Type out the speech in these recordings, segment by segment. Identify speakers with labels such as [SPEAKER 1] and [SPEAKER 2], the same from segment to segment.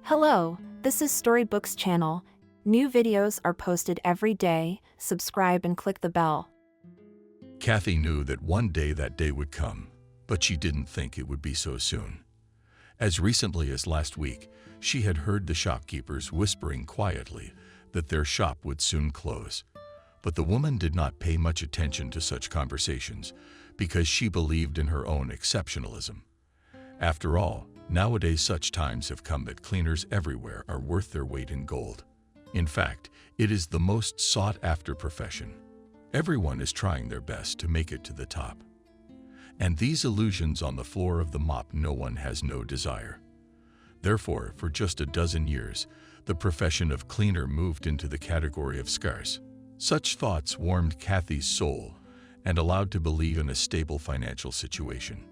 [SPEAKER 1] Hello, this is Storybooks channel. New videos are posted every day. Subscribe and click the bell.
[SPEAKER 2] Kathy knew that one day that day would come, but she didn't think it would be so soon. As recently as last week, she had heard the shopkeepers whispering quietly that their shop would soon close. But the woman did not pay much attention to such conversations because she believed in her own exceptionalism. After all, nowadays such times have come that cleaners everywhere are worth their weight in gold. In fact, it is the most sought-after profession. Everyone is trying their best to make it to the top. And these illusions on the floor of the mop no one has no desire. Therefore, for just a dozen years, the profession of cleaner moved into the category of scarce. Such thoughts warmed Kathy's soul and allowed to believe in a stable financial situation.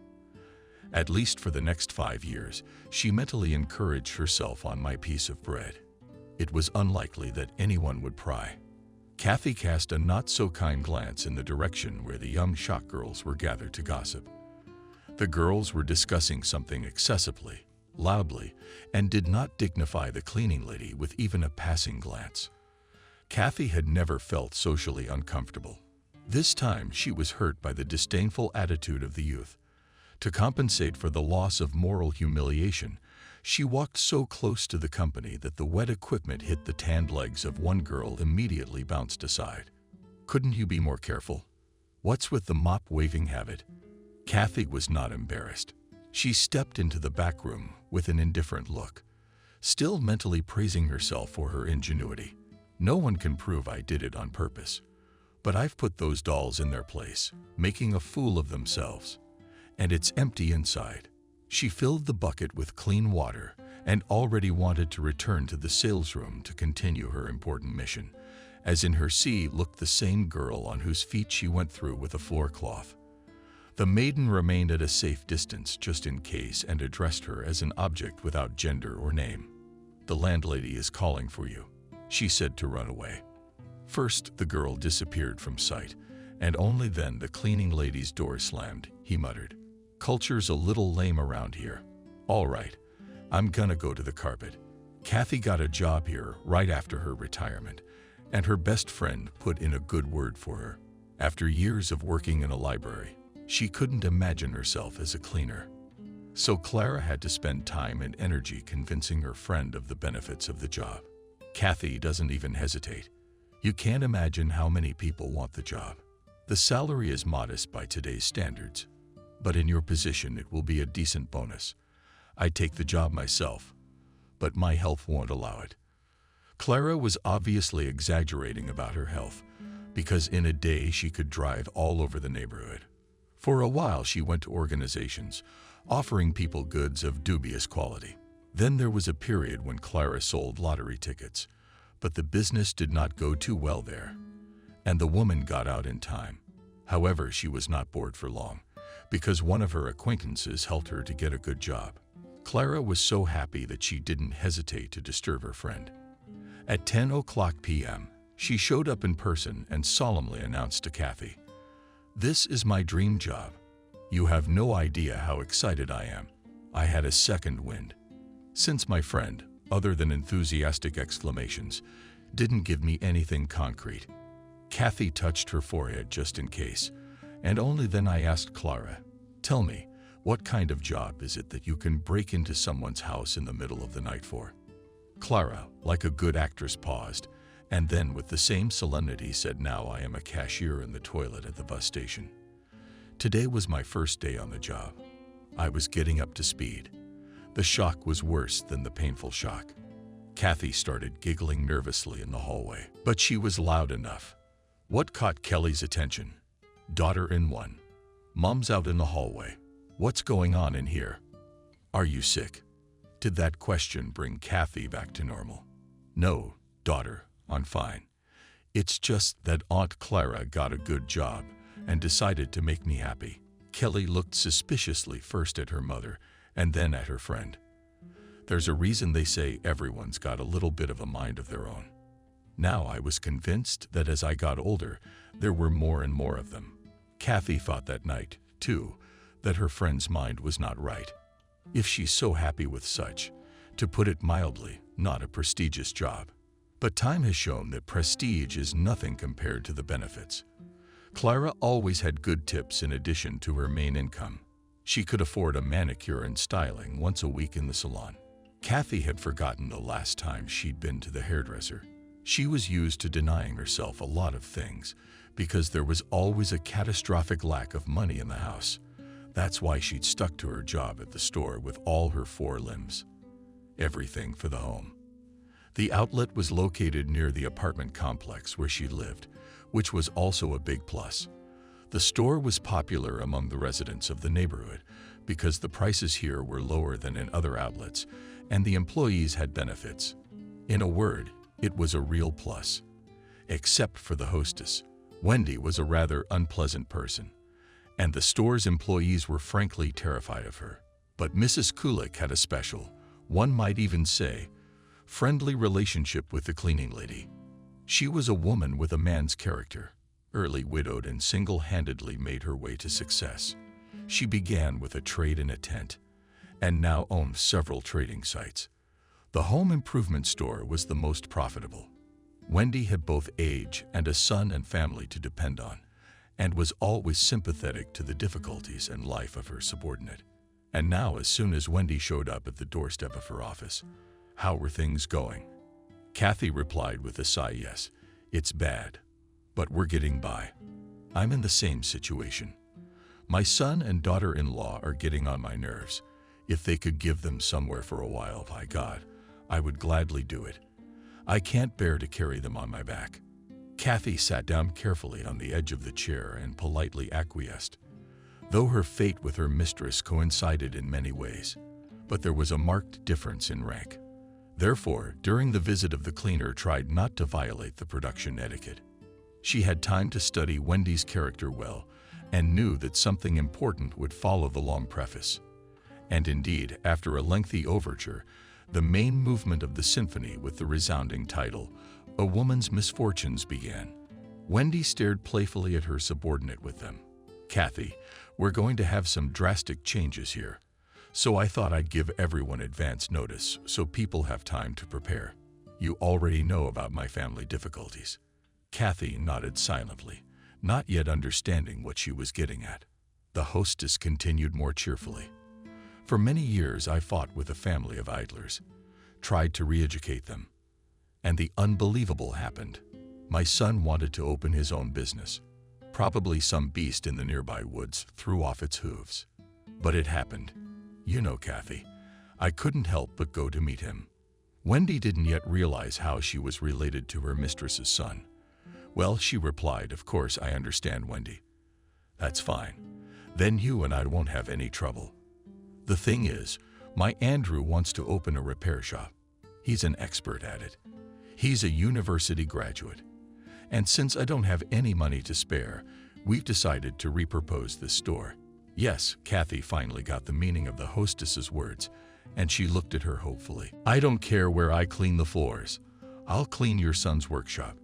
[SPEAKER 2] At least for the next 5 years, she mentally encouraged herself on my piece of bread. It was unlikely that anyone would pry. Kathy cast a not-so-kind glance in the direction where the young shop girls were gathered to gossip. The girls were discussing something excessively, loudly, and did not dignify the cleaning lady with even a passing glance. Kathy had never felt socially uncomfortable. This time she was hurt by the disdainful attitude of the youth. To compensate for the loss of moral humiliation, she walked so close to the company that the wet equipment hit the tanned legs of one girl immediately bounced aside. "Couldn't you be more careful? What's with the mop-waving habit?" Kathy was not embarrassed. She stepped into the back room with an indifferent look, still mentally praising herself for her ingenuity. "No one can prove I did it on purpose, but I've put those dolls in their place, making a fool of themselves. And it's empty inside." She filled the bucket with clean water and already wanted to return to the sales room to continue her important mission, as in her sea looked the same girl on whose feet she went through with a floor cloth. The maiden remained at a safe distance just in case and addressed her as an object without gender or name. "The landlady is calling for you," she said to run away. First, the girl disappeared from sight, and only then the cleaning lady's door slammed. He muttered, "Culture's a little lame around here. All right, I'm gonna go to the carpet." Kathy got a job here right after her retirement, and her best friend put in a good word for her. After years of working in a library, she couldn't imagine herself as a cleaner. So Clara had to spend time and energy convincing her friend of the benefits of the job. Kathy doesn't even hesitate. You can't imagine how many people want the job. The salary is modest by today's standards, but in your position it will be a decent bonus. I'd take the job myself, but my health won't allow it. Clara was obviously exaggerating about her health, because in a day she could drive all over the neighborhood. For a while she went to organizations, offering people goods of dubious quality. Then there was a period when Clara sold lottery tickets, but the business did not go too well there, and the woman got out in time. However, she was not bored for long, because one of her acquaintances helped her to get a good job. Clara was so happy that she didn't hesitate to disturb her friend. At 10:00 p.m., she showed up in person and solemnly announced to Kathy, "This is my dream job. You have no idea how excited I am. I had a second wind." Since my friend, other than enthusiastic exclamations, didn't give me anything concrete, Kathy touched her forehead just in case, and only then I asked Clara, "Tell me, what kind of job is it that you can break into someone's house in the middle of the night for?" Clara, like a good actress, paused, and then with the same solemnity said, "Now I am a cashier in the toilet at the bus station. Today was my first day on the job. I was getting up to speed. The shock was worse than the painful shock." Kathy started giggling nervously in the hallway, but she was loud enough. What caught Kelly's attention? Daughter in one. Mom's out in the hallway. "What's going on in here? Are you sick?" Did that question bring Kathy back to normal? "No, daughter, I'm fine. It's just that Aunt Clara got a good job and decided to make me happy." Kelly looked suspiciously first at her mother and then at her friend. There's a reason they say everyone's got a little bit of a mind of their own. Now I was convinced that as I got older, there were more and more of them. Kathy thought that night, too, that her friend's mind was not right. If she's so happy with such, To put it mildly, not a prestigious job. But time has shown that prestige is nothing compared to the benefits. Clara always had good tips in addition to her main income. She could afford a manicure and styling once a week in the salon. Kathy had forgotten the last time she'd been to the hairdresser. She was used to denying herself a lot of things because there was always a catastrophic lack of money in the house. That's why she'd stuck to her job at the store with all her four limbs. Everything for the home. The outlet was located near the apartment complex where she lived, which was also a big plus. The store was popular among the residents of the neighborhood because the prices here were lower than in other outlets, and the employees had benefits. In a word, it was a real plus. Except for the hostess. Wendy was a rather unpleasant person, and the store's employees were frankly terrified of her. But Mrs. Kulik had a special, one might even say, friendly relationship with the cleaning lady. She was a woman with a man's character, early widowed and single-handedly made her way to success. She began with a trade in a tent, and now owns several trading sites. The home improvement store was the most profitable. Wendy had both age and a son and family to depend on, and was always sympathetic to the difficulties and life of her subordinate. And now, as soon as Wendy showed up at the doorstep of her office, "How were things going?" Kathy replied with a sigh, "Yes, it's bad, but we're getting by. I'm in the same situation. My son and daughter-in-law are getting on my nerves. If they could give them somewhere for a while, by God, I would gladly do it. I can't bear to carry them on my back." Kathy sat down carefully on the edge of the chair and politely acquiesced, though her fate with her mistress coincided in many ways. But there was a marked difference in rank. Therefore, during the visit of the cleaner tried not to violate the production etiquette. She had time to study Wendy's character well and knew that something important would follow the long preface. And indeed, after a lengthy overture, the main movement of the symphony with the resounding title, "A Woman's Misfortunes," began. Wendy stared playfully at her subordinate with them. "Kathy, we're going to have some drastic changes here, so I thought I'd give everyone advance notice so people have time to prepare. You already know about my family difficulties." Kathy nodded silently, not yet understanding what she was getting at. The hostess continued more cheerfully. "For many years I fought with a family of idlers, tried to re-educate them. And the unbelievable happened. My son wanted to open his own business. Probably some beast in the nearby woods threw off its hooves. But it happened. You know, Kathy, I couldn't help but go to meet him." Wendy didn't yet realize how she was related to her mistress's son. "Well," she replied, "of course I understand, Wendy. That's fine. Then you and I won't have any trouble. The thing is, my Andrew wants to open a repair shop. He's an expert at it. He's a university graduate. And since I don't have any money to spare, we've decided to repurpose this store." Yes, Kathy finally got the meaning of the hostess's words, and she looked at her hopefully. "I don't care where I clean the floors. I'll clean your son's workshop."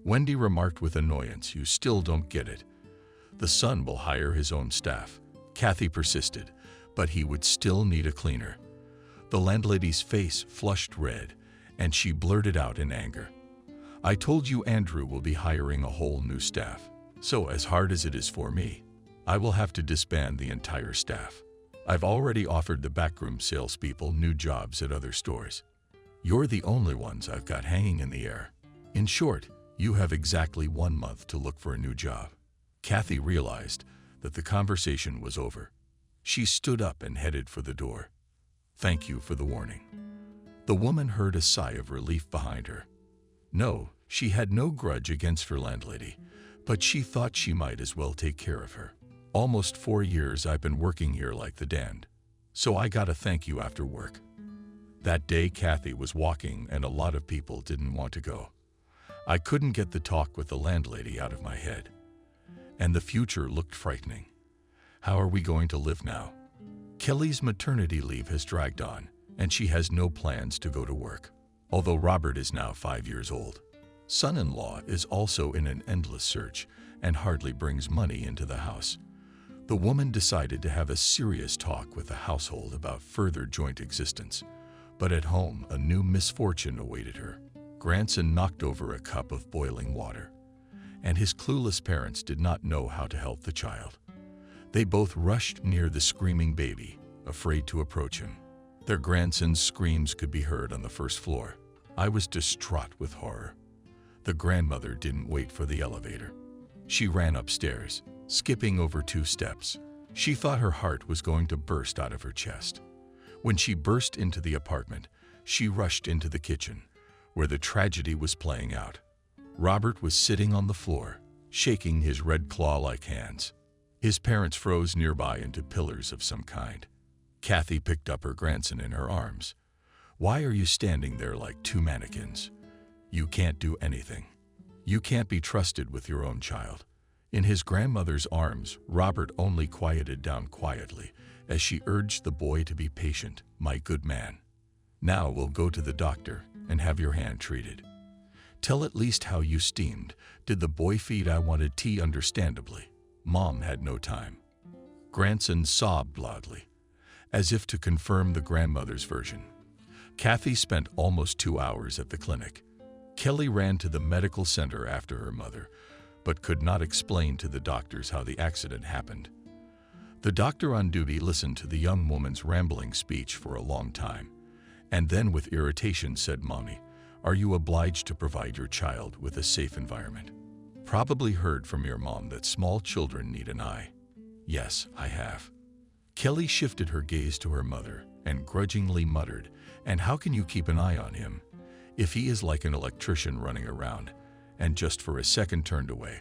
[SPEAKER 2] Wendy remarked with annoyance, "You still don't get it. The son will hire his own staff." Kathy persisted, but he would still need a cleaner. The landlady's face flushed red, and she blurted out in anger, "I told you Andrew will be hiring a whole new staff. So as hard as it is for me, I will have to disband the entire staff. I've already offered the backroom salespeople new jobs at other stores. You're the only ones I've got hanging in the air. In short, you have exactly 1 month to look for a new job." Kathy realized that the conversation was over. She stood up and headed for the door. "Thank you for the warning." The woman heard a sigh of relief behind her. No, she had no grudge against her landlady, but she thought she might as well take care of her. "Almost 4 years I've been working here like the damned, so I gotta thank you after work." That day Kathy was walking and a lot of people didn't want to go. I couldn't get the talk with the landlady out of my head. And the future looked frightening. How are we going to live now? Kelly's maternity leave has dragged on, and she has no plans to go to work, although Robert is now 5 years old. Son-in-law is also in an endless search and hardly brings money into the house. The woman decided to have a serious talk with the household about further joint existence, But at home, a new misfortune awaited her. Grandson knocked over a cup of boiling water, and his clueless parents did not know how to help the child. They both rushed near the screaming baby, afraid to approach him. Their grandson's screams could be heard on the first floor. I was distraught with horror. The grandmother didn't wait for the elevator. She ran upstairs, skipping over 2 steps. She thought her heart was going to burst out of her chest. When she burst into the apartment, she rushed into the kitchen, where the tragedy was playing out. Robert was sitting on the floor, shaking his red claw-like hands. His parents froze nearby into pillars of some kind. Kathy picked up her grandson in her arms. "Why are you standing there like 2 mannequins? You can't do anything. You can't be trusted with your own child." In his grandmother's arms, Robert only quieted down quietly as she urged the boy to be patient. "My good man. Now we'll go to the doctor and have your hand treated. Tell at least how you steamed. Did the boy feed? I wanted tea, understandably. Mom had no time." Grandson sobbed loudly, as if to confirm the grandmother's version. Kathy spent almost 2 hours at the clinic. Kelly ran to the medical center after her mother, but could not explain to the doctors how the accident happened. The doctor on duty listened to the young woman's rambling speech for a long time, and then with irritation said, "Mommy, are you obliged to provide your child with a safe environment? Probably heard from your mom that small children need an eye." "Yes, I have." Kelly shifted her gaze to her mother and grudgingly muttered, "And how can you keep an eye on him if he is like an electrician running around and just for a second turned away?"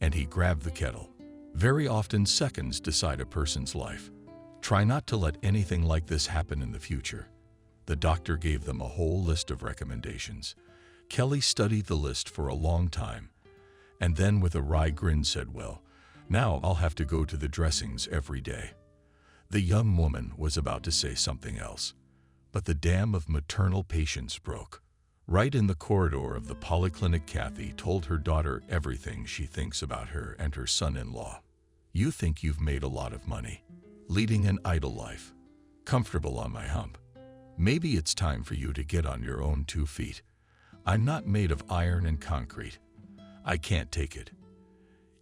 [SPEAKER 2] And he grabbed the kettle. Very often seconds decide a person's life. Try not to let anything like this happen in the future. The doctor gave them a whole list of recommendations. Kelly studied the list for a long time, and then with a wry grin said, "Well, now I'll have to go to the dressings every day." The young woman was about to say something else, but the dam of maternal patience broke. Right in the corridor of the polyclinic, Kathy told her daughter everything she thinks about her and her son-in-law. "You think you've made a lot of money, leading an idle life, comfortable on my hump. Maybe it's time for you to get on your own 2 feet. I'm not made of iron and concrete. I can't take it.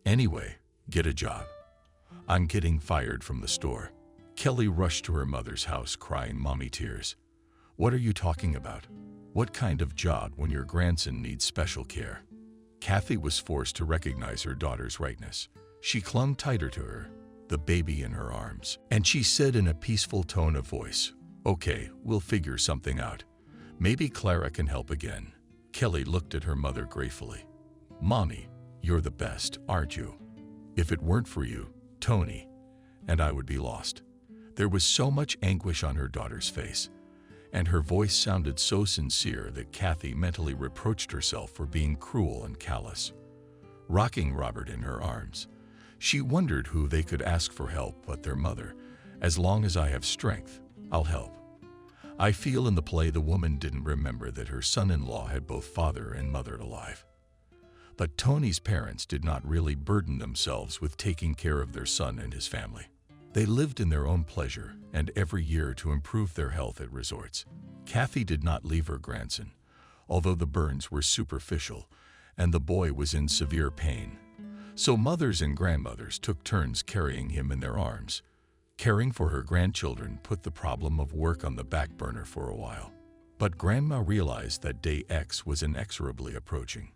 [SPEAKER 2] Anyway, get a job. I'm getting fired from the store." Kelly rushed to her mother's house crying mommy tears. "What are you talking about? What kind of job when your grandson needs special care?" Kathy was forced to recognize her daughter's rightness. She clung tighter to her, the baby in her arms, and she said in a peaceful tone of voice, "Okay, we'll figure something out. Maybe Clara can help again." Kelly looked at her mother gratefully. "Mommy, you're the best, aren't you? If it weren't for you, Tony and I would be lost." There was so much anguish on her daughter's face, and her voice sounded so sincere that Kathy mentally reproached herself for being cruel and callous. Rocking Robert in her arms, she wondered who they could ask for help but their mother. "As long as I have strength, I'll help." I feel in the play the woman didn't remember that her son-in-law had both father and mother alive. But Tony's parents did not really burden themselves with taking care of their son and his family. They lived in their own pleasure and every year to improve their health at resorts. Kathy did not leave her grandson, although the burns were superficial and the boy was in severe pain. So mothers and grandmothers took turns carrying him in their arms. Caring for her grandchildren put the problem of work on the back burner for a while. But Grandma realized that day X was inexorably approaching.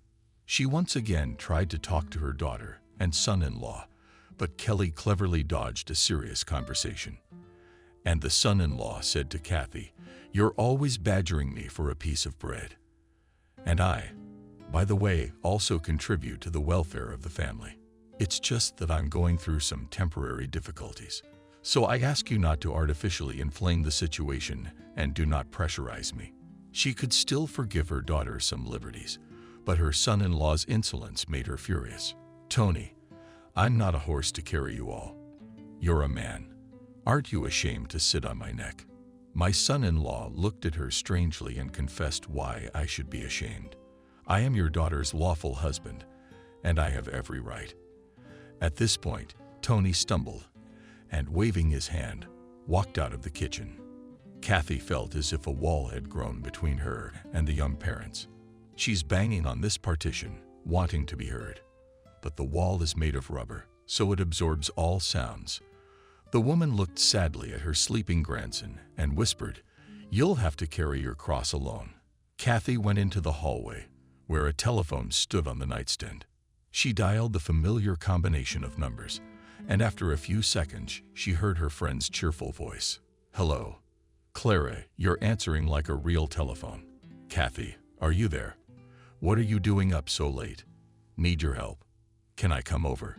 [SPEAKER 2] She once again tried to talk to her daughter and son-in-law, but Kelly cleverly dodged a serious conversation. And the son-in-law said to Kathy, "You're always badgering me for a piece of bread. And I, by the way, also contribute to the welfare of the family. It's just that I'm going through some temporary difficulties. So I ask you not to artificially inflame the situation and do not pressurize me." She could still forgive her daughter some liberties, but her son-in-law's insolence made her furious. "Tony, I'm not a horse to carry you all. You're a man. Aren't you ashamed to sit on my neck?" My son-in-law looked at her strangely and confessed why I should be ashamed. "I am your daughter's lawful husband, and I have every right." At this point, Tony stumbled and, waving his hand, walked out of the kitchen. Kathy felt as if a wall had grown between her and the young parents. She's banging on this partition, wanting to be heard. But the wall is made of rubber, so it absorbs all sounds. The woman looked sadly at her sleeping grandson and whispered, "You'll have to carry your cross alone." Kathy went into the hallway, where a telephone stood on the nightstand. She dialed the familiar combination of numbers, and after a few seconds, she heard her friend's cheerful voice. "Hello. Clara, you're answering like a real telephone." "Kathy, are you there? What are you doing up so late? Need your help. Can I come over?"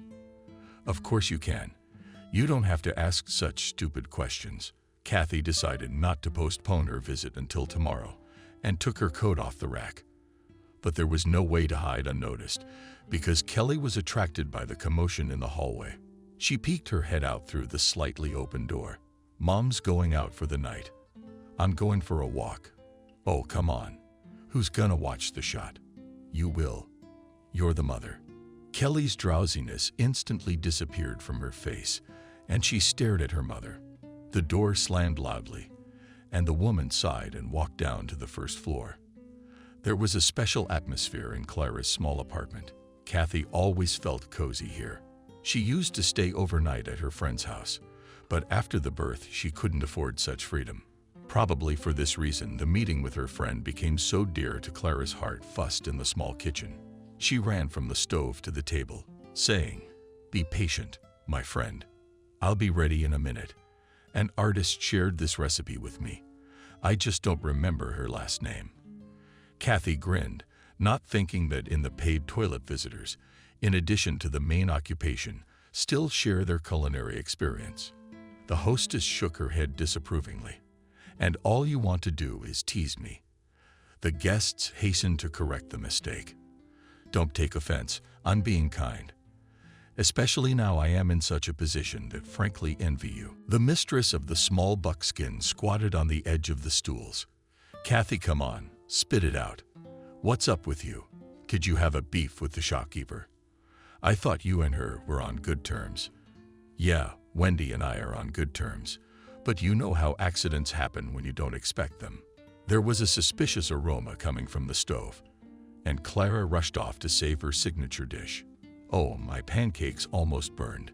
[SPEAKER 2] "Of course you can. You don't have to ask such stupid questions." Kathy decided not to postpone her visit until tomorrow and took her coat off the rack. But there was no way to hide unnoticed because Kelly was attracted by the commotion in the hallway. She peeked her head out through the slightly open door. "Mom's going out for the night. I'm going for a walk." "Oh, come on. Who's gonna watch the shot?" "You will. You're the mother." Kelly's drowsiness instantly disappeared from her face, and she stared at her mother. The door slammed loudly, and the woman sighed and walked down to the first floor. There was a special atmosphere in Clara's small apartment. Kathy always felt cozy here. She used to stay overnight at her friend's house, but after the birth, she couldn't afford such freedom. Probably for this reason, the meeting with her friend became so dear to Clara's heart fussed in the small kitchen. She ran from the stove to the table, saying, "Be patient, my friend. I'll be ready in a minute." An artist shared this recipe with me. I just don't remember her last name. Kathy grinned, not thinking that in the paid toilet visitors, in addition to the main occupation, still share their culinary experience. The hostess shook her head disapprovingly. "And all you want to do is tease me." The guests hastened to correct the mistake. "Don't take offense, I'm being kind. Especially now I am in such a position that frankly envy you." The mistress of the small buckskin squatted on the edge of the stools. "Kathy, come on, spit it out. What's up with you? Did you have a beef with the shopkeeper? I thought you and her were on good terms." "Yeah, Wendy and I are on good terms, but you know how accidents happen when you don't expect them." There was a suspicious aroma coming from the stove, and Clara rushed off to save her signature dish. "Oh, my pancakes almost burned."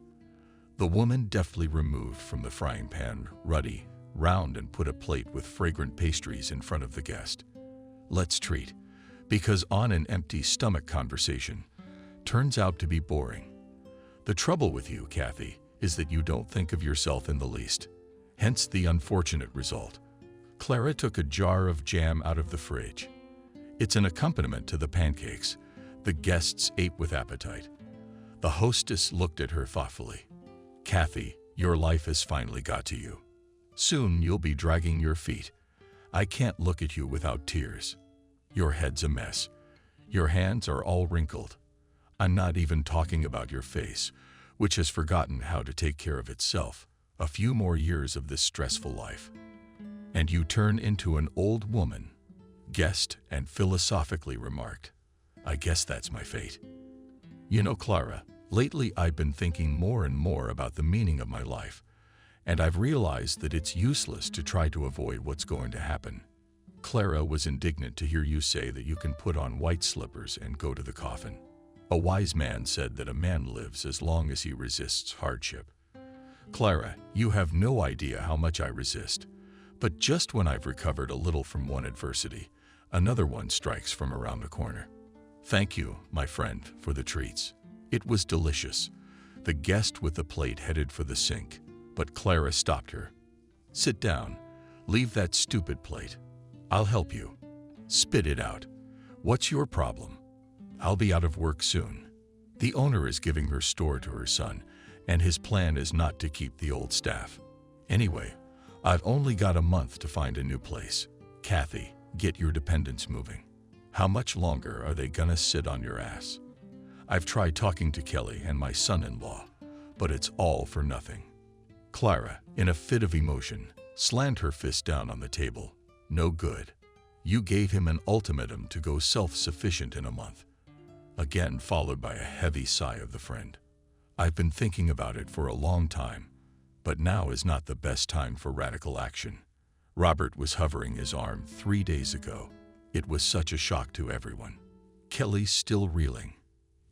[SPEAKER 2] The woman deftly removed from the frying pan, ruddy, round, and put a plate with fragrant pastries in front of the guest. "Let's treat, because on an empty stomach conversation turns out to be boring. The trouble with you, Kathy, is that you don't think of yourself in the least. Hence the unfortunate result." Clara took a jar of jam out of the fridge. "It's an accompaniment to the pancakes." The guests ate with appetite. The hostess looked at her thoughtfully. "Kathy, your life has finally got to you. Soon you'll be dragging your feet. I can't look at you without tears. Your head's a mess. Your hands are all wrinkled. I'm not even talking about your face, which has forgotten how to take care of itself. A few more years of this stressful life, and you turn into an old woman," guessed and philosophically remarked. "I guess that's my fate." "You know, Clara, lately I've been thinking more and more about the meaning of my life, and I've realized that it's useless to try to avoid what's going to happen." Clara was indignant to hear you say that you can put on white slippers and go to the coffin. "A wise man said that a man lives as long as he resists hardship." "Clara, you have no idea how much I resist. But just when I've recovered a little from one adversity, another one strikes from around the corner." "Thank you, my friend, for the treats. It was delicious." The guest with the plate headed for the sink, but Clara stopped her. "Sit down. Leave that stupid plate. I'll help you. Spit it out. What's your problem?" "I'll be out of work soon. The owner is giving her store to her son, and his plan is not to keep the old staff. Anyway, I've only got a month to find a new place. Kathy, get your dependents moving. How much longer are they gonna sit on your ass? I've tried talking to Kelly and my son-in-law, but it's all for nothing." Clara, in a fit of emotion, slammed her fist down on the table. "No good. You gave him an ultimatum to go self-sufficient in a month." Again followed by a heavy sigh of the friend. "I've been thinking about it for a long time, but now is not the best time for radical action. Robert was hovering his arm 3 days ago. It was such a shock to everyone. Kelly's still reeling.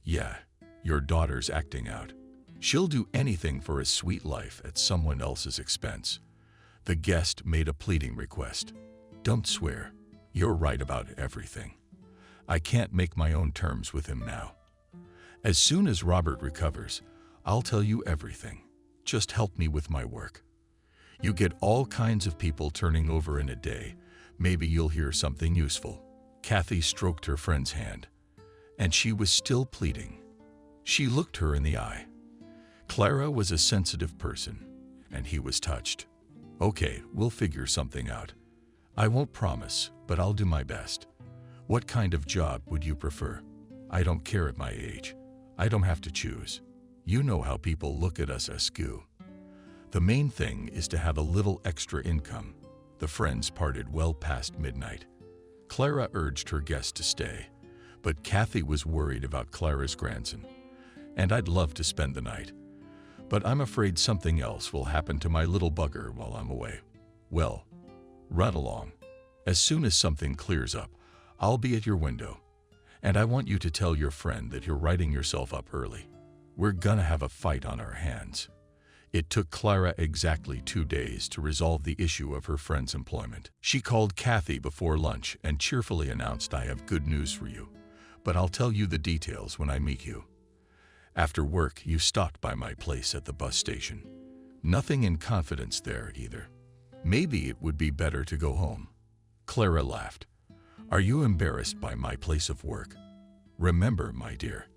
[SPEAKER 2] Yeah, your daughter's acting out. She'll do anything for a sweet life at someone else's expense. The guest made a pleading request. Don't swear. You're right about everything. I can't make my own terms with him now. As soon as Robert recovers, I'll tell you everything. Just help me with my work. You get all kinds of people turning over in a day. Maybe you'll hear something useful. Kathy stroked her friend's hand, and she was still pleading. She looked her in the eye. Clara was a sensitive person, and he was touched. Okay, we'll figure something out. I won't promise, but I'll do my best. What kind of job would you prefer? I don't care at my age. I don't have to choose. You know how people look at us askew. The main thing is to have a little extra income. The friends parted well past midnight. Clara urged her guest to stay, but Kathy was worried about Clara's grandson. And I'd love to spend the night, but I'm afraid something else will happen to my little bugger while I'm away. Well, run along. As soon as something clears up, I'll be at your window. And I want you to tell your friend that you're writing yourself up early. We're gonna have a fight on our hands. It took Clara exactly 2 days to resolve the issue of her friend's employment. She called Kathy before lunch and cheerfully announced, I have good news for you, but I'll tell you the details when I meet you. After work, you stopped by my place at the bus station. Nothing in confidence there either. Maybe it would be better to go home. Clara laughed. Are you embarrassed by my place of work? Remember, my dear,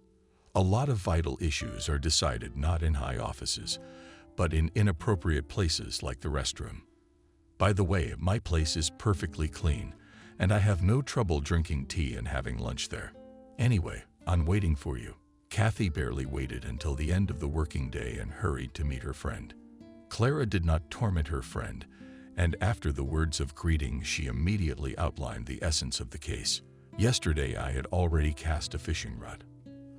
[SPEAKER 2] a lot of vital issues are decided not in high offices, but in inappropriate places like the restroom. By the way, my place is perfectly clean, and I have no trouble drinking tea and having lunch there. Anyway, I'm waiting for you. Kathy barely waited until the end of the working day and hurried to meet her friend. Clara did not torment her friend, and after the words of greeting, she immediately outlined the essence of the case. Yesterday, I had already cast a fishing rod.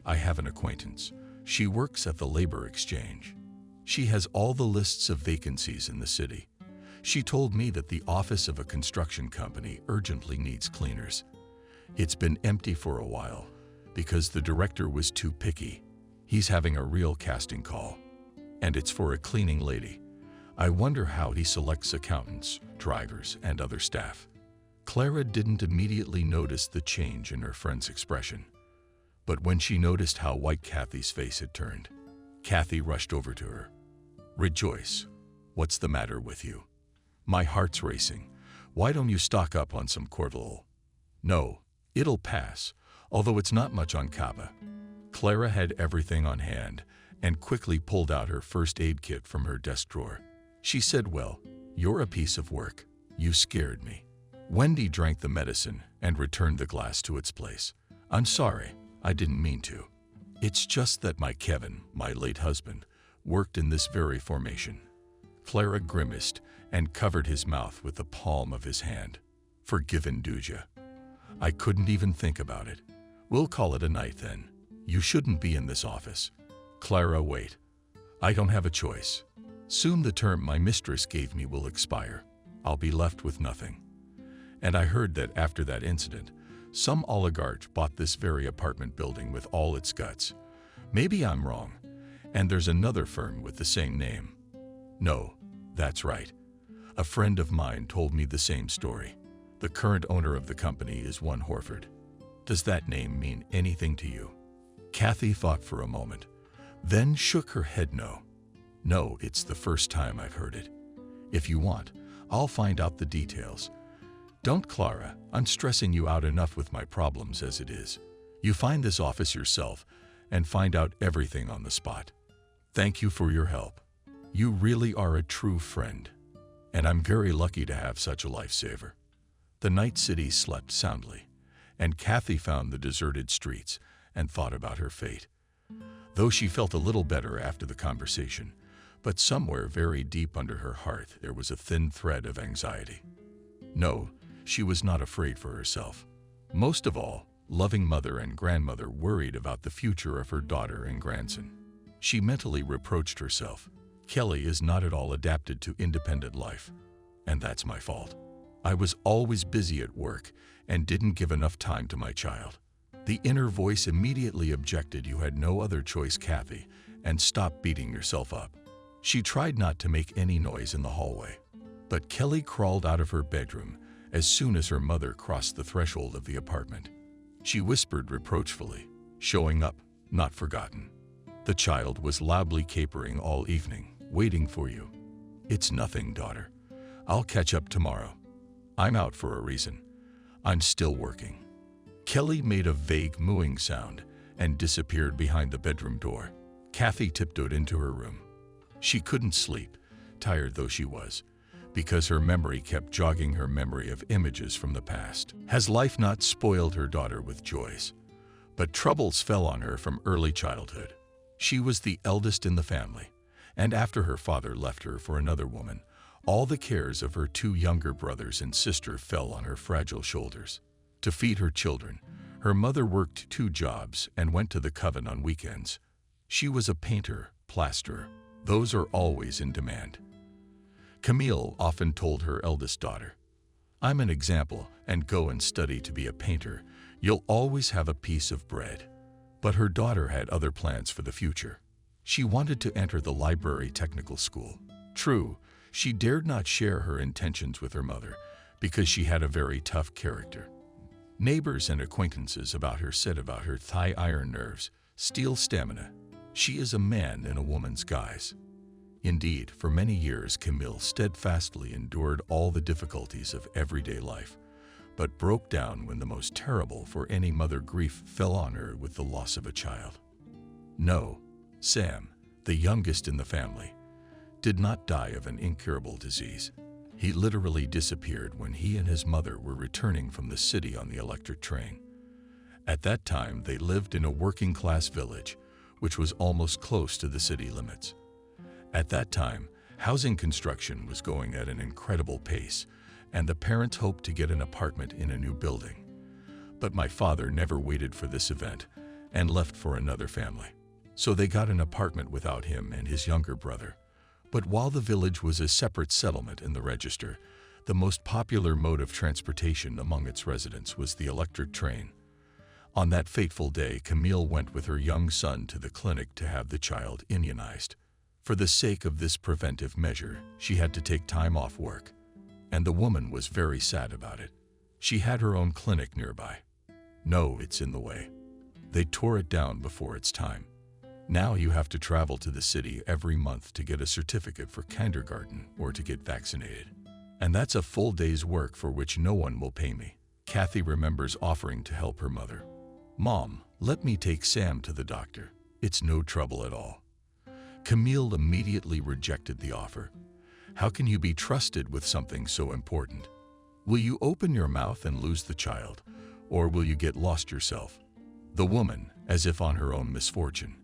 [SPEAKER 2] I have an acquaintance. She works at the labor exchange. She has all the lists of vacancies in the city. She told me that the office of a construction company urgently needs cleaners. It's been empty for a while because the director was too picky. He's having a real casting call, and it's for a cleaning lady. I wonder how he selects accountants, drivers, and other staff. Clara didn't immediately notice the change in her friend's expression, but when she noticed how white Kathy's face had turned, Kathy rushed over to her. Rejoice, what's the matter with you? My heart's racing. Why don't you stock up on some Corvalol? No, it'll pass, although it's not much on Cava. Clara had everything on hand and quickly pulled out her first aid kit from her desk drawer. She said, well, you're a piece of work. You scared me. Wendy drank the medicine and returned the glass to its place. I'm sorry, I didn't mean to. It's just that my Kevin, my late husband, worked in this very formation. Clara grimaced and covered his mouth with the palm of his hand. Forgiven, Duja. I couldn't even think about it. We'll call it a night then. You shouldn't be in this office. Clara, wait. I don't have a choice. Soon the term my mistress gave me will expire. I'll be left with nothing. And I heard that after that incident, some oligarch bought this very apartment building with all its guts. Maybe I'm wrong, and there's another firm with the same name. No, that's right. A friend of mine told me the same story. The current owner of the company is one Horford. Does that name mean anything to you? Kathy thought for a moment, then shook her head no. No, it's the first time I've heard it. If you want, I'll find out the details. Don't, Clara. I'm stressing you out enough with my problems as it is. You find this office yourself and find out everything on the spot. Thank you for your help. You really are a true friend, and I'm very lucky to have such a lifesaver. The night city slept soundly, and Kathy found the deserted streets and thought about her fate. Though she felt a little better after the conversation, but somewhere very deep under her heart there was a thin thread of anxiety. No, she was not afraid for herself. Most of all, loving mother and grandmother worried about the future of her daughter and grandson. She mentally reproached herself. Kelly is not at all adapted to independent life. and that's my fault. I was always busy at work and didn't give enough time to my child." The inner voice immediately objected. "You had no other choice, Kathy, and stop beating yourself up." She tried not to make any noise in the hallway, but Kelly crawled out of her bedroom as soon as her mother crossed the threshold of the apartment. She whispered reproachfully, "Showing up, not forgotten. The child was loudly capering all evening, waiting for you." "It's nothing, daughter. I'll catch up tomorrow. I'm out for a reason. I'm still working." Kelly made a vague mooing sound and disappeared behind the bedroom door. Kathy tiptoed into her room. She couldn't sleep, tired though she was, because her memory kept jogging her memory of images from the past. Has life not spoiled her daughter with joys? But troubles fell on her from early childhood. She was the eldest in the family, and after her father left her for another woman, all the cares of her two younger brothers and sister fell on her fragile shoulders. To feed her children, her mother worked 2 jobs and went to the coven on weekends. She was a painter, plasterer. Those are always in demand. Camille often told her eldest daughter, "I'm an example, and go and study to be a painter. You'll always have a piece of bread." But her daughter had other plans for the future. She wanted to enter the library technical school. True, she dared not share her intentions with her mother because she had a very tough character. Neighbors and acquaintances about her said about her thigh iron nerves, steel stamina. She is a man in a woman's guise. Indeed, for many years Camille steadfastly endured all the difficulties of everyday life, but broke down when the most terrible for any mother grief fell on her with the loss of a child. No, Sam, the youngest in the family, did not die of an incurable disease. He literally disappeared when he and his mother were returning from the city on the electric train. At that time, they lived in a working-class village, which was almost close to the city limits. At that time, housing construction was going at an incredible pace, and the parents hoped to get an apartment in a new building. But my father never waited for this event and left for another family. So they got an apartment without him and his younger brother. But while the village was a separate settlement in the register, the most popular mode of transportation among its residents was the electric train. On that fateful day, Camille went with her young son to the clinic to have the child immunized. For the sake of this preventive measure, she had to take time off work, and the woman was very sad about it. She had her own clinic nearby. "No, it's in the way. They tore it down before its time. Now you have to travel to the city every month to get a certificate for kindergarten or to get vaccinated. And that's a full day's work for which no one will pay me." Kathy remembers offering to help her mother. "Mom, let me take Sam to the doctor. It's no trouble at all." Camille immediately rejected the offer. How can you be trusted with something so important? Will you open your mouth and lose the child, or will you get lost yourself? The woman, as if on her own misfortune.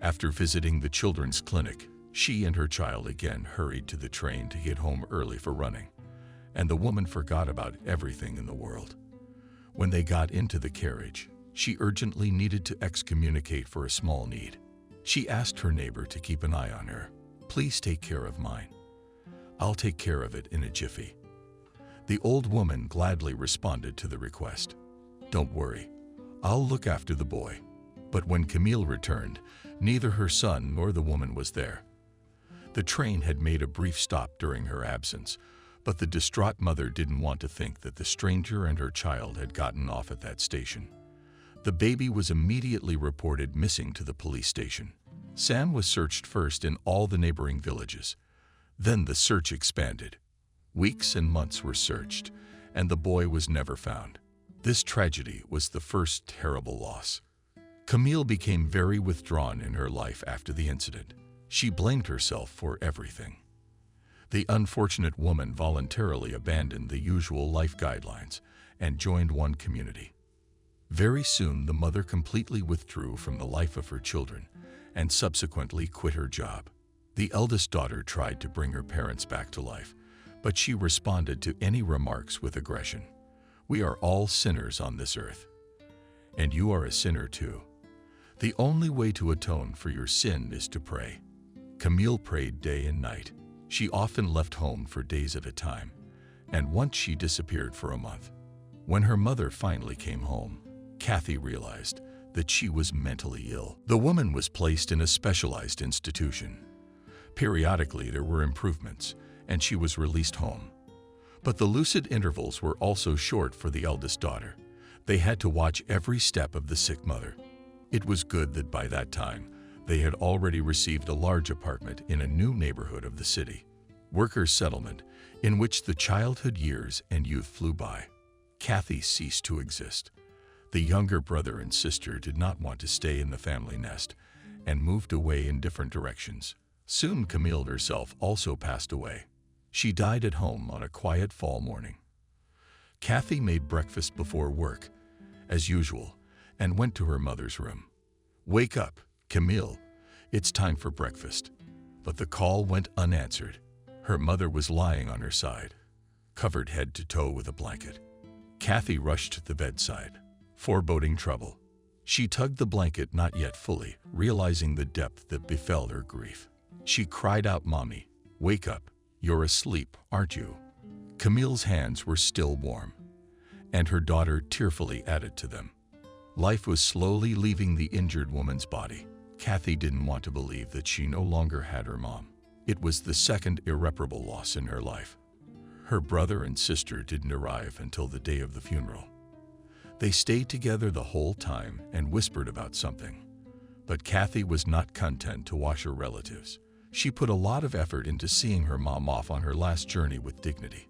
[SPEAKER 2] After visiting the children's clinic, she and her child again hurried to the train to get home early for running, and the woman forgot about everything in the world. When they got into the carriage, she urgently needed to excommunicate for a small need. She asked her neighbor to keep an eye on her. "Please take care of mine. I'll take care of it in a jiffy." The old woman gladly responded to the request. "Don't worry, I'll look after the boy." But when Camille returned, neither her son nor the woman was there. The train had made a brief stop during her absence, but the distraught mother didn't want to think that the stranger and her child had gotten off at that station. The baby was immediately reported missing to the police station. Sam was searched first in all the neighboring villages. Then the search expanded. Weeks and months were searched, and the boy was never found. This tragedy was the first terrible loss. Camille became very withdrawn in her life after the incident. She blamed herself for everything. The unfortunate woman voluntarily abandoned the usual life guidelines and joined one community. Very soon, the mother completely withdrew from the life of her children and subsequently quit her job. The eldest daughter tried to bring her parents back to life, but she responded to any remarks with aggression. "We are all sinners on this earth, and you are a sinner too. The only way to atone for your sin is to pray." Camille prayed day and night. She often left home for days at a time, and once she disappeared for a month. When her mother finally came home, Kathy realized that she was mentally ill. The woman was placed in a specialized institution. Periodically, there were improvements, and she was released home. But the lucid intervals were also short for the eldest daughter. They had to watch every step of the sick mother. It was good that by that time, they had already received a large apartment in a new neighborhood of the city, Workers' Settlement, in which the childhood years and youth flew by. Kathy ceased to exist. The younger brother and sister did not want to stay in the family nest and moved away in different directions. Soon Camille herself also passed away. She died at home on a quiet fall morning. Kathy made breakfast before work, as usual, and went to her mother's room. "Wake up, Camille. It's time for breakfast." But the call went unanswered. Her mother was lying on her side, covered head to toe with a blanket. Kathy rushed to the bedside, foreboding trouble. She tugged the blanket not yet fully, realizing the depth that befell her grief. She cried out, "Mommy, wake up. You're asleep, aren't you?" Camille's hands were still warm, and her daughter tearfully added to them. Life was slowly leaving the injured woman's body. Kathy didn't want to believe that she no longer had her mom. It was the second irreparable loss in her life. Her brother and sister didn't arrive until the day of the funeral. They stayed together the whole time and whispered about something. But Kathy was not content to watch her relatives. She put a lot of effort into seeing her mom off on her last journey with dignity.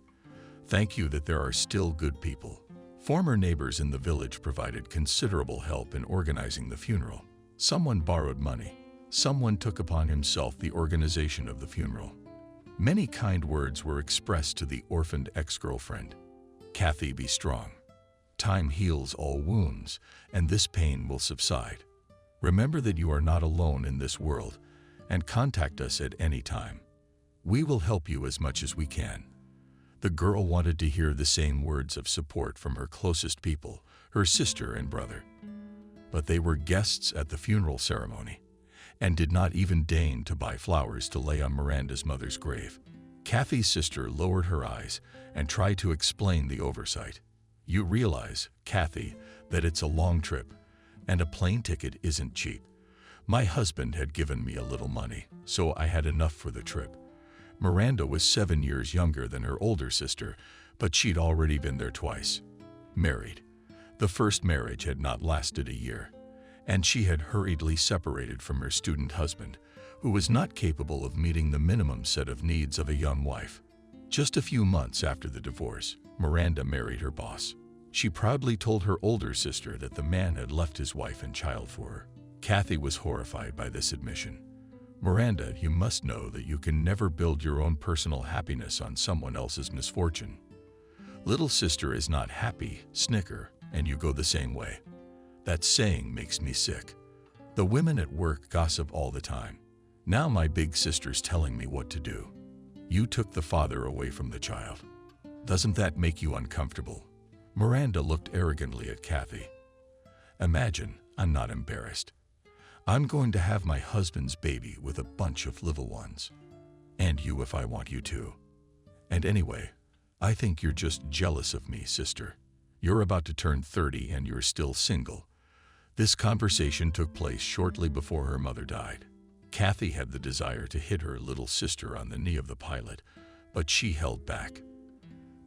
[SPEAKER 2] Thank you that there are still good people. Former neighbors in the village provided considerable help in organizing the funeral. Someone borrowed money. Someone took upon himself the organization of the funeral. Many kind words were expressed to the orphaned ex-girlfriend. "Kathy, be strong. Time heals all wounds, and this pain will subside. Remember that you are not alone in this world, and contact us at any time. We will help you as much as we can." The girl wanted to hear the same words of support from her closest people, her sister and brother. But they were guests at the funeral ceremony, and did not even deign to buy flowers to lay on Miranda's mother's grave. Kathy's sister lowered her eyes and tried to explain the oversight. "You realize, Kathy, that it's a long trip, and a plane ticket isn't cheap. My husband had given me a little money, so I had enough for the trip." Miranda was 7 years younger than her older sister, but she'd already been there twice. Married. The first marriage had not lasted a year, and she had hurriedly separated from her student husband, who was not capable of meeting the minimum set of needs of a young wife. Just a few months after the divorce, Miranda married her boss. She proudly told her older sister that the man had left his wife and child for her. Kathy was horrified by this admission. "Miranda, you must know that you can never build your own personal happiness on someone else's misfortune. Little sister is not happy, snicker, and you go the same way. That saying makes me sick. The women at work gossip all the time. Now my big sister's telling me what to do. You took the father away from the child. Doesn't that make you uncomfortable?" Miranda looked arrogantly at Kathy. "Imagine, I'm not embarrassed. I'm going to have my husband's baby with a bunch of little ones. And you if I want you to. And anyway, I think you're just jealous of me, sister. You're about to turn 30 and you're still single." This conversation took place shortly before her mother died. Kathy had the desire to hit her little sister on the knee of the pilot, but she held back.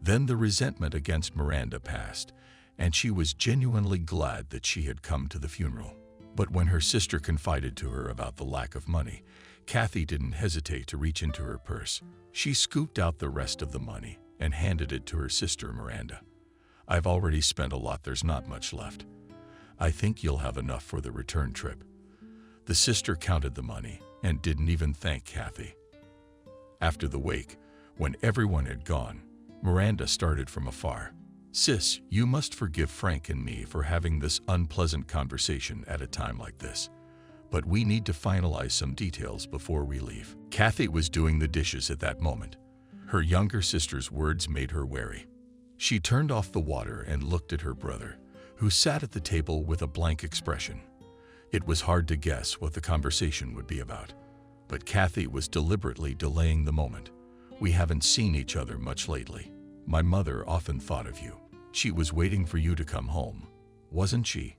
[SPEAKER 2] Then the resentment against Miranda passed, and she was genuinely glad that she had come to the funeral. But when her sister confided to her about the lack of money, Kathy didn't hesitate to reach into her purse. She scooped out the rest of the money and handed it to her sister Miranda. "I've already spent a lot, there's not much left. I think you'll have enough for the return trip." The sister counted the money and didn't even thank Kathy. After the wake, when everyone had gone, Miranda started from afar. "Sis, you must forgive Frank and me for having this unpleasant conversation at a time like this. But we need to finalize some details before we leave." Kathy was doing the dishes at that moment. Her younger sister's words made her wary. She turned off the water and looked at her brother, who sat at the table with a blank expression. It was hard to guess what the conversation would be about, but Kathy was deliberately delaying the moment. We haven't seen each other much lately. My mother often thought of you. She was waiting for you to come home, wasn't she?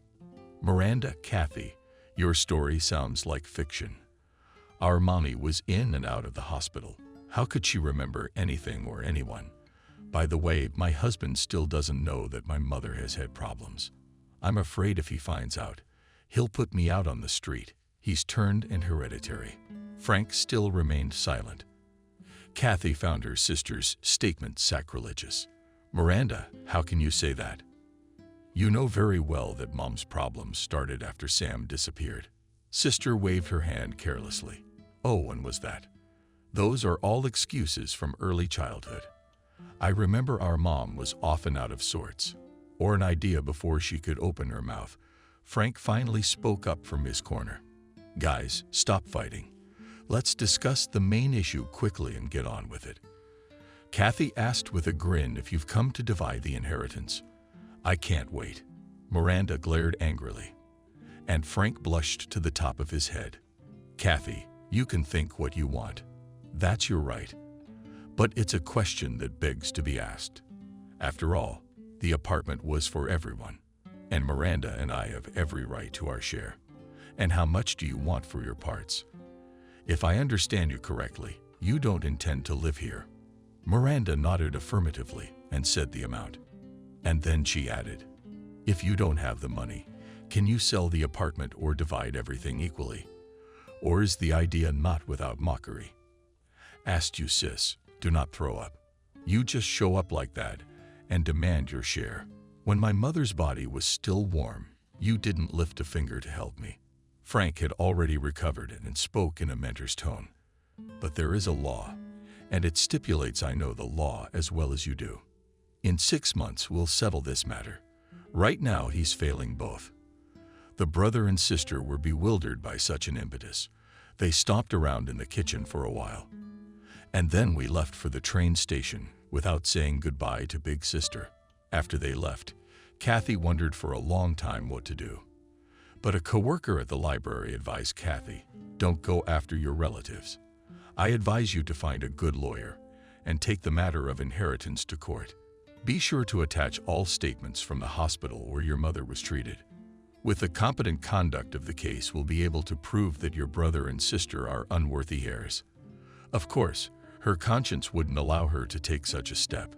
[SPEAKER 2] Miranda, Kathy, your story sounds like fiction. Our mommy was in and out of the hospital. How could she remember anything or anyone? By the way, my husband still doesn't know that my mother has had problems. I'm afraid if he finds out, he'll put me out on the street. He's turned and hereditary. Frank still remained silent. Kathy found her sister's statement sacrilegious. Miranda, how can you say that? You know very well that Mom's problems started after Sam disappeared. Sister waved her hand carelessly. Oh, when was that? Those are all excuses from early childhood. I remember our mom was often out of sorts, or an idea before she could open her mouth. Frank finally spoke up from his corner. Guys, stop fighting. Let's discuss the main issue quickly and get on with it. Kathy asked with a grin if you've come to divide the inheritance. I can't wait. Miranda glared angrily, and Frank blushed to the top of his head. Kathy, you can think what you want. That's your right. But it's a question that begs to be asked. After all, the apartment was for everyone, and Miranda and I have every right to our share. And how much do you want for your parts? If I understand you correctly, you don't intend to live here. Miranda nodded affirmatively and said the amount. And then she added, if you don't have the money, can you sell the apartment or divide everything equally? Or is the idea not without mockery? Asked you, sis, do not throw up. You just show up like that and demand your share. When my mother's body was still warm, you didn't lift a finger to help me. Frank had already recovered and spoke in a mentor's tone. But there is a law, and it stipulates I know the law as well as you do. In 6 months, we'll settle this matter. Right now, he's failing both. The brother and sister were bewildered by such an impetus. They stomped around in the kitchen for a while. And then we left for the train station without saying goodbye to Big Sister. After they left, Kathy wondered for a long time what to do. But a coworker at the library advised Kathy, don't go after your relatives. I advise you to find a good lawyer and take the matter of inheritance to court. Be sure to attach all statements from the hospital where your mother was treated. With the competent conduct of the case, we'll be able to prove that your brother and sister are unworthy heirs. Of course, her conscience wouldn't allow her to take such a step.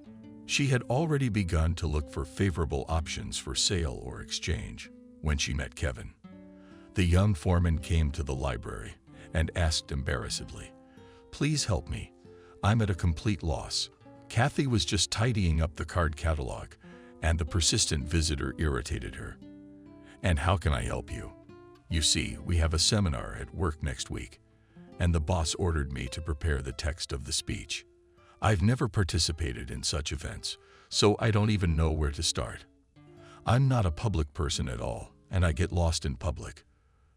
[SPEAKER 2] She had already begun to look for favorable options for sale or exchange when she met Kevin. The young foreman came to the library and asked embarrassedly, please help me. I'm at a complete loss. Kathy was just tidying up the card catalog, and the persistent visitor irritated her. And how can I help you? You see, we have a seminar at work next week, and the boss ordered me to prepare the text of the speech. I've never participated in such events, so I don't even know where to start. I'm not a public person at all, and I get lost in public.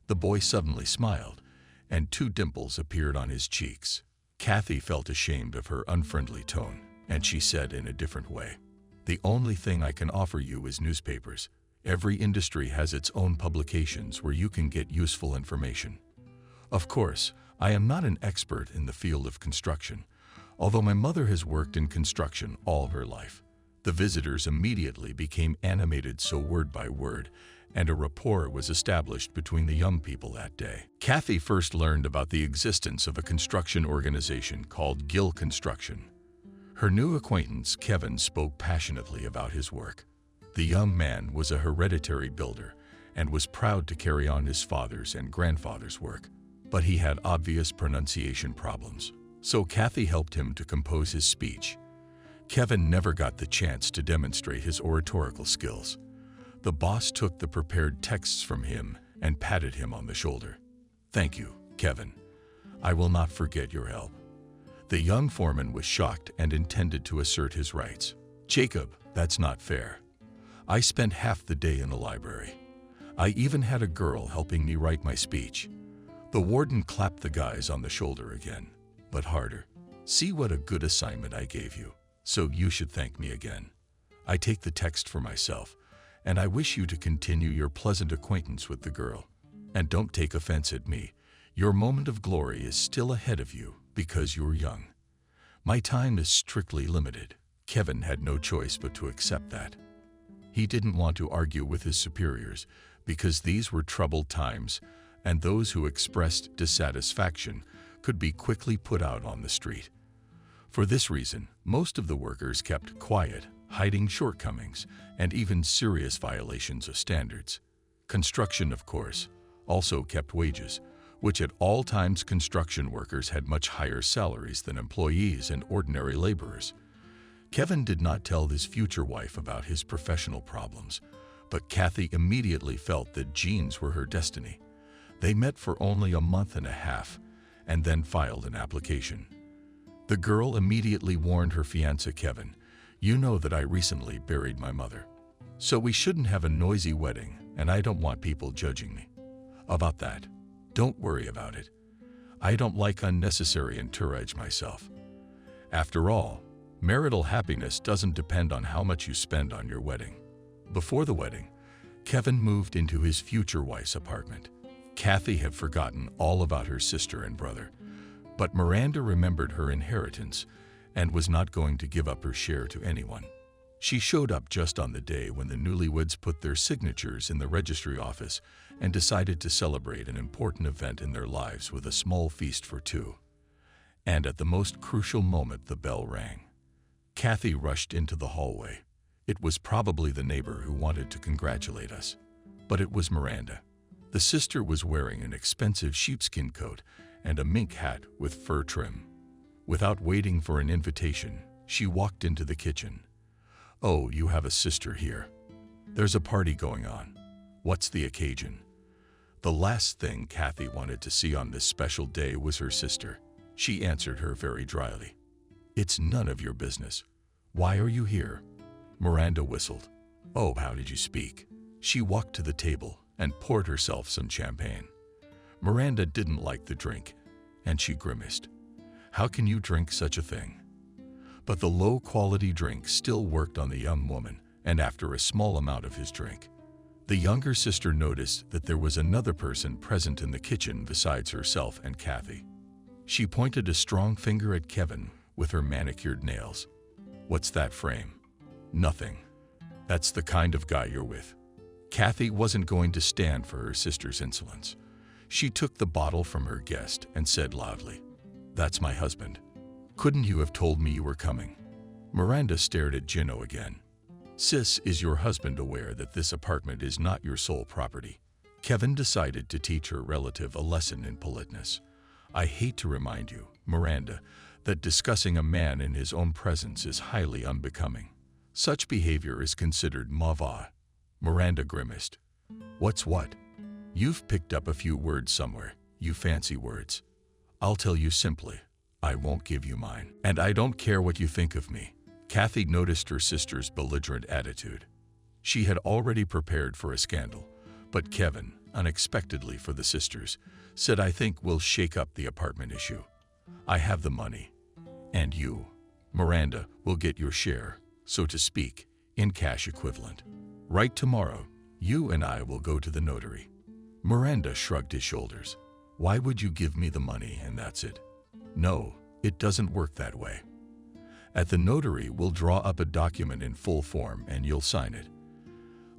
[SPEAKER 2] The boy suddenly smiled, and 2 dimples appeared on his cheeks. Kathy felt ashamed of her unfriendly tone, and she said in a different way, the only thing I can offer you is newspapers. Every industry has its own publications where you can get useful information. Of course, I am not an expert in the field of construction, although my mother has worked in construction all her life. The visitors immediately became animated, so word by word, and a rapport was established between the young people that day. Kathy first learned about the existence of a construction organization called Gill Construction. Her new acquaintance, Kevin, spoke passionately about his work. The young man was a hereditary builder and was proud to carry on his father's and grandfather's work, but he had obvious pronunciation problems, so Kathy helped him to compose his speech. Kevin never got the chance to demonstrate his oratorical skills. The boss took the prepared texts from him and patted him on the shoulder. Thank you, Kevin. I will not forget your help. The young foreman was shocked and intended to assert his rights. Jacob, that's not fair. I spent half the day in the library. I even had a girl helping me write my speech. The warden clapped the guys on the shoulder again, but harder. See what a good assignment I gave you, so you should thank me again. I take the text for myself, and I wish you to continue your pleasant acquaintance with the girl. And don't take offense at me. Your moment of glory is still ahead of you because you're young. My time is strictly limited. Kevin had no choice but to accept that. He didn't want to argue with his superiors because these were troubled times, and those who expressed dissatisfaction could be quickly put out on the street. For this reason, most of the workers kept quiet, hiding shortcomings and even serious violations of standards. Construction, of course, also kept wages, which at all times construction workers had much higher salaries than employees and ordinary laborers. Kevin did not tell his future wife about his professional problems, but Kathy immediately felt that jeans were her destiny. They met for only a month and a half and then filed an application. The girl immediately warned her fiancé Kevin, "You know that I recently buried my mother. So we shouldn't have a noisy wedding, and I don't want people judging me about that. Don't worry about it. I don't like unnecessary entourage myself. After all, marital happiness doesn't depend on how much you spend on your wedding." Before the wedding, Kevin moved into his future wife's apartment. Kathy had forgotten all about her sister and brother, but Miranda remembered her inheritance and was not going to give up her share to anyone. She showed up just on the day when the newlyweds put their signatures in the registry office and decided to celebrate an important event in their lives with a small feast for two. And at the most crucial moment, the bell rang. Kathy rushed into the hallway. It was probably the neighbor who wanted to congratulate us, but it was Miranda. The sister was wearing an expensive sheepskin coat and a mink hat with fur trim. Without waiting for an invitation, she walked into the kitchen. "Oh, you have a sister here. There's a party going on. What's the occasion?" The last thing Kathy wanted to see on this special day was her sister. She answered her very dryly. "It's none of your business. Why are you here?" Miranda whistled. "Oh, how did you speak?" She walked to the table and poured herself some champagne. Miranda didn't like the drink, and she grimaced. "How can you drink such a thing?" But the low-quality drink still worked on the young woman, and after a small amount of his drink, the younger sister noticed that there was another person present in the kitchen besides herself and Kathy. She pointed a strong finger at Kevin with her manicured nails. "What's that frame?" "Nothing. That's the kind of guy you're with." Kathy wasn't going to stand for her sister's insolence. She took the bottle from her guest and said loudly, "That's my husband. Couldn't you have told me you were coming?" Miranda stared at Gino again. "Sis, is your husband aware that this apartment is not your sole property?" Kevin decided to teach her relative a lesson in politeness. "I hate to remind you, Miranda, that discussing a man in his own presence is highly unbecoming. Such behavior is considered mauvais." Miranda grimaced. "What's what? You've picked up a few words somewhere, you fancy words. I'll tell you simply, I won't give you mine. And I don't care what you think of me." Kathy noticed her sister's belligerent attitude. She had already prepared for a scandal, but Kevin, unexpectedly for the sisters, said, "I think we'll shake up the apartment issue. I have the money, and you, Miranda, will get your share, so to speak, in cash equivalent. Right tomorrow, you and I will go to the notary." Miranda shrugged his shoulders. "Why would you give me the money and that's it? No, it doesn't work that way. At the notary, we'll draw up a document in full form and you'll sign it."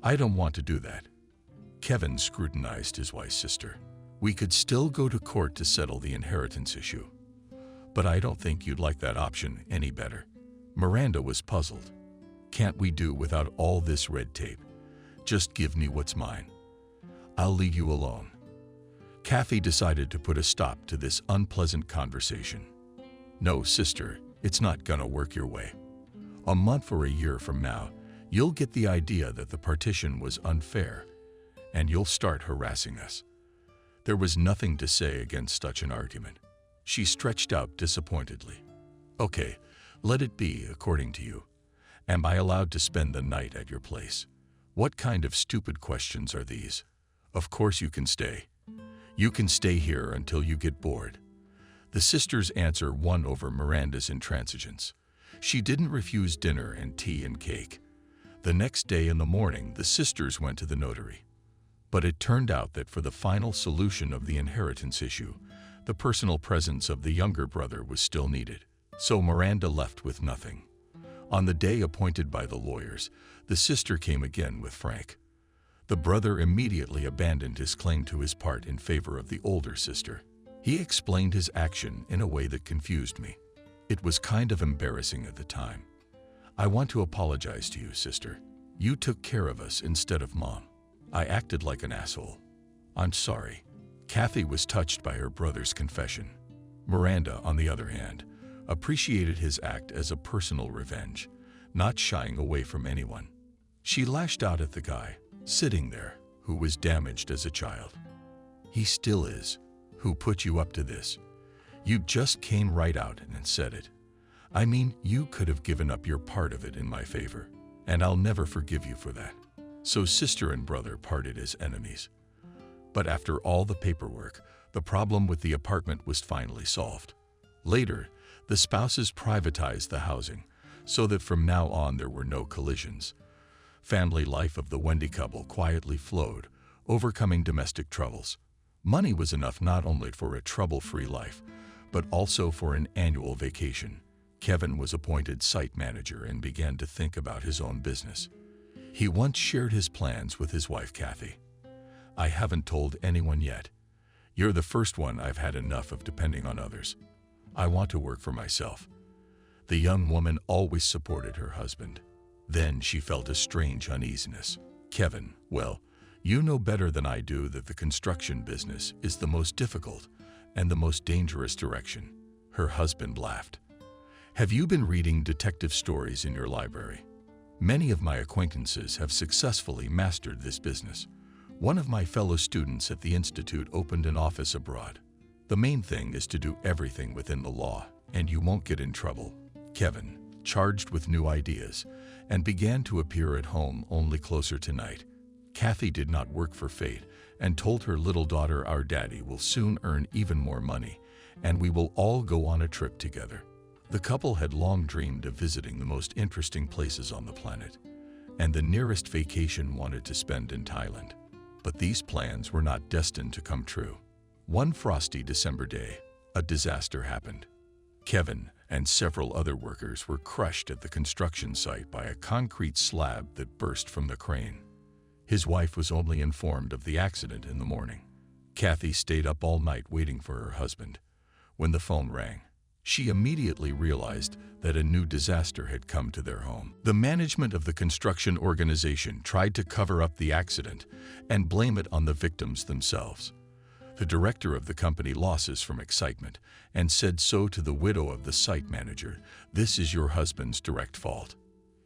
[SPEAKER 2] "I don't want to do that." Kevin scrutinized his wife's sister. "We could still go to court to settle the inheritance issue. But I don't think you'd like that option any better." Miranda was puzzled. "Can't we do without all this red tape? Just give me what's mine. I'll leave you alone." Kathy decided to put a stop to this unpleasant conversation. "No, sister, it's not gonna work your way. A month or a year from now, you'll get the idea that the partition was unfair, and you'll start harassing us." There was nothing to say against such an argument. She stretched out disappointedly. "Okay, let it be according to you. Am I allowed to spend the night at your place? What kind of stupid questions are these? Of course you can stay. You can stay here until you get bored." The sisters' answer won over Miranda's intransigence. She didn't refuse dinner and tea and cake. The next day in the morning, the sisters went to the notary. But it turned out that for the final solution of the inheritance issue, the personal presence of the younger brother was still needed. So Miranda left with nothing. On the day appointed by the lawyers, the sister came again with Frank. The brother immediately abandoned his claim to his part in favor of the older sister. He explained his action in a way that confused me. It was kind of embarrassing at the time. "I want to apologize to you, sister. You took care of us instead of Mom. I acted like an asshole. I'm sorry." Kathy was touched by her brother's confession. Miranda, on the other hand, appreciated his act as a personal revenge, not shying away from anyone. She lashed out at the guy, sitting there, who was damaged as a child. "He still is. Who put you up to this? You just came right out and said it. I mean, you could have given up your part of it in my favor, and I'll never forgive you for that." So sister and brother parted as enemies. But after all the paperwork, the problem with the apartment was finally solved. Later, the spouses privatized the housing, so that from now on there were no collisions. Family life of the Wendy couple quietly flowed, overcoming domestic troubles. Money was enough not only for a trouble-free life, but also for an annual vacation. Kevin was appointed site manager and began to think about his own business. He once shared his plans with his wife, Kathy. "I haven't told anyone yet. You're the first one I've had enough of depending on others. I want to work for myself." The young woman always supported her husband. Then she felt a strange uneasiness. "Kevin, well, you know better than I do that the construction business is the most difficult and the most dangerous direction." Her husband laughed. "Have you been reading detective stories in your library? Many of my acquaintances have successfully mastered this business. One of my fellow students at the Institute opened an office abroad. The main thing is to do everything within the law, and you won't get in trouble." Kevin, charged with new ideas, and began to appear at home only closer to night. Kathy did not work for fate and told her little daughter, "Our daddy will soon earn even more money, and we will all go on a trip together." The couple had long dreamed of visiting the most interesting places on the planet, and the nearest vacation wanted to spend in Thailand. But these plans were not destined to come true. One frosty December day, a disaster happened. Kevin and several other workers were crushed at the construction site by a concrete slab that burst from the crane. His wife was only informed of the accident in the morning. Kathy stayed up all night waiting for her husband. When the phone rang, she immediately realized that a new disaster had come to their home. The management of the construction organization tried to cover up the accident and blame it on the victims themselves. The director of the company losses from excitement and said so to the widow of the site manager, "This is your husband's direct fault.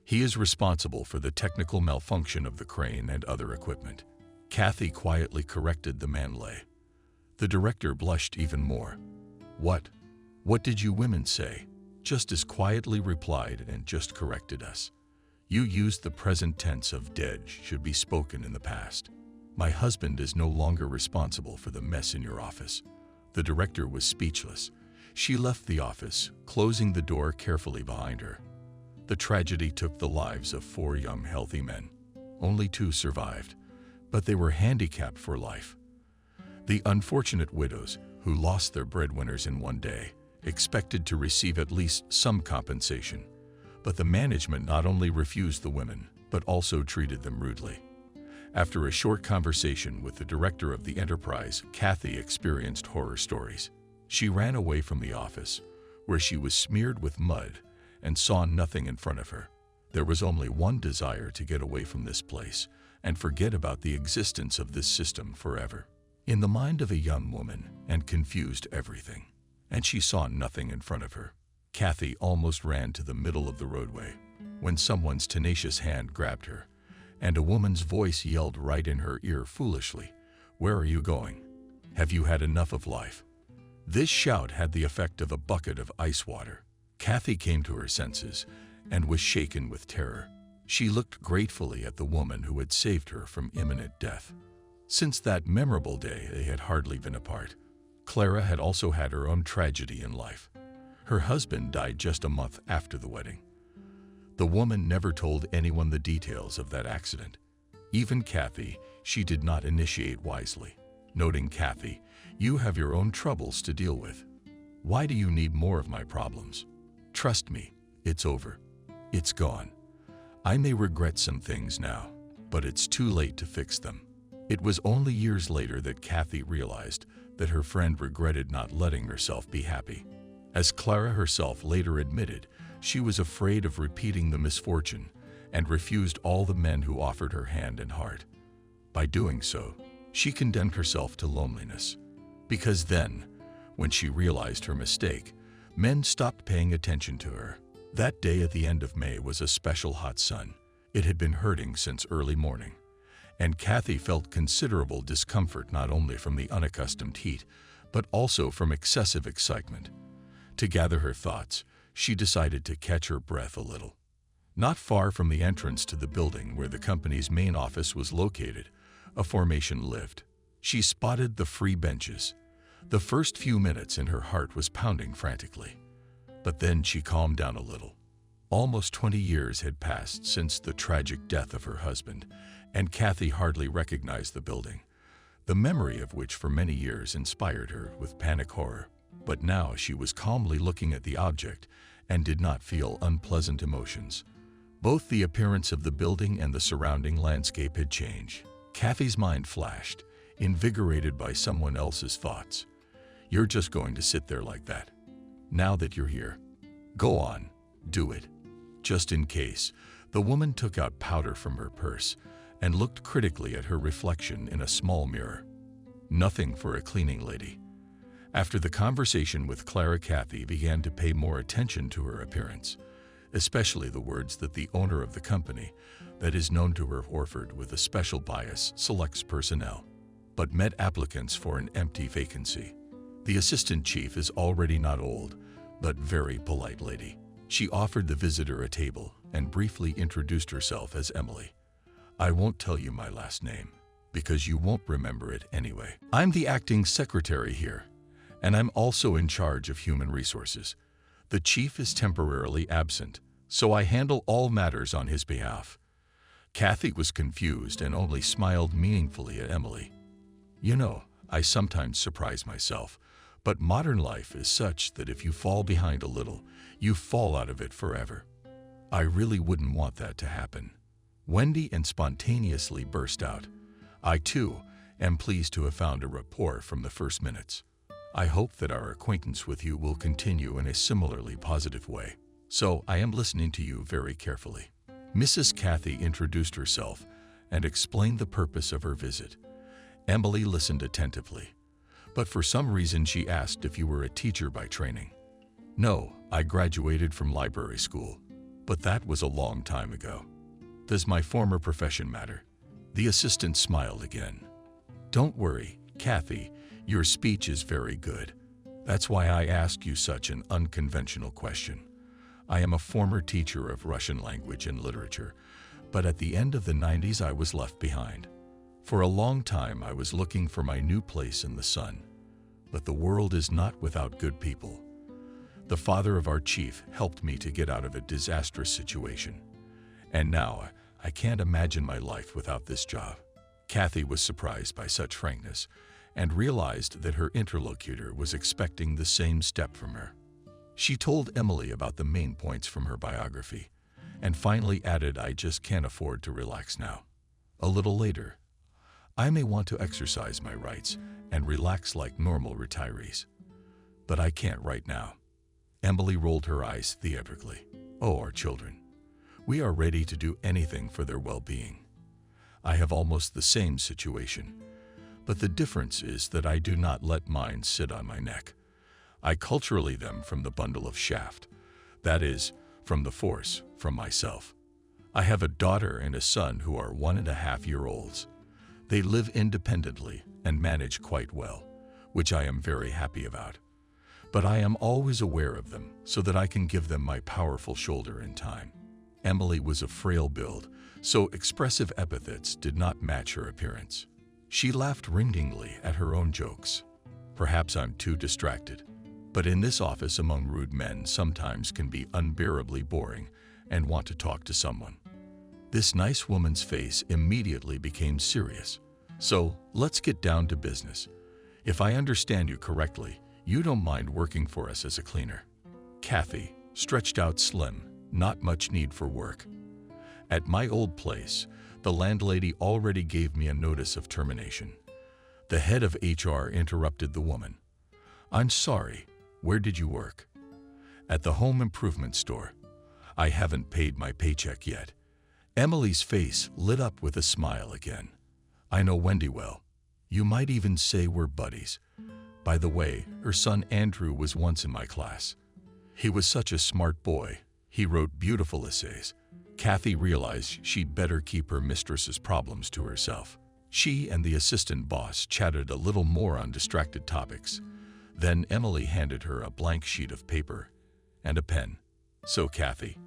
[SPEAKER 2] He is responsible for the technical malfunction of the crane and other equipment." Kathy quietly corrected the manlay. The director blushed even more. What did you women say?" Just as quietly replied and just corrected us. "You used the present tense of dead should be spoken in the past. My husband is no longer responsible for the mess in your office." The director was speechless. She left the office, closing the door carefully behind her. The tragedy took the lives of 4 young, healthy men. Only 2 survived, but they were handicapped for life. The unfortunate widows, who lost their breadwinners in one day, expected to receive at least some compensation, but the management not only refused the women, but also treated them rudely. After a short conversation with the director of the enterprise, Kathy experienced horror stories. She ran away from the office, where she was smeared with mud and saw nothing in front of her. There was only one desire: to get away from this place and forget about the existence of this system forever. In the mind of a young woman, and confused everything, and she saw nothing in front of her. Kathy almost ran to the middle of the roadway when someone's tenacious hand grabbed her, and a woman's voice yelled right in her ear foolishly, "Where are you going? Have you had enough of life?" This shout had the effect of a bucket of ice water. Kathy came to her senses and was shaken with terror. She looked gratefully at the woman who had saved her from imminent death. Since that memorable day, they had hardly been apart. Clara had also had her own tragedy in life. Her husband died just a month after the wedding. The woman never told anyone the details of that accident. Even Kathy, she did not initiate wisely, noting, "Kathy, you have your own troubles to deal with. Why do you need more of my problems?" Trust me, it's over. It's gone. I may regret some things now, but it's too late to fix them. It was only years later that Kathy realized that her friend regretted not letting herself be happy. As Clara herself later admitted, she was afraid of repeating the misfortune and refused all the men who offered her hand and heart. By doing so, she condemned herself to loneliness. Because then, when she realized her mistake, men stopped paying attention to her. That day at the end of May was a special hot sun. It had been hurting since early morning, and Kathy felt considerable discomfort not only from the unaccustomed heat, but also from excessive excitement. To gather her thoughts, she decided to catch her breath a little. Not far from the entrance to the building where the company's main office was located, a formation lived. She spotted the free benches. The first few minutes and her heart was pounding frantically. But then she calmed down a little. Almost 20 years had passed since the tragic death of her husband, and Kathy hardly recognized the building, the memory of which for many years inspired her with panic horror. But now she was calmly looking at the object and did not feel unpleasant emotions. Both the appearance of the building and the surrounding landscape had changed. Kathy's mind flashed, invigorated by someone else's thoughts. You're just going to sit there like that. Now that you're here, go on, do it. Just in case, the woman took out powder from her purse and looked critically at her reflection in a small mirror. Nothing for a cleaning lady. After the conversation with Clara, Kathy began to pay more attention to her appearance, especially the words that the owner of the company, that is known to her Orford with a special bias, selects personnel, but met applicants for an empty vacancy. The assistant chief is already not old, but very polite lady. She offered the visitor a table and briefly introduced herself as Emily. I won't tell you my last name, because you won't remember it anyway. I'm the acting secretary here, and I'm also in charge of human resources. The chief is temporarily absent, so I handle all matters on his behalf. Kathy was confused and only smiled meaningfully at Emily. You know, I sometimes surprise myself, but modern life is such that if you fall behind a little, you fall out of it forever. I really wouldn't want that to happen. Wendy and spontaneously burst out. I, too, am pleased to have found a rapport from the first minutes. I hope that our acquaintance with you will continue in a similarly positive way. So I am listening to you very carefully. Mrs. Kathy introduced herself and explained the purpose of her visit. Emily listened attentively, but for some reason she asked if you were a teacher by training. No, I graduated from library school, but that was a long time ago. Does my former profession matter? The assistant smiled again. Don't worry, Kathy, your speech is very good. That's why I asked you such an unconventional question. I am a former teacher of Russian language and literature, but at the end of the 90s I was left behind. For a long time I was looking for my new place in the sun. But the world is not without good people. The father of our chief helped me to get out of a disastrous situation. And now I can't imagine my life without this job. Kathy was surprised by such frankness and realized that her interlocutor was expecting the same step from her. She told Emily about the main points from her biography and finally added, I just can't afford to relax now. A little later, I may want to exercise my rights and relax like normal retirees. But I can't right now. Emily rolled her eyes theatrically. Oh, our children. We are ready to do anything for their well-being. I have almost the same situation, but the difference is that I do not let mine sit on my neck. I culturally them from the bundle of shaft, that is, from the force, from myself. I have a daughter and a son who are 1.5-year-olds. They live independently and manage quite well, which I am very happy about. But I am always aware of them so that I can give them my powerful shoulder in time. Emily was a frail build, so expressive epithets did not match her appearance. She laughed ringingly at her own jokes. Perhaps I'm too distracted, but in this office among rude men sometimes can be unbearably boring and want to talk to someone. This nice woman's face immediately became serious. So let's get down to business. If I understand you correctly, you don't mind working for us as a cleaner. Kathy, stretched out slim, not much need for work. At my old place, the landlady already gave me a notice of termination. The head of HR interrupted the woman. "I'm sorry, where did you work?" "At the home improvement store. I haven't paid my paycheck yet." Emily's face lit up with a smile again. "I know Wendy well. You might even say we're buddies. By the way, her son Andrew was once in my class. He was such a smart boy. He wrote beautiful essays." Kathy realized she'd better keep her mistress's problems to herself. She and the assistant boss chatted a little more on distracted topics. Then Emily handed her a blank sheet of paper and a pen. "So, Kathy,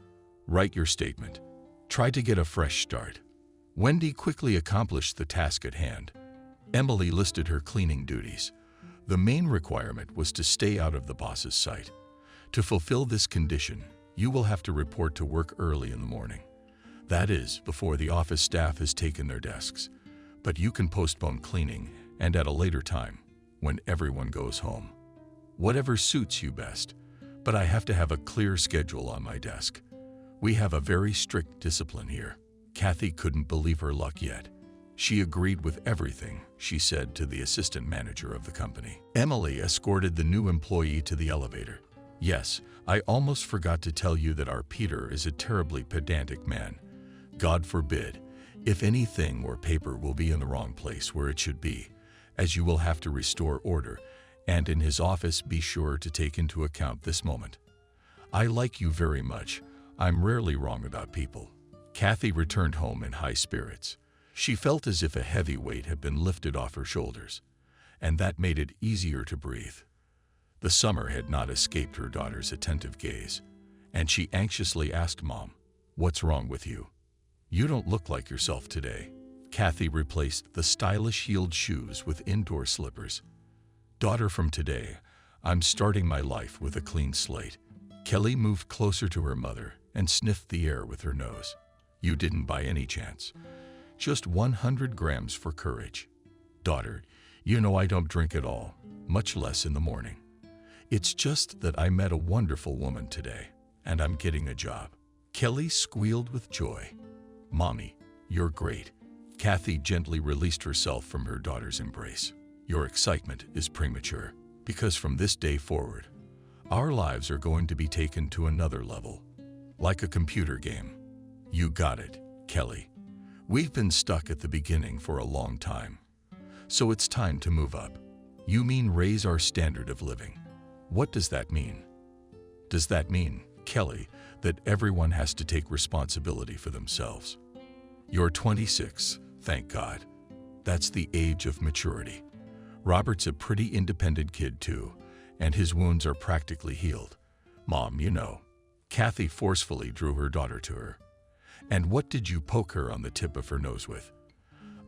[SPEAKER 2] write your statement. Try to get a fresh start." Wendy quickly accomplished the task at hand. Emily listed her cleaning duties. The main requirement was to stay out of the boss's sight. To fulfill this condition, you will have to report to work early in the morning. That is, before the office staff has taken their desks. But you can postpone cleaning and at a later time, when everyone goes home. Whatever suits you best, but I have to have a clear schedule on my desk. We have a very strict discipline here. Kathy couldn't believe her luck yet. She agreed with everything she said to the assistant manager of the company. Emily escorted the new employee to the elevator. "Yes, I almost forgot to tell you that our Peter is a terribly pedantic man. God forbid, if anything or paper will be in the wrong place where it should be, as you will have to restore order, and in his office be sure to take into account this moment. I like you very much. I'm rarely wrong about people." Kathy returned home in high spirits. She felt as if a heavy weight had been lifted off her shoulders, and that made it easier to breathe. The summer had not escaped her daughter's attentive gaze, and she anxiously asked Mom, "What's wrong with you? You don't look like yourself today." Kathy replaced the stylish heeled shoes with indoor slippers. "Daughter, from today, I'm starting my life with a clean slate." Kelly moved closer to her mother and sniffed the air with her nose. "You didn't by any chance. Just 100 grams for courage. Daughter, you know I don't drink at all, much less in the morning. It's just that I met a wonderful woman today, and I'm getting a job." Kelly squealed with joy. "Mommy, you're great." Kathy gently released herself from her daughter's embrace. "Your excitement is premature, because from this day forward, our lives are going to be taken to another level, like a computer game." "You got it, Kelly. We've been stuck at the beginning for a long time, so it's time to move up." "You mean raise our standard of living? What does that mean?" "Does that mean, Kelly, that everyone has to take responsibility for themselves? You're 26, thank God. That's the age of maturity. Robert's a pretty independent kid too, and his wounds are practically healed. Mom, you know." Kathy forcefully drew her daughter to her. "And what did you poke her on the tip of her nose with?"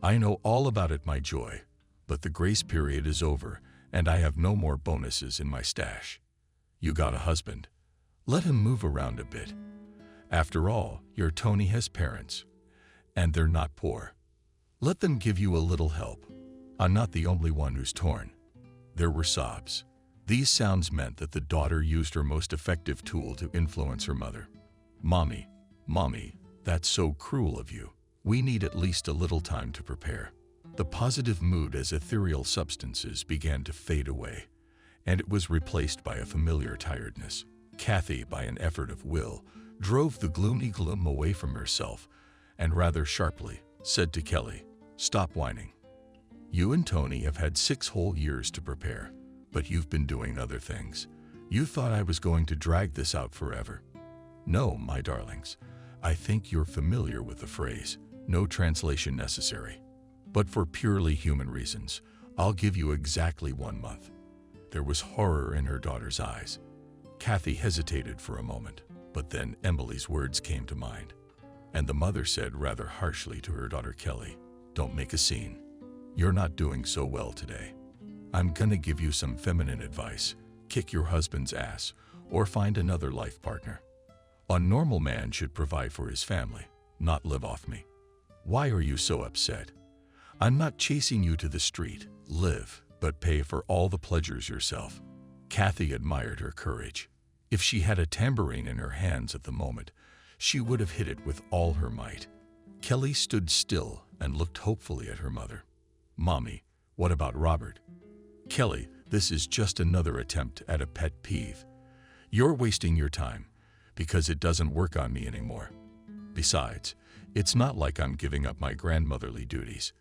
[SPEAKER 2] "I know all about it, my joy, but the grace period is over, and I have no more bonuses in my stash." "You got a husband. Let him move around a bit. After all, your Tony has parents, and they're not poor. Let them give you a little help. I'm not the only one who's torn." There were sobs. These sounds meant that the daughter used her most effective tool to influence her mother. Mommy, that's so cruel of you. We need at least a little time to prepare." The positive mood as ethereal substances began to fade away, and it was replaced by a familiar tiredness. Kathy, by an effort of will, drove the gloomy gloom away from herself and rather sharply said to Kelly, "Stop whining. You and Tony have had 6 whole years to prepare, but you've been doing other things. You thought I was going to drag this out forever. No, my darlings, I think you're familiar with the phrase, no translation necessary. But for purely human reasons, I'll give you exactly 1 month." There was horror in her daughter's eyes. Kathy hesitated for a moment, but then Emily's words came to mind, and the mother said rather harshly to her daughter Kelly, "Don't make a scene. You're not doing so well today. I'm gonna give you some feminine advice. Kick your husband's ass, or find another life partner. A normal man should provide for his family, not live off me. Why are you so upset? I'm not chasing you to the street. Live, but pay for all the pleasures yourself." Kathy admired her courage. If she had a tambourine in her hands at the moment, she would have hit it with all her might. Kelly stood still and looked hopefully at her mother. "Mommy, what about Robert?" "Kelly, this is just another attempt at a pet peeve. You're wasting your time because it doesn't work on me anymore. Besides, it's not like I'm giving up my grandmotherly duties.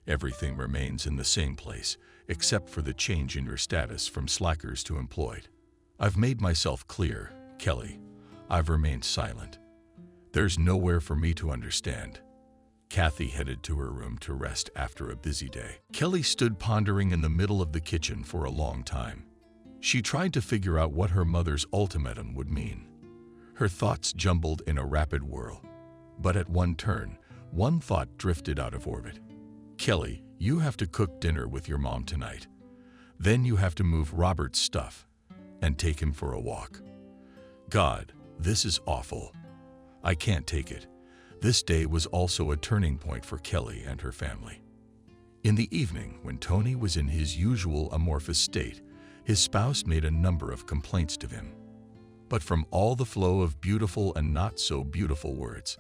[SPEAKER 2] Everything remains in the same place, except for the change in your status from slackers to employed. I've made myself clear, Kelly. I've remained silent. There's nowhere for me to understand." Kathy headed to her room to rest after a busy day. Kelly stood pondering in the middle of the kitchen for a long time. She tried to figure out what her mother's ultimatum would mean. Her thoughts jumbled in a rapid whirl. But at one turn, one thought drifted out of orbit. "Kelly, you have to cook dinner with your mom tonight. Then you have to move Robert's stuff and take him for a walk." God, this is awful. I can't take it. This day was also a turning point for Kelly and her family. In the evening, when Tony was in his usual amorphous state, his spouse made a number of complaints to him. But from all the flow of beautiful and not so beautiful words,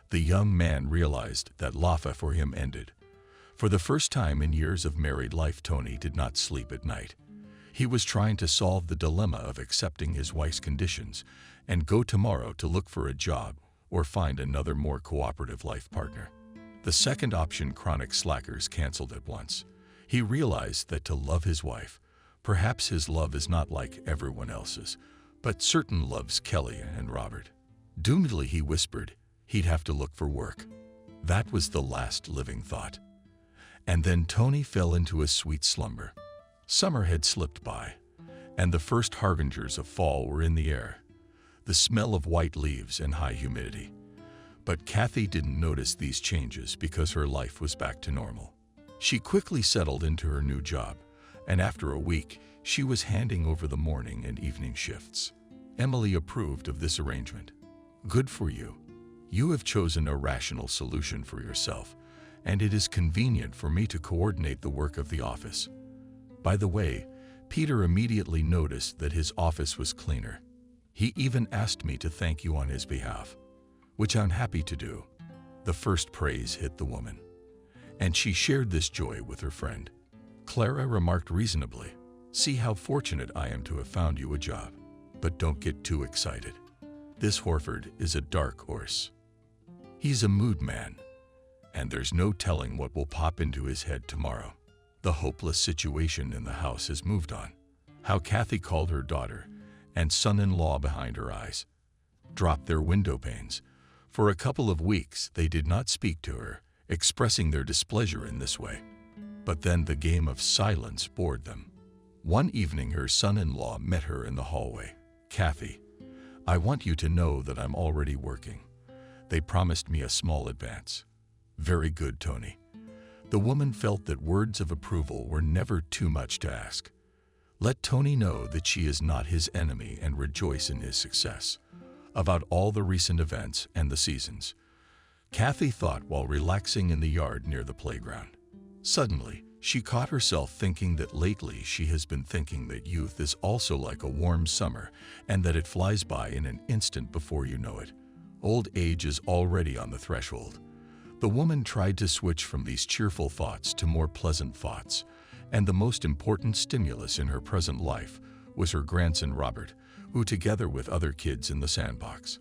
[SPEAKER 2] the young man realized that Lafa for him ended. For the first time in years of married life, Tony did not sleep at night. He was trying to solve the dilemma of accepting his wife's conditions and go tomorrow to look for a job or find another more cooperative life partner. The second option chronic slackers canceled at once. He realized that to love his wife, perhaps his love is not like everyone else's, but certain loves Kelly and Robert. Doomedly he whispered he'd have to look for work. That was the last living thought. And then Tony fell into a sweet slumber. Summer had slipped by, and the first harbingers of fall were in the air. The smell of white leaves and high humidity. But Kathy didn't notice these changes because her life was back to normal. She quickly settled into her new job, and after a week, she was handing over the morning and evening shifts. Emily approved of this arrangement. "Good for you. You have chosen a rational solution for yourself, and it is convenient for me to coordinate the work of the office." By the way, Peter immediately noticed that his office was cleaner. He even asked me to thank you on his behalf, which I'm happy to do. The first praise hit the woman, and she shared this joy with her friend. Clara remarked reasonably, "See how fortunate I am to have found you a job. But don't get too excited. This Horford is a dark horse. He's a mood man, and there's no telling what will pop into his head tomorrow." The hopeless situation in the house has moved on. How Kathy called her daughter and son-in-law behind her eyes, dropped their window panes. For a couple of weeks, they did not speak to her, expressing their displeasure in this way. But then the game of silence bored them. One evening, her son-in-law met her in the hallway. "Kathy, I want you to know that I'm already working. They promised me a small advance." "Very good, Tony." The woman felt that words of approval were never too much to ask. Let Tony know that she is not his enemy and rejoice in his success. About all the recent events and the seasons, Kathy thought while relaxing in the yard near the playground. Suddenly, she caught herself thinking that lately she has been thinking that youth is also like a warm summer and that it flies by in an instant before you know it. Old age is already on the threshold. The woman tried to switch from these cheerful thoughts to more pleasant thoughts, and the most important stimulus in her present life was her grandson Robert, who together with other kids in the sandbox.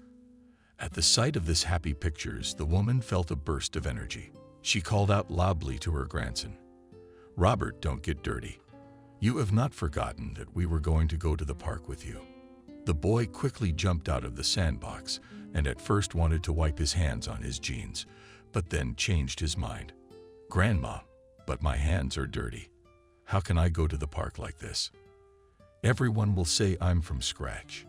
[SPEAKER 2] At the sight of this happy pictures, the woman felt a burst of energy. She called out loudly to her grandson, "Robert, don't get dirty. You have not forgotten that we were going to go to the park with you." The boy quickly jumped out of the sandbox and at first wanted to wipe his hands on his jeans, but then changed his mind. "Grandma, but my hands are dirty. How can I go to the park like this? Everyone will say I'm from scratch."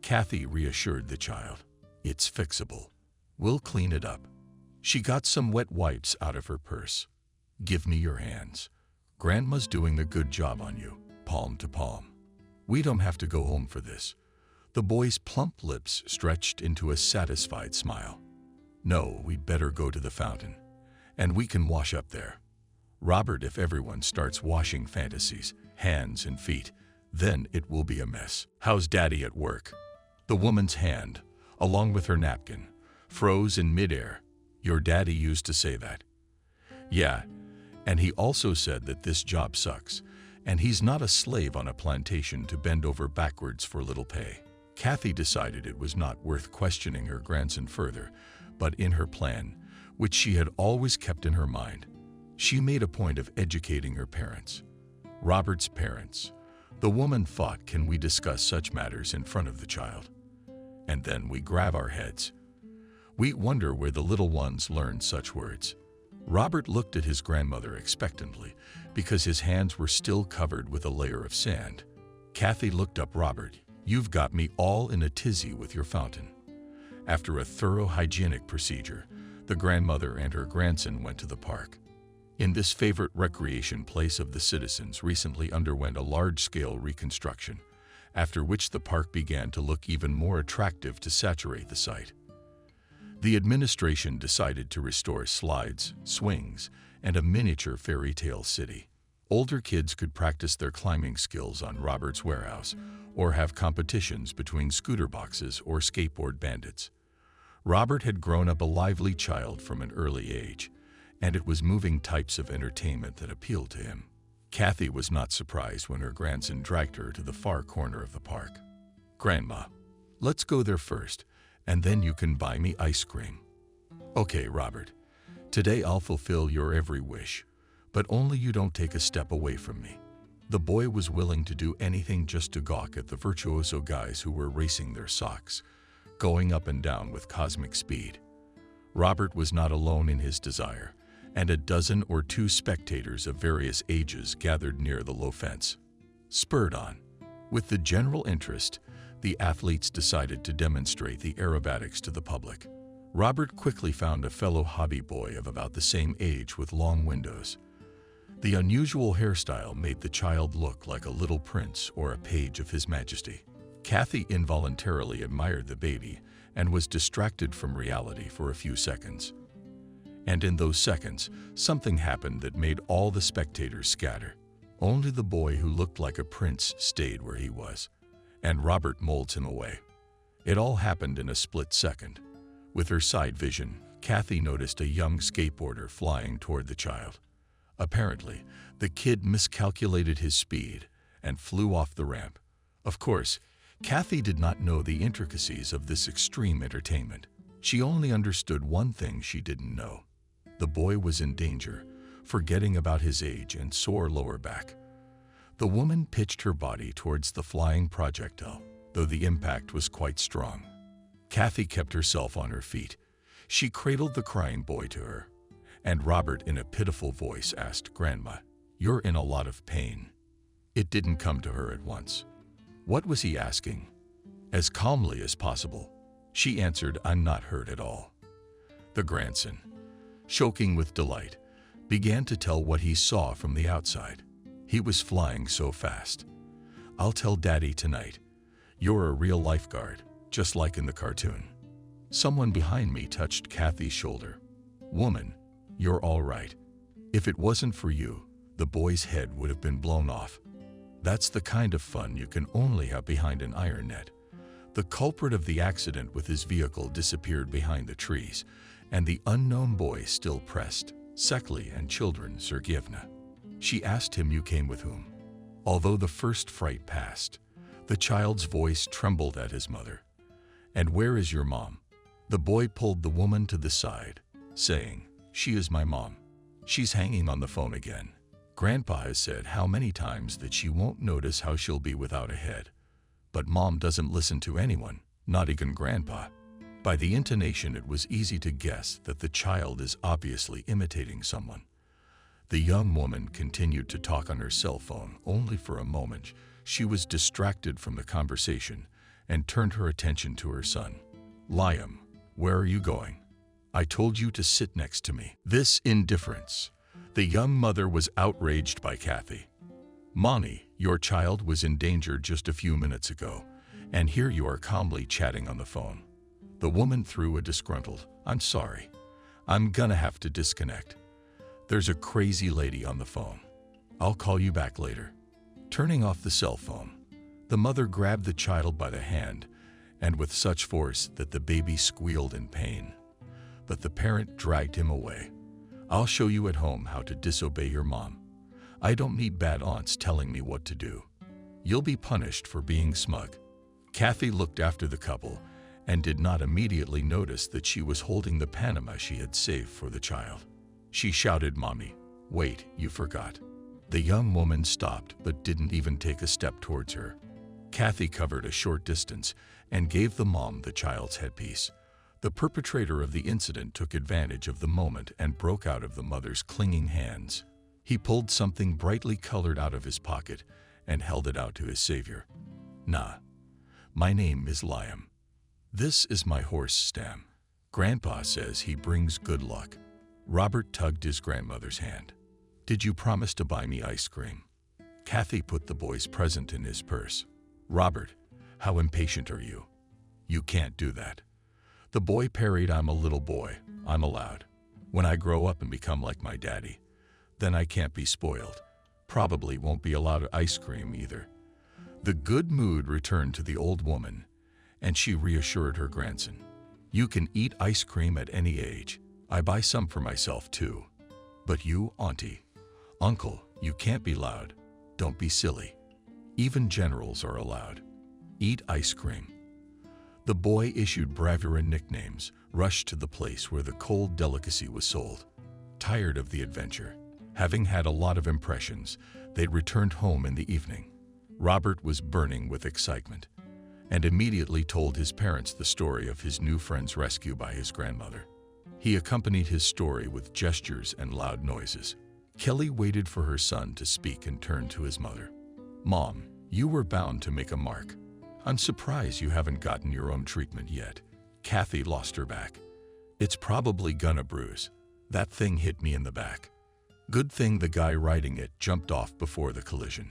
[SPEAKER 2] Kathy reassured the child. "It's fixable. We'll clean it up." She got some wet wipes out of her purse. "Give me your hands. Grandma's doing a good job on you, palm to palm. We don't have to go home for this." The boy's plump lips stretched into a satisfied smile. "No, we'd better go to the fountain, and we can wash up there. Robert, if everyone starts washing fantasies, hands and feet, then it will be a mess." "How's Daddy at work?" The woman's hand, along with her napkin, froze in midair. Your daddy used to say that. Yeah, and he also said that this job sucks, and he's not a slave on a plantation to bend over backwards for little pay. Kathy decided it was not worth questioning her grandson further, but in her plan, which she had always kept in her mind, she made a point of educating her parents. Robert's parents. The woman thought, can we discuss such matters in front of the child? And then we grab our heads. We wonder where the little ones learned such words. Robert looked at his grandmother expectantly because his hands were still covered with a layer of sand. Kathy looked up. Robert, you've got me all in a tizzy with your fountain. After a thorough hygienic procedure, the grandmother and her grandson went to the park. In this favorite recreation place of the citizens recently underwent a large-scale reconstruction, after which the park began to look even more attractive to saturate the site. The administration decided to restore slides, swings, and a miniature fairy tale city. Older kids could practice their climbing skills on Robert's warehouse or have competitions between scooter boxes or skateboard bandits. Robert had grown up a lively child from an early age, and it was moving types of entertainment that appealed to him. Kathy was not surprised when her grandson dragged her to the far corner of the park. Grandma, let's go there first, and then you can buy me ice cream. Okay, Robert, today I'll fulfill your every wish, but only you don't take a step away from me. The boy was willing to do anything just to gawk at the virtuoso guys who were racing their socks, going up and down with cosmic speed. Robert was not alone in his desire, and a dozen or two spectators of various ages gathered near the low fence. Spurred on with the general interest, the athletes decided to demonstrate the aerobatics to the public. Robert quickly found a fellow hobby boy of about the same age with long windows. The unusual hairstyle made the child look like a little prince or a page of His Majesty. Kathy involuntarily admired the baby and was distracted from reality for a few seconds. And in those seconds, something happened that made all the spectators scatter. Only the boy who looked like a prince stayed where he was, and Robert molds him away. It all happened in a split second. With her side vision, Kathy noticed a young skateboarder flying toward the child. Apparently, the kid miscalculated his speed and flew off the ramp. Of course, Kathy did not know the intricacies of this extreme entertainment. She only understood one thing she didn't know. The boy was in danger, forgetting about his age and sore lower back. The woman pitched her body towards the flying projectile, though the impact was quite strong. Kathy kept herself on her feet. She cradled the crying boy to her, and Robert in a pitiful voice asked, "Grandma, you're in a lot of pain." It didn't come to her at once. What was he asking? As calmly as possible, she answered, "I'm not hurt at all." The grandson, choking with delight, began to tell what he saw from the outside. He was flying so fast. "I'll tell Daddy tonight. You're a real lifeguard, just like in the cartoon." Someone behind me touched Kathy's shoulder. "Woman, you're all right. If it wasn't for you, the boy's head would have been blown off. That's the kind of fun you can only have behind an iron net." The culprit of the accident with his vehicle disappeared behind the trees, and the unknown boy still pressed, "Sekli and children, Sergeyevna." She asked him, "You came with whom?" Although the first fright passed, the child's voice trembled at his mother. "And where is your mom?" The boy pulled the woman to the side, saying, "She is my mom. She's hanging on the phone again. Grandpa has said how many times that she won't notice how she'll be without a head. But Mom doesn't listen to anyone, not even Grandpa." By the intonation, it was easy to guess that the child is obviously imitating someone. The young woman continued to talk on her cell phone. Only for a moment, she was distracted from the conversation and turned her attention to her son. "Liam, where are you going? I told you to sit next to me." This indifference. The young mother was outraged by Kathy. "Mommy, your child was in danger just a few minutes ago, and here you are calmly chatting on the phone." The woman threw a disgruntled, "I'm sorry. I'm gonna have to disconnect. There's a crazy lady on the phone. I'll call you back later." Turning off the cell phone, the mother grabbed the child by the hand and with such force that the baby squealed in pain. But the parent dragged him away. "I'll show you at home how to disobey your mom. I don't need bad aunts telling me what to do. You'll be punished for being smug." Kathy looked after the couple and did not immediately notice that she was holding the Panama she had saved for the child. She shouted, "Mommy, wait, you forgot." The young woman stopped but didn't even take a step towards her. Kathy covered a short distance and gave the mom the child's headpiece. The perpetrator of the incident took advantage of the moment and broke out of the mother's clinging hands. He pulled something brightly colored out of his pocket and held it out to his savior. "Nah, my name is Liam. This is my horse Stam. Grandpa says he brings good luck." Robert tugged his grandmother's hand. "Did you promise to buy me ice cream?" Kathy put the boy's present in his purse. "Robert, how impatient are you? You can't do that." The boy parried, "I'm a little boy. I'm allowed. When I grow up and become like my daddy, then I can't be spoiled. Probably won't be allowed ice cream either." The good mood returned to the old woman, and she reassured her grandson. "You can eat ice cream at any age. I buy some for myself too. But you, auntie, uncle, you can't be loud. Don't be silly. Even generals are allowed. Eat ice cream." The boy issued bravura nicknames, rushed to the place where the cold delicacy was sold. Tired of the adventure, having had a lot of impressions, they returned home in the evening. Robert was burning with excitement and immediately told his parents the story of his new friend's rescue by his grandmother. He accompanied his story with gestures and loud noises. Kelly waited for her son to speak and turned to his mother. "Mom, you were bound to make a mark. I'm surprised you haven't gotten your own treatment yet." Kathy lost her back. "It's probably gonna bruise. That thing hit me in the back. Good thing the guy riding it jumped off before the collision."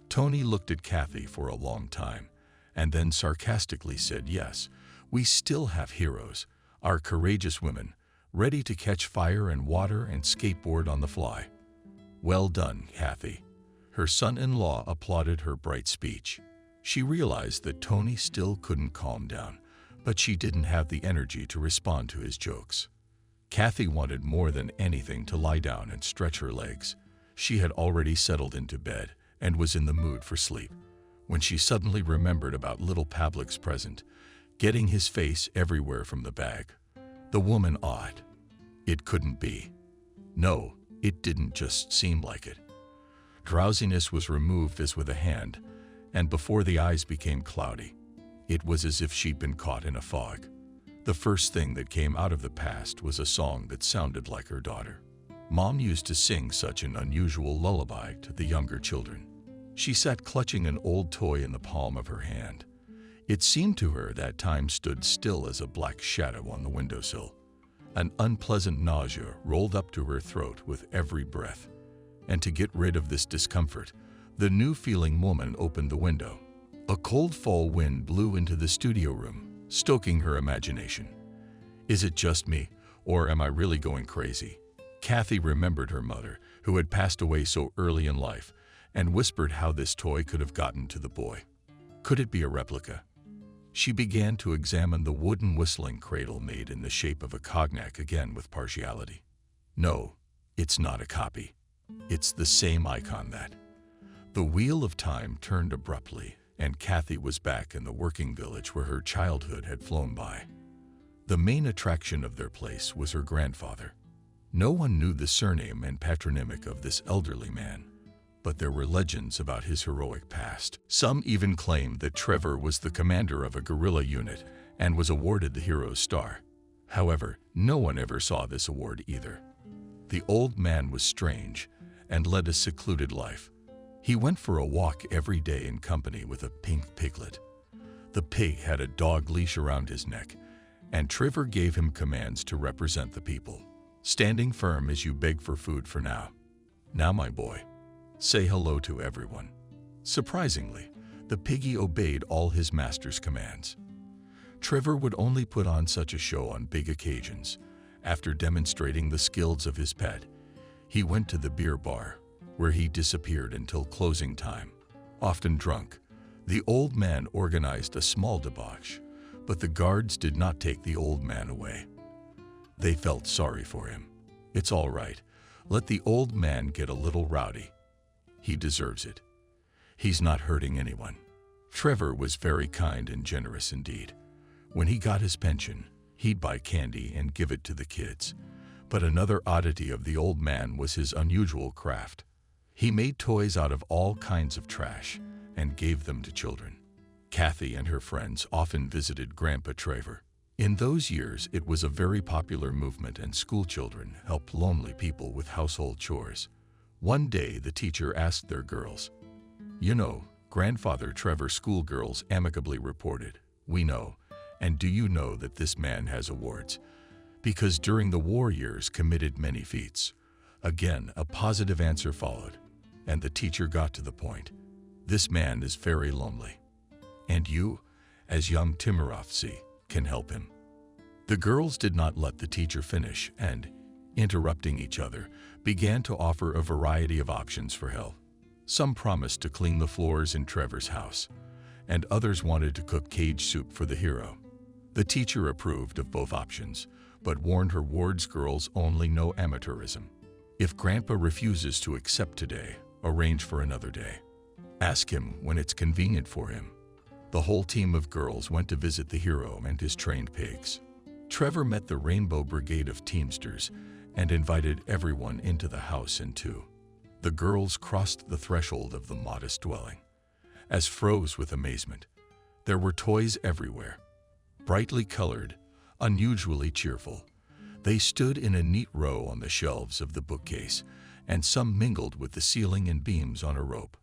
[SPEAKER 2] Tony looked at Kathy for a long time and then sarcastically said, "Yes, we still have heroes, our courageous women, ready to catch fire and water and skateboard on the fly." "Well done, Kathy." Her son-in-law applauded her bright speech. She realized that Tony still couldn't calm down, but she didn't have the energy to respond to his jokes. Kathy wanted more than anything to lie down and stretch her legs. She had already settled into bed and was in the mood for sleep when she suddenly remembered about little Pavlik's present, getting his face everywhere from the bag. The woman awed. It couldn't be. No, it didn't just seem like it. Drowsiness was removed as with a hand, and before the eyes became cloudy, it was as if she'd been caught in a fog. The first thing that came out of the past was a song that sounded like her daughter. Mom used to sing such an unusual lullaby to the younger children. She sat clutching an old toy in the palm of her hand. It seemed to her that time stood still as a black shadow on the windowsill. An unpleasant nausea rolled up to her throat with every breath. And to get rid of this discomfort, the new-feeling woman opened the window. A cold fall wind blew into the studio room, stoking her imagination. "Is it just me, or am I really going crazy?" Kathy remembered her mother, who had passed away so early in life, and whispered how this toy could have gotten to the boy. Could it be a replica? She began to examine the wooden whistling cradle made in the shape of a cognac again with partiality. No, it's not a copy. It's the same icon that. The wheel of time turned abruptly, and Kathy was back in the working village where her childhood had flown by. The main attraction of their place was her grandfather. No one knew the surname and patronymic of this elderly man, but there were legends about his heroic past. Some even claimed that Trevor was the commander of a guerrilla unit and was awarded the Hero's Star. However, no one ever saw this award either. The old man was strange and led a secluded life. He went for a walk every day in company with a pink piglet. The pig had a dog leash around his neck, and Trevor gave him commands to represent the people, standing firm as you beg for food for now. Now, my boy, say hello to everyone. Surprisingly, the piggy obeyed all his master's commands. Trevor would only put on such a show on big occasions. After demonstrating the skills of his pet, he went to the beer bar, where he disappeared until closing time. Often drunk, the old man organized a small debauch, But the guards did not take the old man away. They felt sorry for him. It's all right. Let the old man get a little rowdy. He deserves it. He's not hurting anyone. Trevor was very kind and generous indeed. When he got his pension, he'd buy candy and give it to the kids. But another oddity of the old man was his unusual craft. He made toys out of all kinds of trash and gave them to children. Kathy and her friends often visited Grandpa Trevor. In those years, it was a very popular movement, and school children helped lonely people with household chores. One day, the teacher asked their girls, "You know, Grandfather Trevor," schoolgirls amicably reported, "We know. And do you know that this man has awards? Because during the war years committed many feats." Again, a positive answer followed, and the teacher got to the point. "This man is very lonely. And you, as young Timurofsky, can help him." The girls did not let the teacher finish and, interrupting each other, began to offer a variety of options for help. Some promised to clean the floors in Trevor's house, and others wanted to cook cage soup for the hero. The teacher approved of both options, but warned her ward's girls only no amateurism. If Grandpa refuses to accept today, arrange for another day. Ask him when it's convenient for him. The whole team of girls went to visit the hero and his trained pigs. Trevor met the Rainbow Brigade of Teamsters and invited everyone into the house in two. The girls crossed the threshold of the modest dwelling, as froze with amazement. There were toys everywhere, brightly colored, unusually cheerful. They stood in a neat row on the shelves of the bookcase, and some mingled with the ceiling and beams on a rope.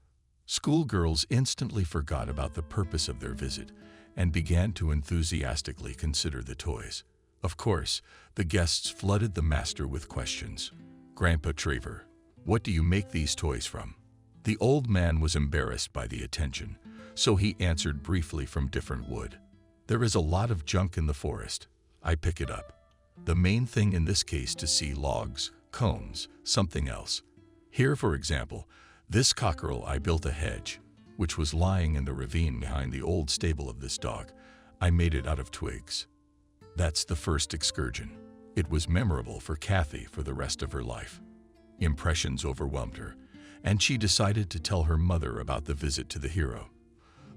[SPEAKER 2] Schoolgirls instantly forgot about the purpose of their visit and began to enthusiastically consider the toys. Of course, the guests flooded the master with questions. "Grandpa Trevor, what do you make these toys from?" The old man was embarrassed by the attention, so he answered briefly, "From different wood. There is a lot of junk in the forest. I pick it up. The main thing in this case to see logs, cones, something else. Here, for example, this cockerel, I built a hedge, which was lying in the ravine behind the old stable of this dog. I made it out of twigs." That's the first excursion. It was memorable for Kathy for the rest of her life. Impressions overwhelmed her, and she decided to tell her mother about the visit to the hero.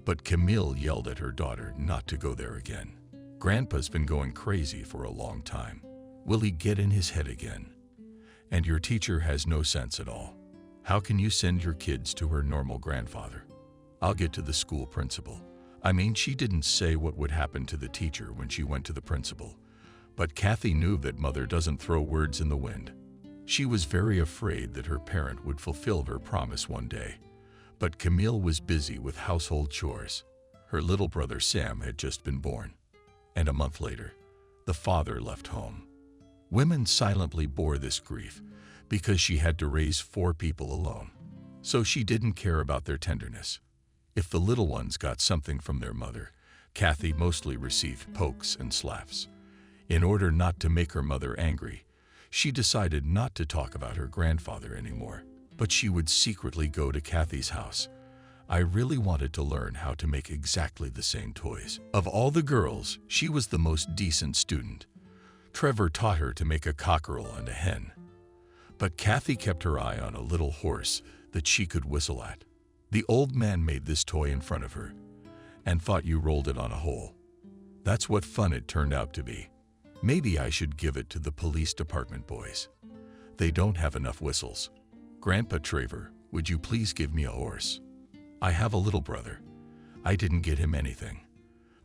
[SPEAKER 2] But Camille yelled at her daughter not to go there again. "Grandpa's been going crazy for a long time. Will he get in his head again? And your teacher has no sense at all. How can you send your kids to her normal grandfather? I'll get to the school principal." I mean, she didn't say what would happen to the teacher when she went to the principal, but Kathy knew that mother doesn't throw words in the wind. She was very afraid that her parent would fulfill her promise one day, but Camille was busy with household chores. Her little brother Sam had just been born, and a month later, the father left home. Women silently bore this grief because she had to raise 4 people alone, so she didn't care about their tenderness. If the little ones got something from their mother, Kathy mostly received pokes and slaps. In order not to make her mother angry, she decided not to talk about her grandfather anymore, but she would secretly go to Kathy's house. I really wanted to learn how to make exactly the same toys. Of all the girls, she was the most decent student. Trevor taught her to make a cockerel and a hen, but Kathy kept her eye on a little horse that she could whistle at. The old man made this toy in front of her and thought you rolled it on a hole. That's what fun it turned out to be. Maybe I should give it to the police department boys. They don't have enough whistles. "Grandpa Trevor, would you please give me a horse? I have a little brother. I didn't get him anything.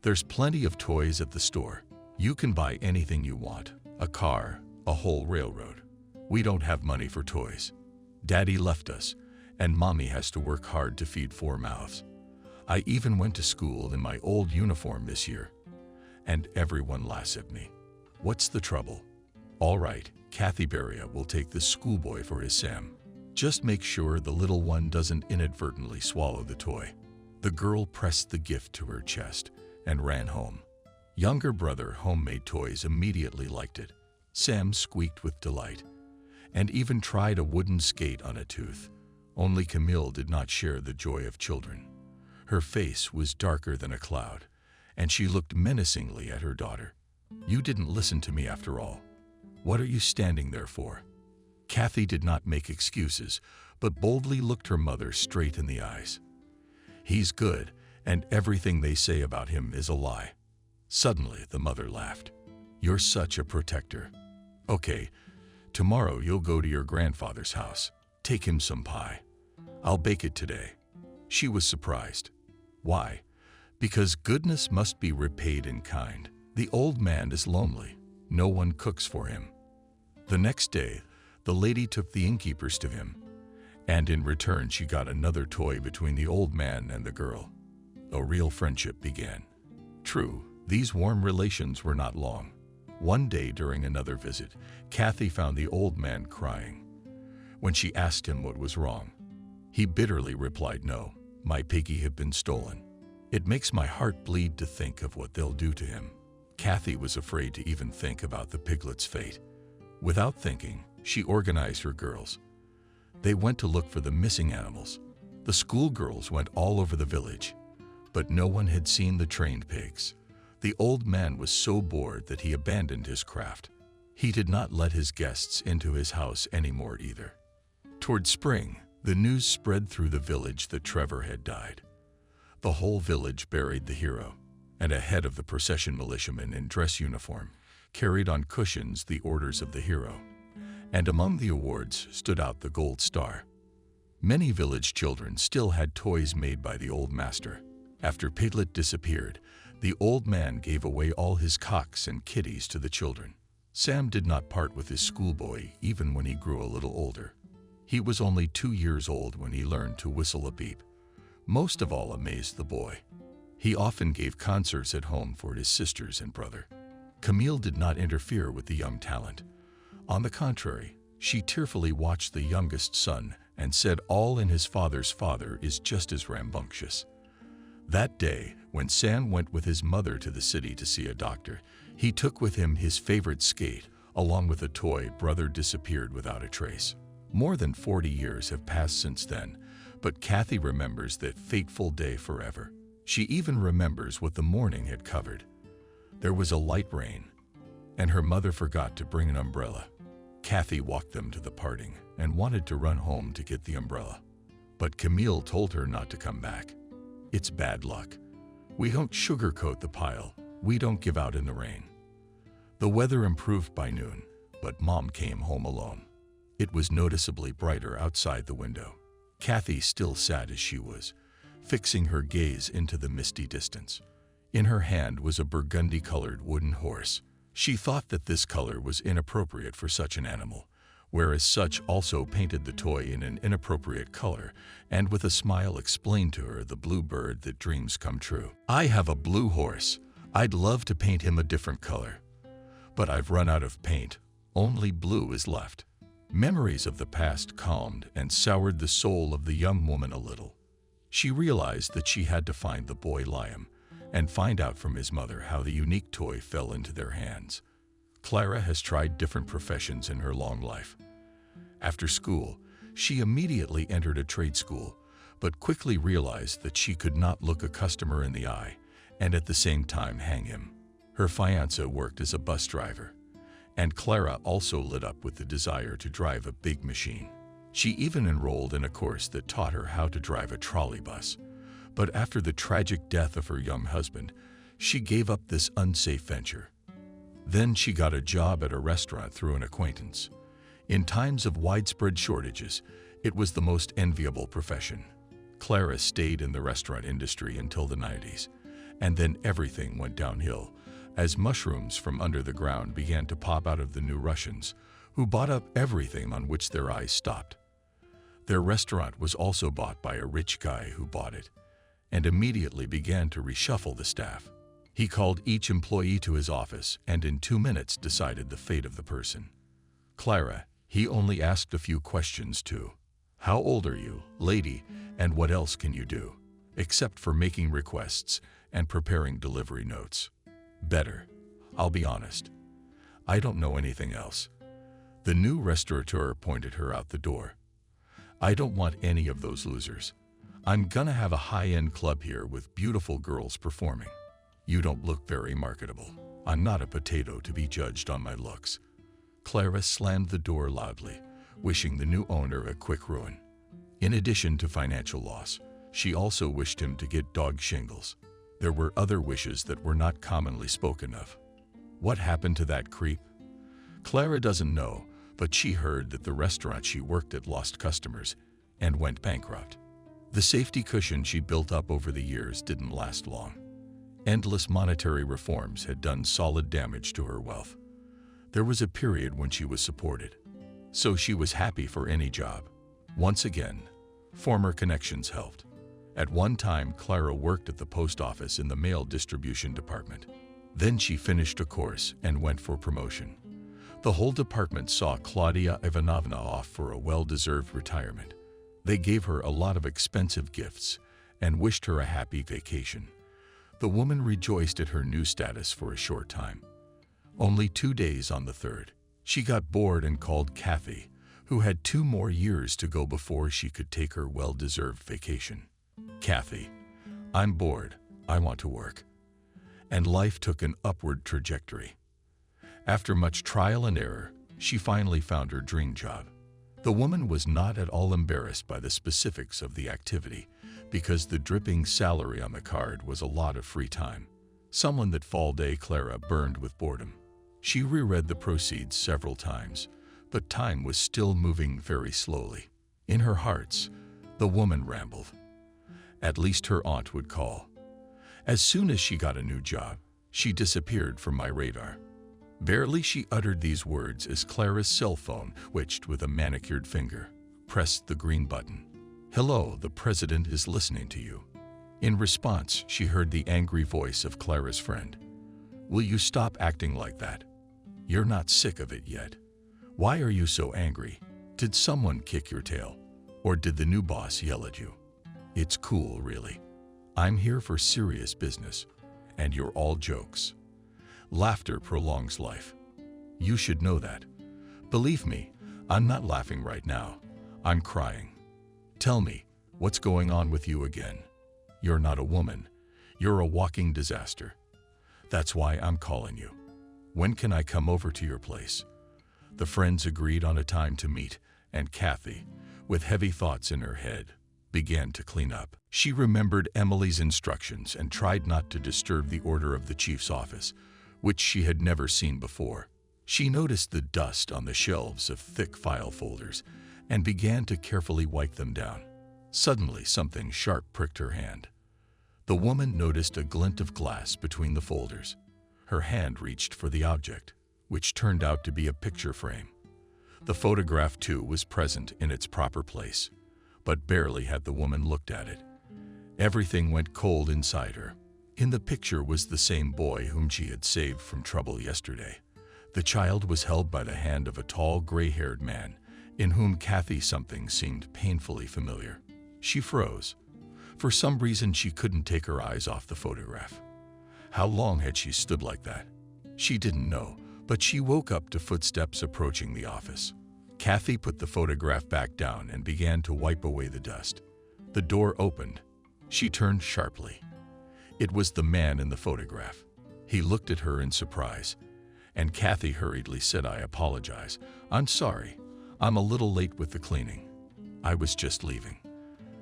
[SPEAKER 2] There's plenty of toys at the store. You can buy anything you want, a car, a whole railroad. We don't have money for toys. Daddy left us, and Mommy has to work hard to feed 4 mouths. I even went to school in my old uniform this year, and everyone laughs at me. What's the trouble? All right, Kathy Beria will take the schoolboy for his Sam. Just make sure the little one doesn't inadvertently swallow the toy." The girl pressed the gift to her chest and ran home. Younger brother Homemade Toys immediately liked it. Sam squeaked with delight and even tried a wooden skate on a tooth. Only Camille did not share the joy of children. Her face was darker than a cloud, and she looked menacingly at her daughter. "You didn't listen to me after all. What are you standing there for?" Kathy did not make excuses, but boldly looked her mother straight in the eyes. "He's good, and everything they say about him is a lie." Suddenly, the mother laughed. "You're such a protector. Okay, tomorrow you'll go to your grandfather's house. Take him some pie. I'll bake it today." She was surprised. Why? Because goodness must be repaid in kind. The old man is lonely. No one cooks for him. The next day, the lady took the innkeepers to him, and in return she got another toy between the old man and the girl. A real friendship began. True, these warm relations were not long. One day during another visit, Kathy found the old man crying. When she asked him what was wrong, he bitterly replied, "No, my piggy had been stolen. It makes my heart bleed to think of what they'll do to him." Kathy was afraid to even think about the piglet's fate. Without thinking, she organized her girls. They went to look for the missing animals. The schoolgirls went all over the village, but no one had seen the trained pigs. The old man was so bored that he abandoned his craft. He did not let his guests into his house anymore either. Toward spring, the news spread through the village that Trevor had died. The whole village buried the hero, and a head of the procession militiamen in dress uniform carried on cushions the orders of the hero. And among the awards stood out the gold star. Many village children still had toys made by the old master. After Piglet disappeared, the old man gave away all his cocks and kitties to the children. Sam did not part with his schoolboy even when he grew a little older. He was only 2 years old when he learned to whistle a beep. Most of all amazed the boy. He often gave concerts at home for his sisters and brother. Camille did not interfere with the young talent. On the contrary, she tearfully watched the youngest son and said all in his father's father is just as rambunctious. That day, when Sam went with his mother to the city to see a doctor, he took with him his favorite skate, along with a toy brother disappeared without a trace. More than 40 years have passed since then, but Kathy remembers that fateful day forever. She even remembers what the morning had covered. There was a light rain, and her mother forgot to bring an umbrella. Kathy walked them to the parting and wanted to run home to get the umbrella. But Camille told her not to come back. "It's bad luck. We don't sugarcoat the pile. We don't give out in the rain." The weather improved by noon, but Mom came home alone. It was noticeably brighter outside the window. Kathy still sat as she was, fixing her gaze into the misty distance. In her hand was a burgundy-colored wooden horse. She thought that this color was inappropriate for such an animal, whereas such also painted the toy in an inappropriate color, and with a smile explained to her the blue bird that dreams come true. "I have a blue horse. I'd love to paint him a different color, but I've run out of paint. Only blue is left." Memories of the past calmed and soured the soul of the young woman a little. She realized that she had to find the boy Liam and find out from his mother how the unique toy fell into their hands. Clara has tried different professions in her long life. After school, she immediately entered a trade school, but quickly realized that she could not look a customer in the eye and at the same time hang him. Her fiancé worked as a bus driver, and Clara also lit up with the desire to drive a big machine. She even enrolled in a course that taught her how to drive a trolley bus. But after the tragic death of her young husband, she gave up this unsafe venture. Then she got a job at a restaurant through an acquaintance. In times of widespread shortages, it was the most enviable profession. Clara stayed in the restaurant industry until the 90s, and then everything went downhill as mushrooms from under the ground began to pop out of the new Russians, who bought up everything on which their eyes stopped. Their restaurant was also bought by a rich guy who bought it, and immediately began to reshuffle the staff. He called each employee to his office and in 2 minutes decided the fate of the person. Clara, he only asked a few questions too. "How old are you, lady, and what else can you do, except for making requests and preparing delivery notes?" "Better. I'll be honest. I don't know anything else." The new restaurateur pointed her out the door. "I don't want any of those losers. I'm gonna have a high-end club here with beautiful girls performing. You don't look very marketable. I'm not a potato to be judged on my looks. Clara slammed the door loudly, wishing the new owner a quick ruin. In addition to financial loss, she also wished him to get dog shingles. There were other wishes that were not commonly spoken of. What happened to that creep? Clara doesn't know, but she heard that the restaurant she worked at lost customers and went bankrupt. The safety cushion she built up over the years didn't last long. Endless monetary reforms had done solid damage to her wealth. There was a period when she was supported, so she was happy for any job. Once again, former connections helped. At one time, Clara worked at the post office in the mail distribution department. Then she finished a course and went for promotion. The whole department saw Claudia Ivanovna off for a well-deserved retirement. They gave her a lot of expensive gifts and wished her a happy vacation. The woman rejoiced at her new status for a short time. Only 2 days on the third, she got bored and called Kathy, who had 2 more years to go before she could take her well-deserved vacation. Kathy, I'm bored. I want to work. And life took an upward trajectory. After much trial and error, she finally found her dream job. The woman was not at all embarrassed by the specifics of the activity, because the dripping salary on the card was a lot of free time. Someone that fall day Clara burned with boredom. She reread the proceeds several times, but time was still moving very slowly. In her hearts, the woman rambled. At least her aunt would call. As soon as she got a new job, she disappeared from my radar. Barely she uttered these words as Clara's cell phone, twitched with a manicured finger, pressed the green button. "Hello, the president is listening to you." In response, she heard the angry voice of Clara's friend. "Will you stop acting like that? You're not sick of it yet. Why are you so angry? Did someone kick your tail? Or did the new boss yell at you? It's cool, really. I'm here for serious business, and you're all jokes. Laughter prolongs life. You should know that. Believe me, I'm not laughing right now. I'm crying. Tell me, what's going on with you again? You're not a woman. You're a walking disaster. That's why I'm calling you. When can I come over to your place?" The friends agreed on a time to meet, and Kathy, with heavy thoughts in her head, began to clean up. She remembered Emily's instructions and tried not to disturb the order of the chief's office, which she had never seen before. She noticed the dust on the shelves of thick file folders and began to carefully wipe them down. Suddenly, something sharp pricked her hand. The woman noticed a glint of glass between the folders. Her hand reached for the object, which turned out to be a picture frame. The photograph, too, was present in its proper place, but barely had the woman looked at it. Everything went cold inside her. In the picture was the same boy whom she had saved from trouble yesterday. The child was held by the hand of a tall, gray-haired man, in whom Kathy something seemed painfully familiar. She froze. For some reason, she couldn't take her eyes off the photograph. How long had she stood like that? She didn't know, but she woke up to footsteps approaching the office. Kathy put the photograph back down and began to wipe away the dust. The door opened. She turned sharply. It was the man in the photograph. He looked at her in surprise, and Kathy hurriedly said, "I apologize. I'm sorry. I'm a little late with the cleaning. I was just leaving."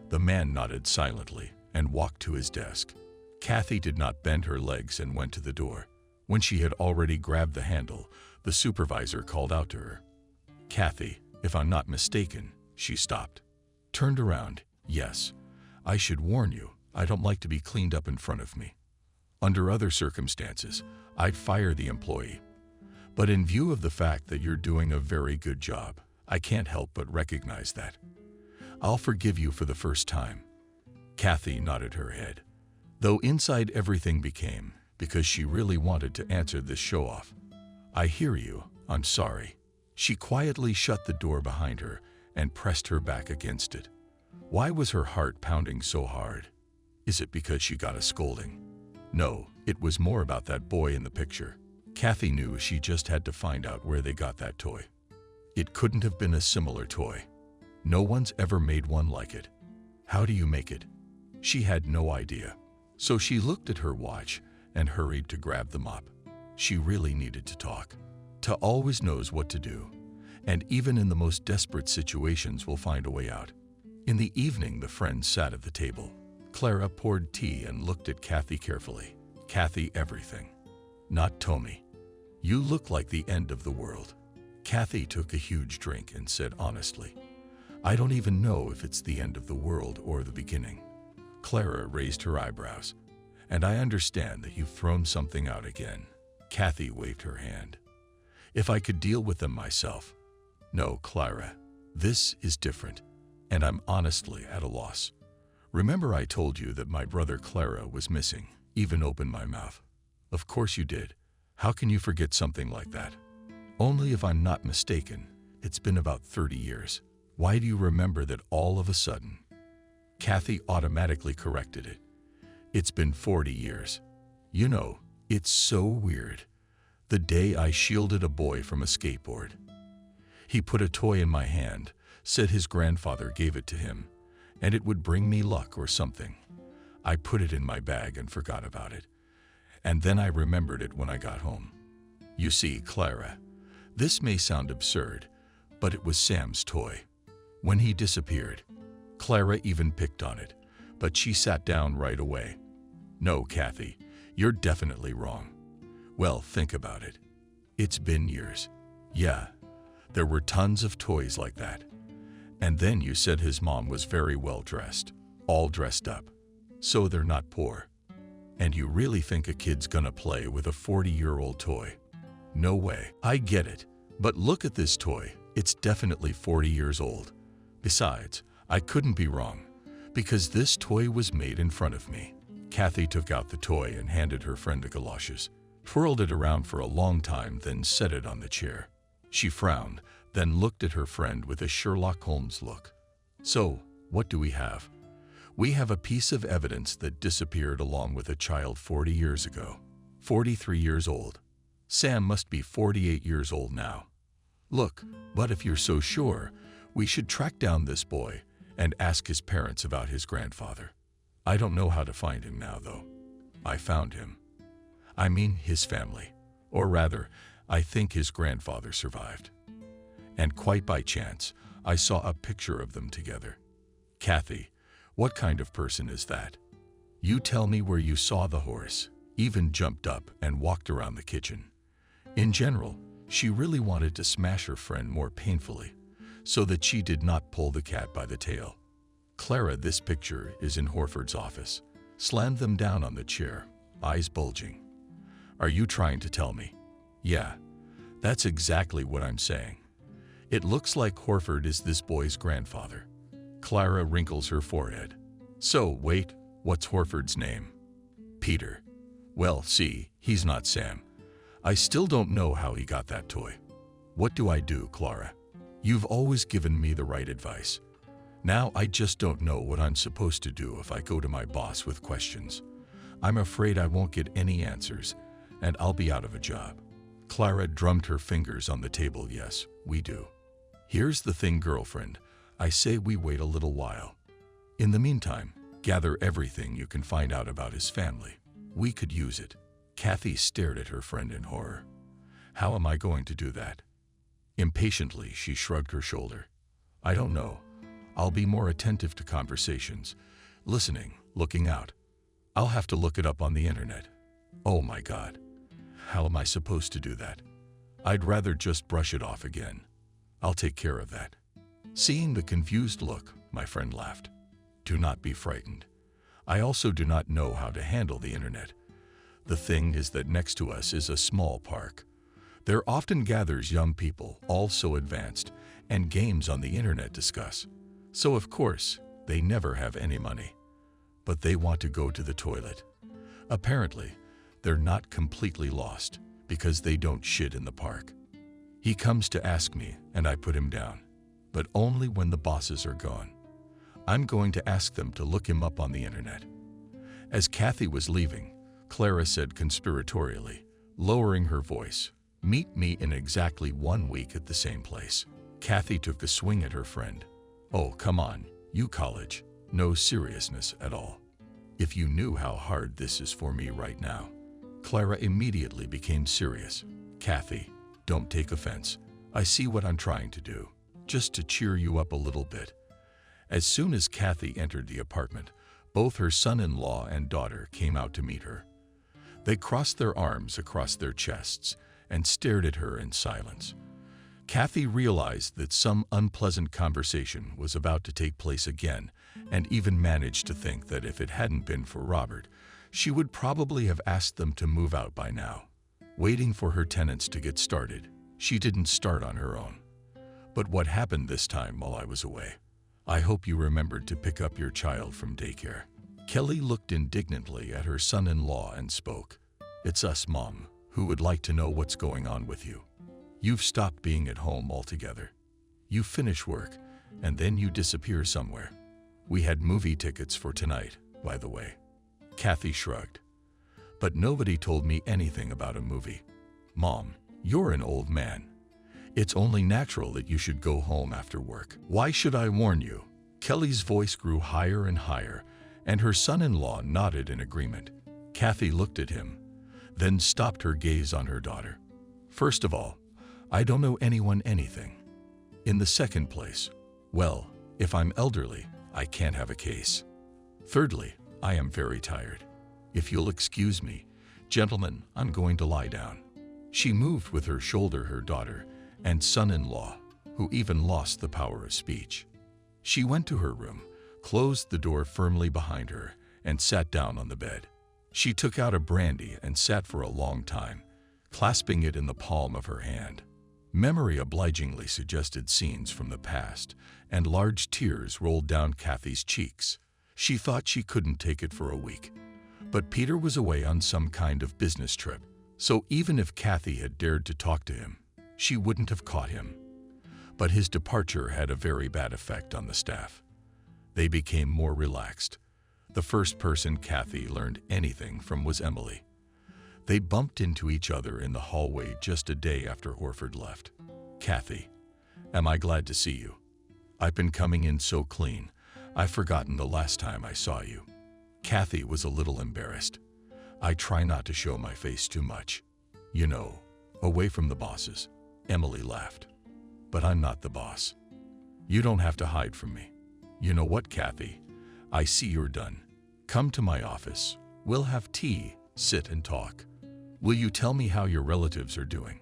[SPEAKER 2] The man nodded silently and walked to his desk. Kathy did not bend her legs and went to the door. When she had already grabbed the handle, the supervisor called out to her. "Kathy, if I'm not mistaken," she stopped. Turned around. "Yes. I should warn you, I don't like to be cleaned up in front of me. Under other circumstances, I'd fire the employee. But in view of the fact that you're doing a very good job, I can't help but recognize that. I'll forgive you for the first time." Kathy nodded her head, though inside everything became, because she really wanted to answer this show-off. "I hear you. I'm sorry." She quietly shut the door behind her and pressed her back against it. Why was her heart pounding so hard? Is it because she got a scolding? No, it was more about that boy in the picture. Kathy knew she just had to find out where they got that toy. It couldn't have been a similar toy. No one's ever made one like it. How do you make it? She had no idea. So she looked at her watch and hurried to grab the mop. She really needed to talk. Ta always knows what to do, and even in the most desperate situations will find a way out. In the evening, the friends sat at the table. Clara poured tea and looked at Kathy carefully. Kathy, everything. Not Tommy. You look like the end of the world. Kathy took a huge drink and said honestly, I don't even know if it's the end of the world or the beginning. Clara raised her eyebrows. And I understand that you've thrown something out again. Kathy waved her hand. If I could deal with them myself. No, Clara, this is different, and I'm honestly at a loss. Remember I told you that my brother Clara was missing? Even opened my mouth. Of course you did. How can you forget something like that? Only if I'm not mistaken, it's been about 30 years. Why do you remember that all of a sudden? Kathy automatically corrected it. It's been 40 years. You know, it's so weird. The day I shielded a boy from a skateboard. He put a toy in my hand, said his grandfather gave it to him, and it would bring me luck or something. I put it in my bag and forgot about it. And then I remembered it when I got home. You see, Clara, this may sound absurd, but it was Sam's toy. When he disappeared, Clara even picked on it, but she sat down right away. No, Kathy, you're definitely wrong. Well, think about it. It's been years. Yeah, there were tons of toys like that. And then you said his mom was very well dressed, all dressed up. So they're not poor. And you really think a kid's gonna play with a 40-year-old toy? No way. I get it. But look at this toy. It's definitely 40 years old. Besides, I couldn't be wrong, because this toy was made in front of me. Kathy took out the toy and handed her friend the galoshes, twirled it around for a long time, then set it on the chair. She frowned, then looked at her friend with a Sherlock Holmes look. So, what do we have? We have a piece of evidence that disappeared along with a child 40 years ago. 43 years old. Sam must be 48 years old now. Look, but if you're so sure, we should track down this boy and ask his parents about his grandfather. I don't know how to find him now, though. I found him. I mean his family. Or rather, I think his grandfather survived. And quite by chance, I saw a picture of them together. Kathy, what kind of person is that? You tell me where you saw the horse, even jumped up and walked around the kitchen. In general, she really wanted to smash her friend more painfully, so that she did not pull the cat by the tail. Clara, this picture is in Horford's office. Slammed them down on the chair, eyes bulging. Are you trying to tell me? Yeah, that's exactly what I'm saying. It looks like Horford is this boy's grandfather. Clara wrinkles her forehead. So, wait, what's Horford's name? Peter. Well, see, he's not Sam. I still don't know how he got that toy. What do I do, Clara? You've always given me the right advice. Now I just don't know what I'm supposed to do if I go to my boss with questions. I'm afraid I won't get any answers, and I'll be out of a job. Clara drummed her fingers on the table. Yes, we do. Here's the thing, girlfriend. I say we wait a little while. In the meantime, gather everything you can find out about his family. We could use it. Kathy stared at her friend in horror. How am I going to do that? Impatiently, she shrugged her shoulder. I don't know. I'll be more attentive to conversations, listening, looking out. I'll have to look it up on the internet. Oh my God. How am I supposed to do that? I'd rather just brush it off again. I'll take care of that. Seeing the confused look, my friend laughed. Do not be frightened. I also do not know how to handle the internet. The thing is that next to us is a small park. There often gathers young people, all so advanced, and games on the internet discuss. So of course, they never have any money. But they want to go to the toilet. Apparently, they're not completely lost because they don't shit in the park. He comes to ask me, and I put him down, but only when the bosses are gone. I'm going to ask them to look him up on the internet. As Kathy was leaving, Clara said conspiratorially, lowering her voice, "Meet me in exactly 1 week at the same place." Kathy took a swing at her friend. Oh, come on, you college. No seriousness at all. If you knew how hard this is for me right now. Clara immediately became serious. Kathy, don't take offense. I see what I'm trying to do, just to cheer you up a little bit. As soon as Kathy entered the apartment, both her son-in-law and daughter came out to meet her. They crossed their arms across their chests and stared at her in silence. Kathy realized that some unpleasant conversation was about to take place again, and even managed to think that if it hadn't been for Robert, she would probably have asked them to move out by now. Waiting for her tenants to get started, she didn't start on her own. But what happened this time while I was away? I hope you remembered to pick up your child from daycare. Kelly looked indignantly at her son-in-law and spoke. It's us, Mom, who would like to know what's going on with you. You've stopped being at home altogether. You finish work, and then you disappear somewhere. We had movie tickets for tonight, by the way. Kathy shrugged. But nobody told me anything about a movie. Mom, you're an old man. It's only natural that you should go home after work. Why should I warn you? Kelly's voice grew higher and higher, and her son-in-law nodded in agreement. Kathy looked at him, then stopped her gaze on her daughter. First of all, I don't owe anyone anything. In the second place, well, if I'm elderly, I can't have a case. Thirdly, I am very tired. If you'll excuse me, gentlemen, I'm going to lie down. She moved with her shoulder her daughter and son-in-law, who even lost the power of speech. She went to her room, closed the door firmly behind her, and sat down on the bed. She took out a brandy and sat for a long time, clasping it in the palm of her hand. Memory obligingly suggested scenes from the past, and large tears rolled down Kathy's cheeks. She thought she couldn't take it for a week. But Peter was away on some kind of business trip, so even if Kathy had dared to talk to him, she wouldn't have caught him. But his departure had a very bad effect on the staff. They became more relaxed. The first person Kathy learned anything from was Emily. They bumped into each other in the hallway just a day after Horford left. Kathy, am I glad to see you? I've been coming in so clean, I've forgotten the last time I saw you. Kathy was a little embarrassed. I try not to show my face too much. You know, away from the bosses. Emily laughed. But I'm not the boss. You don't have to hide from me. You know what, Kathy? I see you're done. Come to my office. We'll have tea, sit and talk. Will you tell me how your relatives are doing?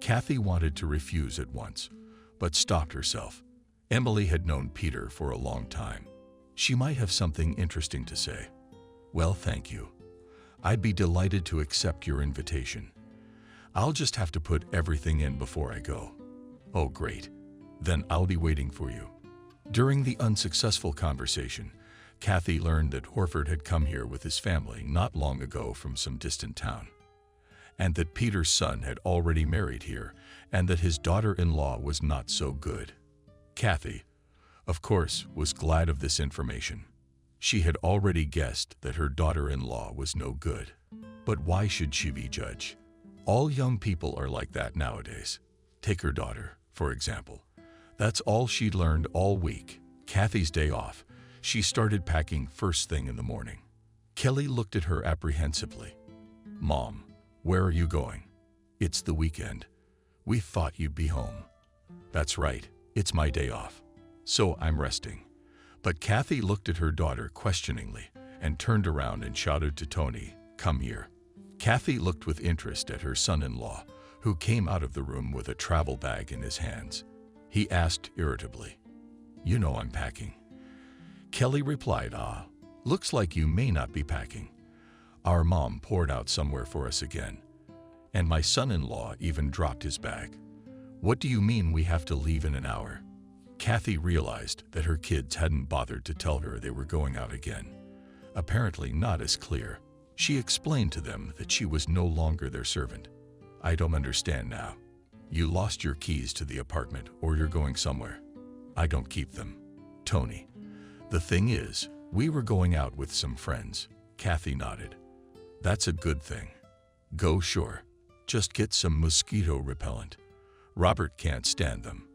[SPEAKER 2] Kathy wanted to refuse at once, but stopped herself. Emily had known Peter for a long time. She might have something interesting to say. Well, thank you. I'd be delighted to accept your invitation. I'll just have to put everything in before I go. Oh, great. Then I'll be waiting for you. During the unsuccessful conversation, Kathy learned that Horford had come here with his family not long ago from some distant town, and that Peter's son had already married here, and that his daughter-in-law was not so good. Kathy, of course, was glad of this information. She had already guessed that her daughter-in-law was no good. But why should she be judged? All young people are like that nowadays. Take her daughter, for example. That's all she'd learned all week. Kathy's day off, she started packing first thing in the morning. Kelly looked at her apprehensively. Mom, where are you going? It's the weekend. We thought you'd be home. That's right, it's my day off. So I'm resting. But Kathy looked at her daughter questioningly and turned around and shouted to Tony, come here. Kathy looked with interest at her son-in-law, who came out of the room with a travel bag in his hands. He asked irritably, you know I'm packing. Kelly replied, looks like you may not be packing. Our mom poured out somewhere for us again. And my son-in-law even dropped his bag. What do you mean we have to leave in an hour? Kathy realized that her kids hadn't bothered to tell her they were going out again. Apparently not as clear. She explained to them that she was no longer their servant. I don't understand now. You lost your keys to the apartment or you're going somewhere. I don't keep them. Tony. The thing is, we were going out with some friends. Kathy nodded. That's a good thing. Go sure. Just get some mosquito repellent. Robert can't stand them.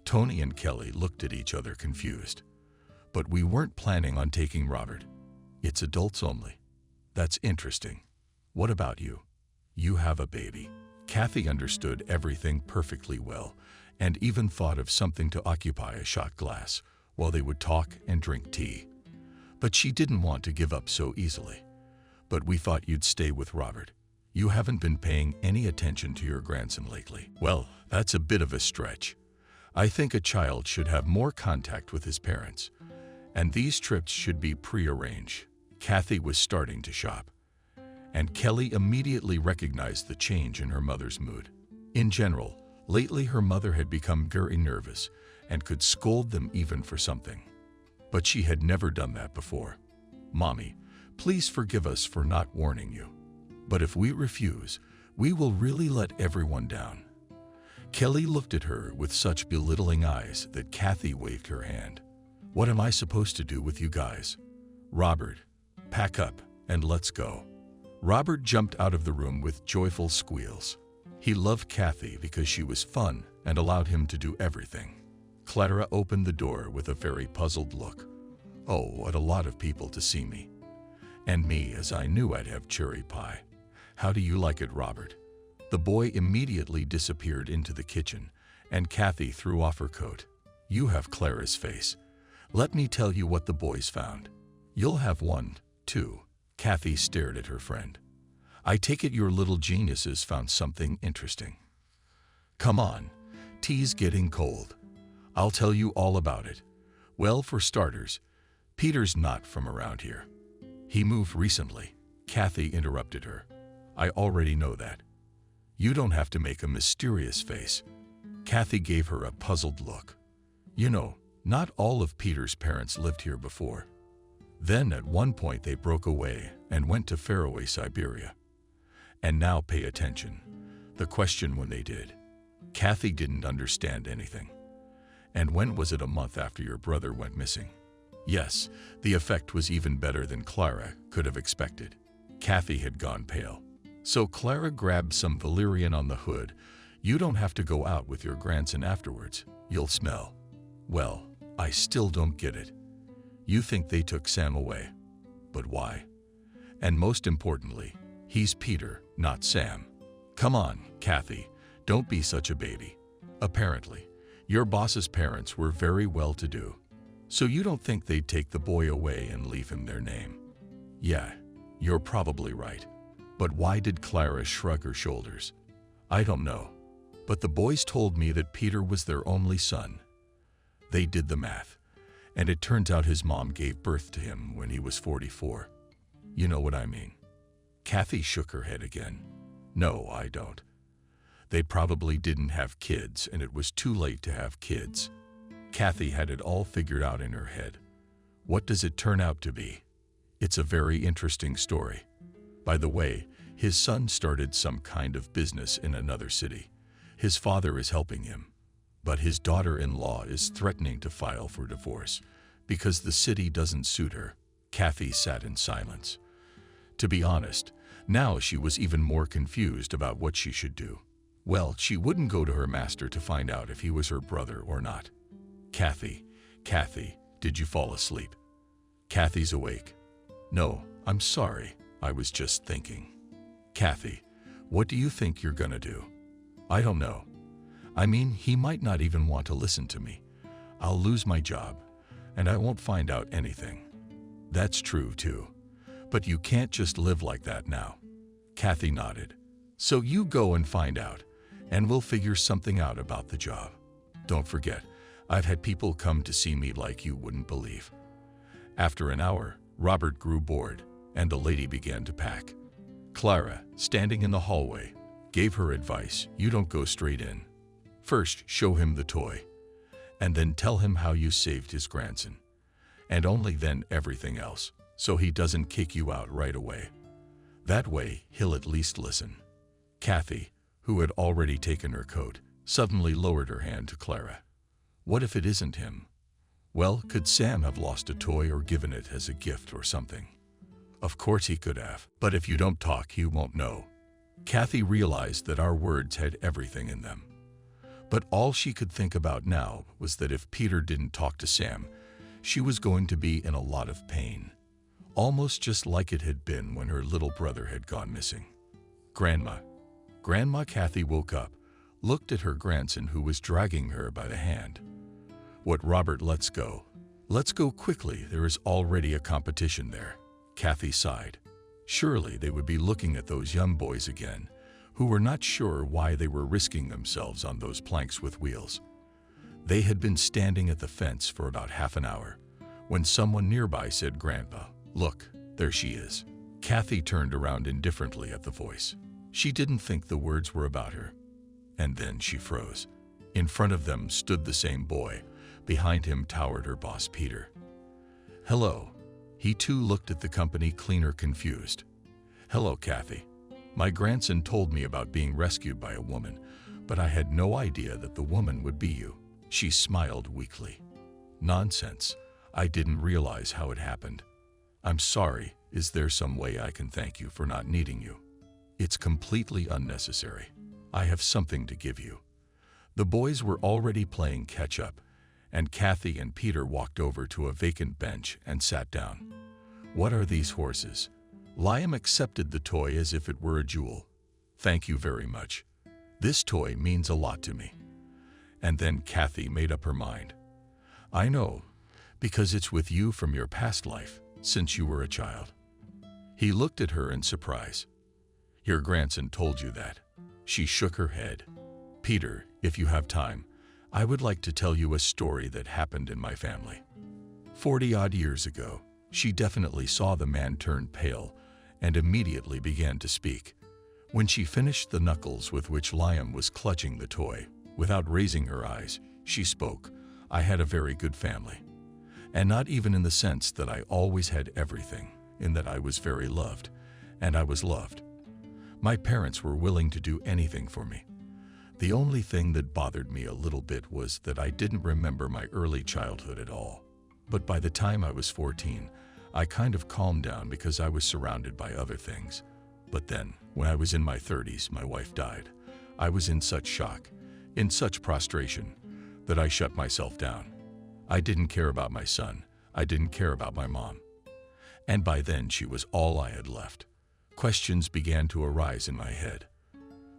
[SPEAKER 2] Tony and Kelly looked at each other confused. But we weren't planning on taking Robert. It's adults only. That's interesting. What about you? You have a baby. Kathy understood everything perfectly well and even thought of something to occupy a shot glass while they would talk and drink tea. But she didn't want to give up so easily. But we thought you'd stay with Robert. You haven't been paying any attention to your grandson lately. Well, that's a bit of a stretch. I think a child should have more contact with his parents, and these trips should be prearranged. Kathy was starting to shop, and Kelly immediately recognized the change in her mother's mood. In general, lately her mother had become very nervous and could scold them even for something. But she had never done that before. Mommy, please forgive us for not warning you. But if we refuse, we will really let everyone down. Kelly looked at her with such belittling eyes that Kathy waved her hand. What am I supposed to do with you guys? Robert, pack up and let's go. Robert jumped out of the room with joyful squeals. He loved Kathy because she was fun and allowed him to do everything. Clara opened the door with a very puzzled look. Oh, what a lot of people to see me. And me, as I knew I'd have cherry pie. How do you like it, Robert? The boy immediately disappeared into the kitchen, and Kathy threw off her coat. You have Clara's face. Let me tell you what the boys found. You'll have one, too. Kathy stared at her friend. I take it your little geniuses found something interesting. Come on, tea's getting cold. I'll tell you all about it. Well, for starters, Peter's not from around here. He moved recently. Kathy interrupted her. I already know that. You don't have to make a mysterious face. Kathy gave her a puzzled look. You know, not all of Peter's parents lived here before. Then at one point they broke away and went to faraway Siberia. And now pay attention. The question when they did. Kathy didn't understand anything. And when was it a month after your brother went missing? Yes, the effect was even better than Clara could have expected. Kathy had gone pale. So Clara grabbed some valerian on the hood. You don't have to go out with your grandson afterwards. You'll smell. Well, I still don't get it. You think they took Sam away. But why? And most importantly, he's Peter, not Sam. Come on, Kathy, don't be such a baby. Apparently, your boss's parents were very well-to-do. So you don't think they'd take the boy away and leave him their name? Yeah, you're probably right. But why did Clara shrug her shoulders? I don't know. But the boys told me that Peter was their only son. They did the math, and it turns out his mom gave birth to him when he was 44. You know what I mean? Kathy shook her head again. No, I don't. They probably didn't have kids, and it was too late to have kids. Kathy had it all figured out in her head. What does it turn out to be? It's a very interesting story. By the way, his son started some kind of business in another city. His father is helping him, but his daughter-in-law is threatening to file for divorce because the city doesn't suit her. Kathy sat in silence. To be honest, now she was even more confused about what she should do. Well, she wouldn't go to her master to find out if he was her brother or not. Kathy, did you fall asleep? Kathy's awake. No, I'm sorry. I was just thinking. Kathy, what do you think you're gonna do? I don't know. I mean, he might not even want to listen to me. I'll lose my job, and I won't find out anything. That's true, too. But you can't just live like that now. Kathy nodded. So you go and find out, and we'll figure something out about the job. Don't forget, I've had people come to see me like you wouldn't believe. After an hour, Robert grew bored, and the lady began to pack. Clara, standing in the hallway, gave her advice. You don't go straight in. First, show him the toy, and then tell him how you saved his grandson, and only then everything else, so he doesn't kick you out right away. That way, he'll at least listen. Kathy, who had already taken her coat, suddenly lowered her hand to Clara. What if it isn't him? Well, could Sam have lost a toy or given it as a gift or something? Of course he could have, but if you don't talk, he won't know. Kathy realized that our words had everything in them. But all she could think about now was that if Peter didn't talk to Sam, she was going to be in a lot of pain, almost just like it had been when her little brother had gone missing. Grandma. Grandma Kathy woke up, looked at her grandson who was dragging her by the hand. What, Robert, let's go. Let's go quickly, there is already a competition there. Kathy sighed. Surely they would be looking at those young boys again, who were not sure why they were risking themselves on those planks with wheels. They had been standing at the fence for about half an hour, when someone nearby said, "Grandpa, look, there she is." Kathy turned around indifferently at the voice. She didn't think the words were about her. And then she froze. In front of them stood the same boy. Behind him towered her boss, Peter. "Hello." He too looked at the company cleaner, confused. "Hello, Kathy. My grandson told me about being rescued by a woman, but I had no idea that the woman would be you." She smiled weakly. "Nonsense. I didn't realize how it happened. I'm sorry. Is there some way I can thank you for not needing you?" "It's completely unnecessary. I have something to give you." The boys were already playing catch-up, and Kathy and Peter walked over to a vacant bench and sat down. "What are these horses?" Liam accepted the toy as if it were a jewel. "Thank you very much. This toy means a lot to me." And then Kathy made up her mind. "I know, because it's with you from your past life, since you were a child." He looked at her in surprise. "Your grandson told you that?" She shook her head. "Peter, if you have time, I would like to tell you a story that happened in my family. 40-odd years ago." She definitely saw the man turn pale and immediately began to speak. When she finished the knuckles with which Liam was clutching the toy, without raising her eyes, she spoke. "I had a very good family. And not even in the sense that I always had everything, in that I was very loved, and I was loved. My parents were willing to do anything for me. The only thing that bothered me a little bit was that I didn't remember my early childhood at all. But by the time I was 14, I kind of calmed down because I was surrounded by other things. But then, when I was in my 30s, my wife died. I was in such shock, in such prostration, that I shut myself down. I didn't care about my son. I didn't care about my mom. And by then she was all I had left. Questions began to arise in my head.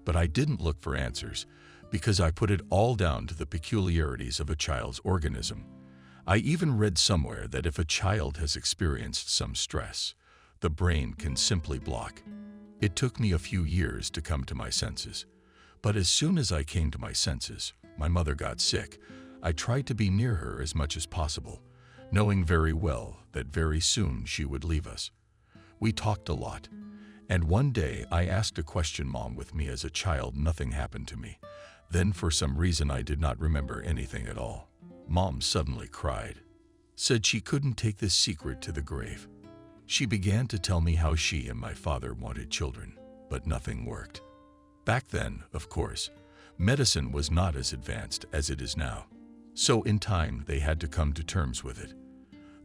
[SPEAKER 2] But I didn't look for answers, because I put it all down to the peculiarities of a child's organism. I even read somewhere that if a child has experienced some stress, the brain can simply block. It took me a few years to come to my senses. But as soon as I came to my senses, my mother got sick. I tried to be near her as much as possible, knowing very well that very soon she would leave us. We talked a lot, and one day I asked a question Mom with me as a child. Nothing happened to me. Then for some reason I did not remember anything at all. Mom suddenly cried, said she couldn't take this secret to the grave. She began to tell me how she and my father wanted children, but nothing worked. Back then, of course, medicine was not as advanced as it is now. So in time, they had to come to terms with it.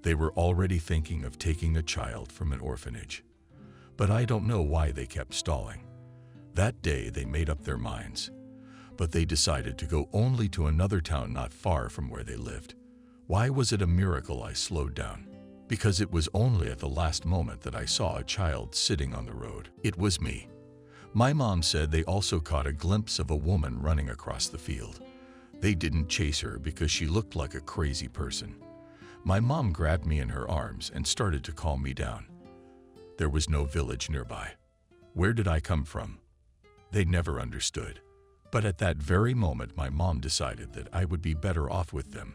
[SPEAKER 2] They were already thinking of taking a child from an orphanage. But I don't know why they kept stalling. That day, they made up their minds. But they decided to go only to another town not far from where they lived. Why was it a miracle I slowed down? Because it was only at the last moment that I saw a child sitting on the road. It was me. My mom said they also caught a glimpse of a woman running across the field. They didn't chase her because she looked like a crazy person. My mom grabbed me in her arms and started to calm me down. There was no village nearby. Where did I come from? They never understood. But at that very moment, my mom decided that I would be better off with them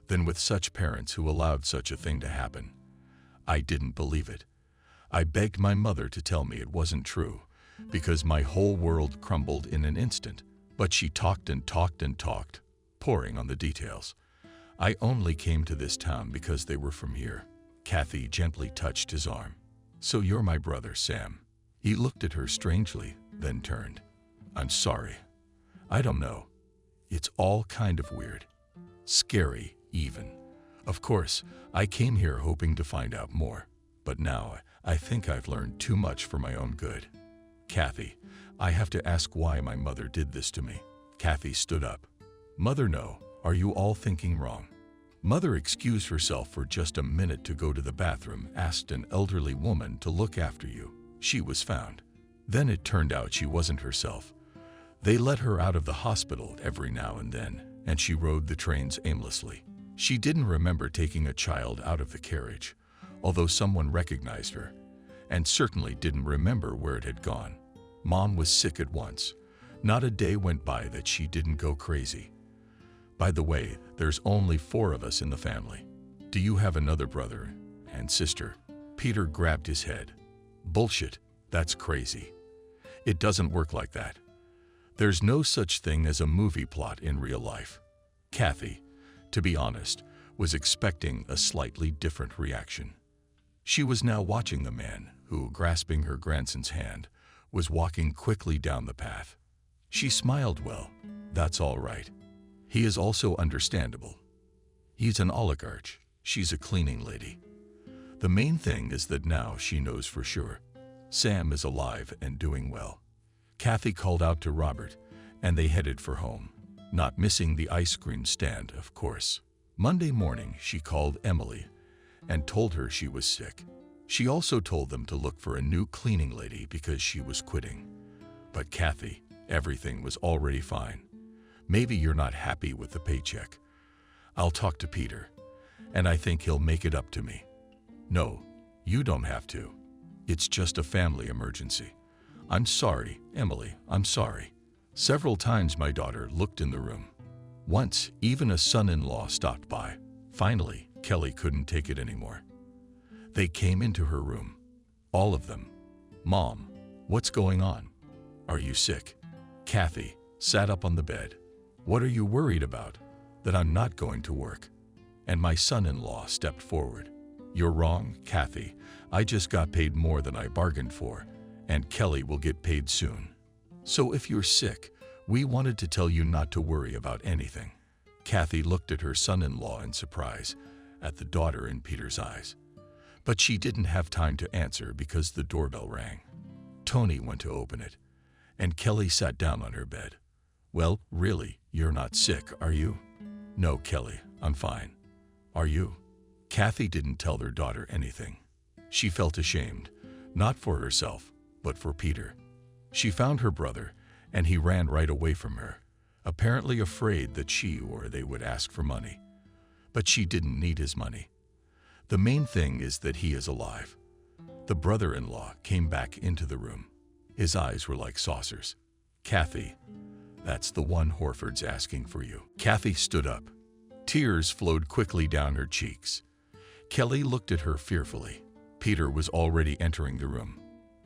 [SPEAKER 2] than with such parents who allowed such a thing to happen. I didn't believe it. I begged my mother to tell me it wasn't true, because my whole world crumbled in an instant. But she talked and talked and talked, pouring on the details. I only came to this town because they were from here. Kathy gently touched his arm. So you're my brother, Sam. He looked at her strangely, then turned. I'm sorry. I don't know. It's all kind of weird. Scary, even. Of course, I came here hoping to find out more. But now, I think I've learned too much for my own good. Kathy, I have to ask why my mother did this to me. Kathy stood up. Mother, no. Are you all thinking wrong? Mother excused herself for just a minute to go to the bathroom, asked an elderly woman to look after you. She was found. Then it turned out she wasn't herself. They let her out of the hospital every now and then, and she rode the trains aimlessly. She didn't remember taking a child out of the carriage, although someone recognized her, and certainly didn't remember where it had gone. Mom was sick at once. Not a day went by that she didn't go crazy. By the way, there's only 4 of us in the family. Do you have another brother and sister? Peter grabbed his head. Bullshit, that's crazy. It doesn't work like that. There's no such thing as a movie plot in real life. Kathy, to be honest, was expecting a slightly different reaction. She was now watching the man who, grasping her grandson's hand, was walking quickly down the path. She smiled. Well, that's all right. He is also understandable. He's an oligarch. She's a cleaning lady. The main thing is that now she knows for sure. Sam is alive and doing well. Kathy called out to Robert, and they headed for home, not missing the ice cream stand, of course. Monday morning, she called Emily and told her she was sick. She also told them to look for a new cleaning lady because she was quitting. But Kathy, everything was already fine. Maybe you're not happy with the paycheck. I'll talk to Peter, and I think he'll make it up to me. No, you don't have to. It's just a family emergency. I'm sorry, Emily, I'm sorry. Several times my daughter looked in the room. Once, even a son-in-law stopped by. Finally, Kelly couldn't take it anymore. They came into her room. All of them. Mom, what's going on? Are you sick? Kathy sat up on the bed. What are you worried about? That I'm not going to work. And my son-in-law stepped forward. You're wrong, Kathy. I just got paid more than I bargained for, and Kelly will get paid soon. So if you're sick, we wanted to tell you not to worry about anything. Kathy looked at her son-in-law in surprise, at the daughter in Peter's eyes. But she didn't have time to answer because the doorbell rang. Tony went to open it, and Kelly sat down on her bed. Well, really, you're not sick, are you? No, Kelly, I'm fine. Are you? Kathy didn't tell their daughter anything. She felt ashamed, not for herself, but for Peter. She found her brother, and he ran right away from her, apparently afraid that she or they would ask for money. But she didn't need his money. The main thing is that he is alive. The brother-in-law came back into the room. His eyes were like saucers. Kathy, that's the one Horford's asking for you. Kathy stood up. Tears flowed quickly down her cheeks. Kelly looked at her fearfully. Peter was already entering the room.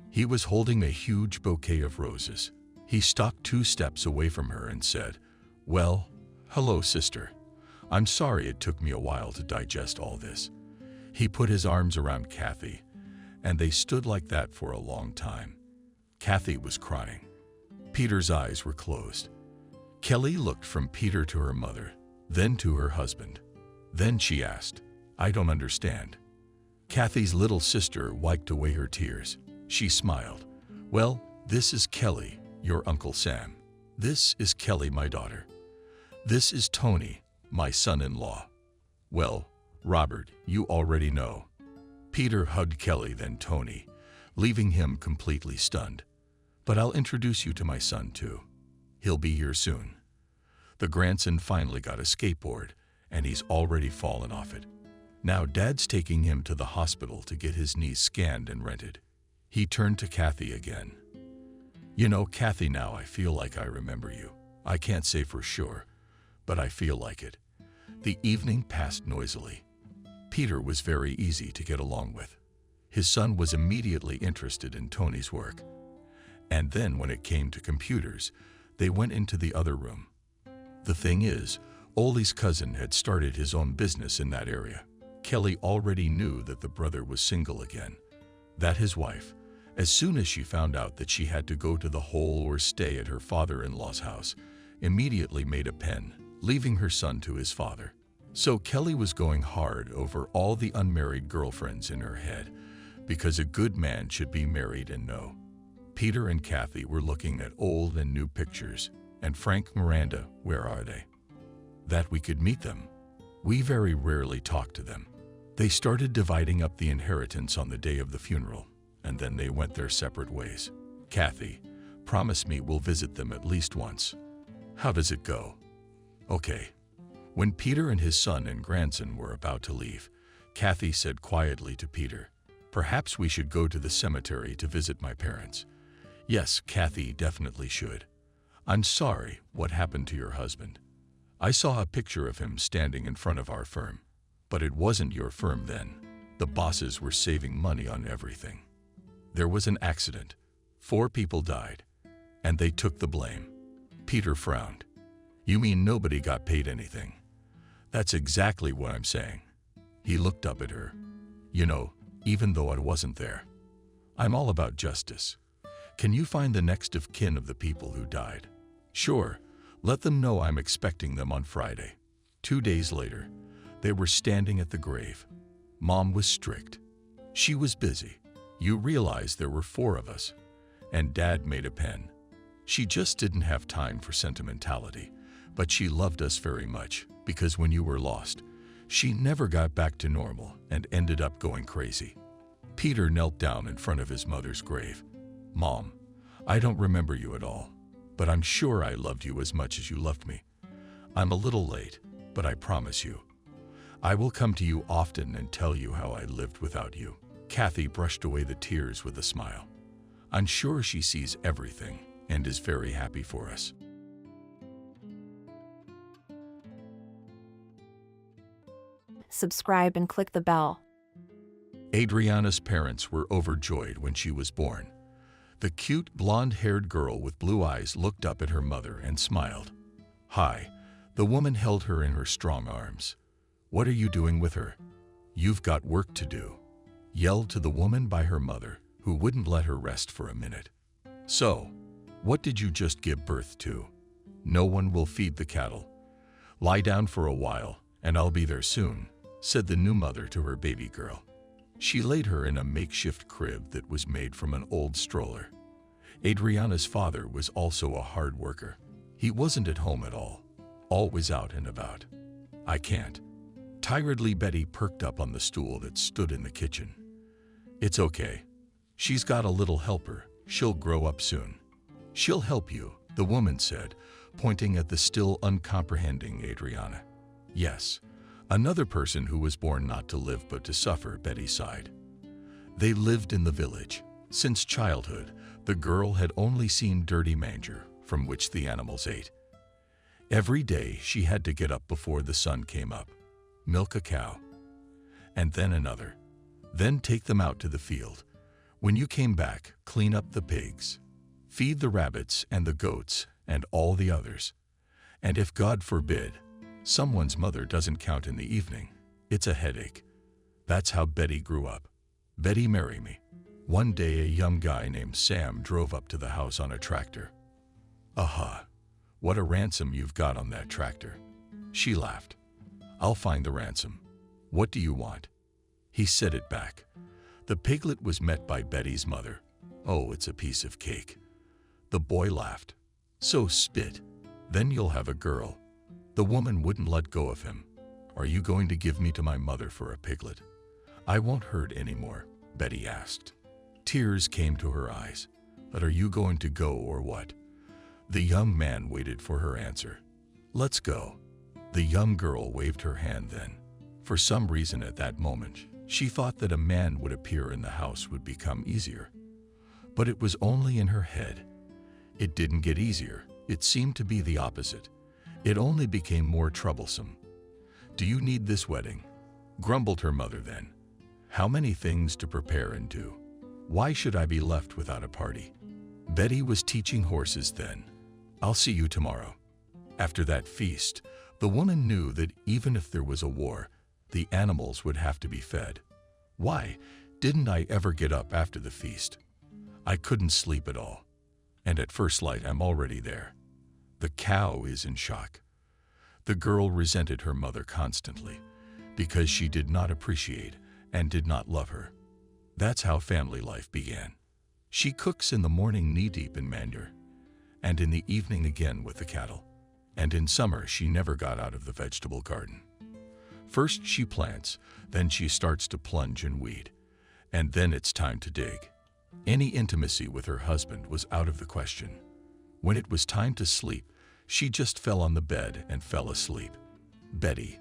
[SPEAKER 2] He was holding a huge bouquet of roses. He stopped 2 steps away from her and said, Well, hello, sister. I'm sorry it took me a while to digest all this. He put his arms around Kathy, and they stood like that for a long time. Kathy was crying. Peter's eyes were closed. Kelly looked from Peter to her mother, then to her husband. Then she asked, I don't understand. Kathy's little sister wiped away her tears. She smiled. Well, this is Kelly, your Uncle Sam. This is Kelly, my daughter. This is Tony, my son-in-law. Well, Robert, you already know. Peter hugged Kelly, then Tony, leaving him completely stunned. But I'll introduce you to my son, too. He'll be here soon. The grandson finally got a skateboard, and he's already fallen off it. Now Dad's taking him to the hospital to get his knee scanned and rented. He turned to Kathy again. You know, Kathy, now I feel like I remember you. I can't say for sure, but I feel like it. The evening passed noisily. Peter was very easy to get along with. His son was immediately interested in Tony's work. And then when it came to computers, they went into the other room. The thing is, Ole's cousin had started his own business in that area. Kelly already knew that the brother was single again, that his wife, as soon as she found out that she had to go to the hole or stay at her father-in-law's house, immediately made a pen, leaving her son to his father. So Kelly was going hard over all the unmarried girlfriends in her head, because a good man should be married and know. Peter and Kathy were looking at old and new pictures, and Frank, Miranda, where are they? That we could meet them. We very rarely talk to them. They started dividing up the inheritance on the day of the funeral, and then they went their separate ways. Kathy, promise me we'll visit them at least once. How does it go? Okay. When Peter and his son and grandson were about to leave, Kathy said quietly to Peter, "Perhaps we should go to the cemetery to visit my parents." "Yes, Kathy definitely should. I'm sorry what happened to your husband. I saw a picture of him standing in front of our firm. But it wasn't your firm then. The bosses were saving money on everything. There was an accident. 4 people died, and they took the blame." Peter frowned. "You mean nobody got paid anything?" "That's exactly what I'm saying." He looked up at her. "You know, even though I wasn't there, I'm all about justice. Can you find the next of kin of the people who died?" "Sure. Let them know I'm expecting them on Friday." 2 days later, they were standing at the grave. Mom was strict. She was busy. "You realize there were 4 of us." And Dad made a pen. "She just didn't have time for sentimentality, but she loved us very much, because when you were lost, she never got back to normal and ended up going crazy." Peter knelt down in front of his mother's grave. "Mom, I don't remember you at all, but I'm sure I loved you as much as you loved me. I'm a little late, but I promise you, I will come to you often and tell you how I lived without you." Kathy brushed away the tears with a smile. "I'm sure she sees everything and is very happy for us."
[SPEAKER 1] Subscribe and click the bell.
[SPEAKER 2] Adriana's parents were overjoyed when she was born. The cute, blonde-haired girl with blue eyes looked up at her mother and smiled. "Hi." The woman held her in her strong arms. "What are you doing with her?" "You've got work to do," yelled to the woman by her mother, who wouldn't let her rest for a minute. "So, what did you just give birth to?" "No one will feed the cattle. Lie down for a while, and I'll be there soon," said the new mother to her baby girl. She laid her in a makeshift crib that was made from an old stroller. Adriana's father was also a hard worker. He wasn't at home at all, always out and about. "I can't." Tiredly, Betty perked up on the stool that stood in the kitchen. "It's okay. She's got a little helper. She'll grow up soon." "She'll help you," the woman said, pointing at the still uncomprehending Adriana. "Yes, another person who was born not to live but to suffer," Betty sighed. They lived in the village. Since childhood, the girl had only seen dirty manger from which the animals ate. Every day she had to get up before the sun came up, milk a cow, and then another, then take them out to the field. When you came back, clean up the pigs, feed the rabbits and the goats and all the others. And if, God forbid, someone's mother doesn't count in the evening, it's a headache. That's how Betty grew up. "Betty, marry me." One day a young guy named Sam drove up to the house on a tractor. "Aha, what a ransom you've got on that tractor." She laughed. "I'll find the ransom. What do you want?" He set it back. The piglet was met by Betty's mother. "Oh, it's a piece of cake." The boy laughed. "So spit. Then you'll have a girl." The woman wouldn't let go of him. "Are you going to give me to my mother for a piglet?" "I won't hurt anymore," Betty asked. Tears came to her eyes. "But are you going to go or what?" The young man waited for her answer. "Let's go." The young girl waved her hand then. For some reason at that moment, she thought that a man would appear in the house would become easier. But it was only in her head. It didn't get easier. It seemed to be the opposite. It only became more troublesome. "Do you need this wedding?" grumbled her mother then. "How many things to prepare and do. Why should I be left without a party?" Betty was teaching horses then. "I'll see you tomorrow." After that feast, the woman knew that even if there was a war, the animals would have to be fed. Why didn't I ever get up after the feast? I couldn't sleep at all. And at first light, I'm already there. The cow is in shock. The girl resented her mother constantly because she did not appreciate and did not love her. That's how family life began. She cooks in the morning knee-deep in manure, and in the evening again with the cattle. And in summer, she never got out of the vegetable garden. First she plants, then she starts to plunge and weed, and then it's time to dig. Any intimacy with her husband was out of the question. When it was time to sleep, she just fell on the bed and fell asleep. Betty,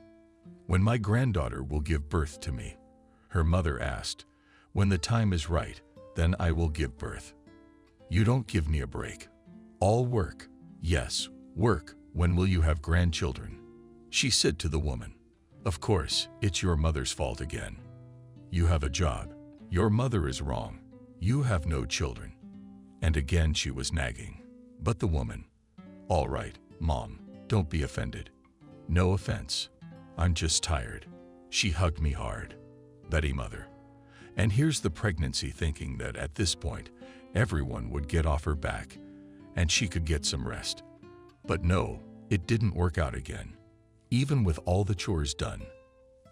[SPEAKER 2] when my granddaughter will give birth to me, her mother asked. When the time is right, then I will give birth. You don't give me a break. All work. Yes, work. When will you have grandchildren? She said to the woman. Of course, it's your mother's fault again. You have a job. Your mother is wrong. You have no children. And again she was nagging. But the woman, all right, Mom, don't be offended. No offense. I'm just tired. She hugged me hard. Betty mother. And here's the pregnancy thinking that at this point, everyone would get off her back and she could get some rest. But no, it didn't work out again. Even with all the chores done.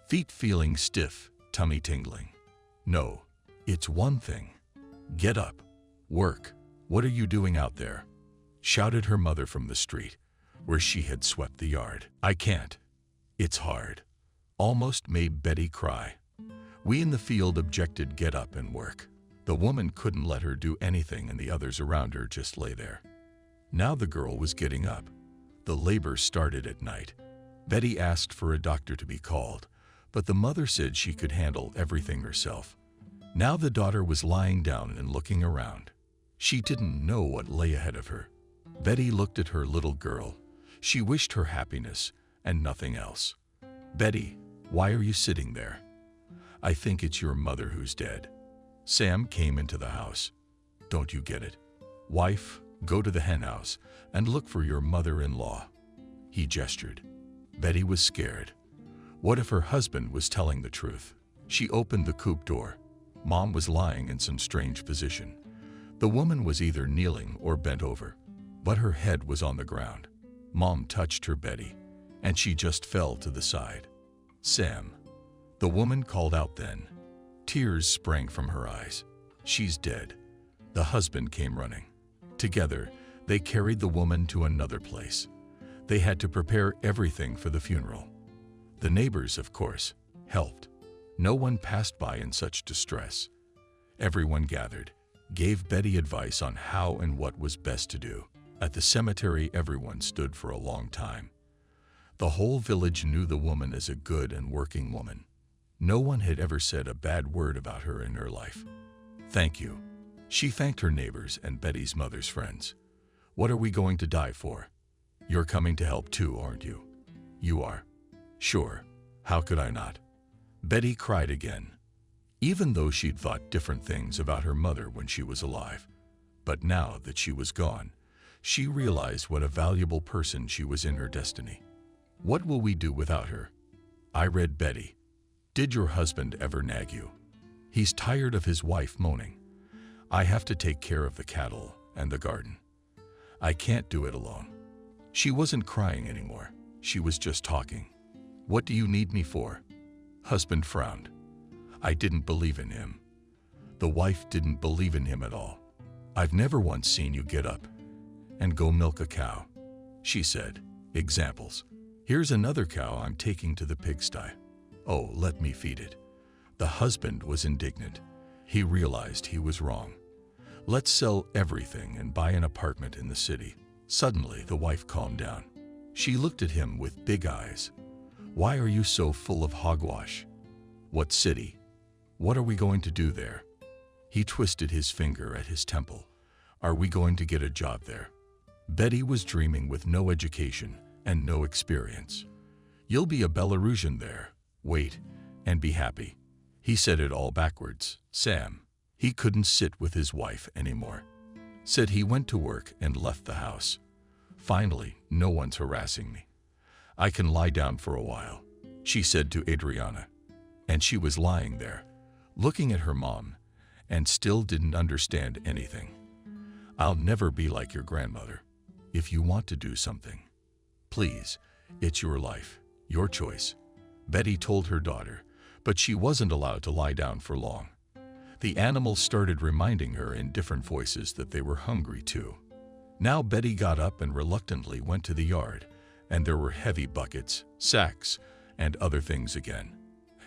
[SPEAKER 2] Feet feeling stiff, tummy tingling. No, it's one thing. Get up. Work. What are you doing out there? Shouted her mother from the street, where she had swept the yard. I can't. It's hard. Almost made Betty cry. We in the field objected get up and work. The woman couldn't let her do anything and the others around her just lay there. Now the girl was getting up. The labor started at night. Betty asked for a doctor to be called, but the mother said she could handle everything herself. Now the daughter was lying down and looking around. She didn't know what lay ahead of her. Betty looked at her little girl. She wished her happiness and nothing else. Betty, why are you sitting there? I think it's your mother who's dead. Sam came into the house. Don't you get it? Wife, go to the henhouse and look for your mother-in-law. He gestured. Betty was scared. What if her husband was telling the truth? She opened the coop door. Mom was lying in some strange position. The woman was either kneeling or bent over, but her head was on the ground. Mom touched her Betty, and she just fell to the side. Sam. The woman called out then. Tears sprang from her eyes. She's dead. The husband came running. Together, they carried the woman to another place. They had to prepare everything for the funeral. The neighbors, of course, helped. No one passed by in such distress. Everyone gathered, gave Betty advice on how and what was best to do. At the cemetery, everyone stood for a long time. The whole village knew the woman as a good and working woman. No one had ever said a bad word about her in her life. Thank you. She thanked her neighbors and Betty's mother's friends. What are we going to die for? You're coming to help too, aren't you? You are. Sure. How could I not? Betty cried again, even though she'd thought different things about her mother when she was alive. But now that she was gone, she realized what a valuable person she was in her destiny. What will we do without her? I read Betty. Did your husband ever nag you? He's tired of his wife moaning. I have to take care of the cattle and the garden. I can't do it alone. She wasn't crying anymore. She was just talking. What do you need me for? Husband frowned. I didn't believe in him. The wife didn't believe in him at all. I've never once seen you get up and go milk a cow. She said, examples. Here's another cow I'm taking to the pigsty. Oh, let me feed it. The husband was indignant. He realized he was wrong. Let's sell everything and buy an apartment in the city. Suddenly, the wife calmed down. She looked at him with big eyes. Why are you so full of hogwash? What city? What are we going to do there? He twisted his finger at his temple. Are we going to get a job there? Betty was dreaming with no education and no experience. You'll be a Belarusian there. Wait and be happy. He said it all backwards. Sam. He couldn't sit with his wife anymore. Said he went to work and left the house. Finally, no one's harassing me. I can lie down for a while, she said to Adriana. And she was lying there, looking at her mom, and still didn't understand anything. I'll never be like your grandmother. If you want to do something, please, it's your life, your choice, Betty told her daughter, but she wasn't allowed to lie down for long. The animals started reminding her in different voices that they were hungry too. Now Betty got up and reluctantly went to the yard, and there were heavy buckets, sacks, and other things again.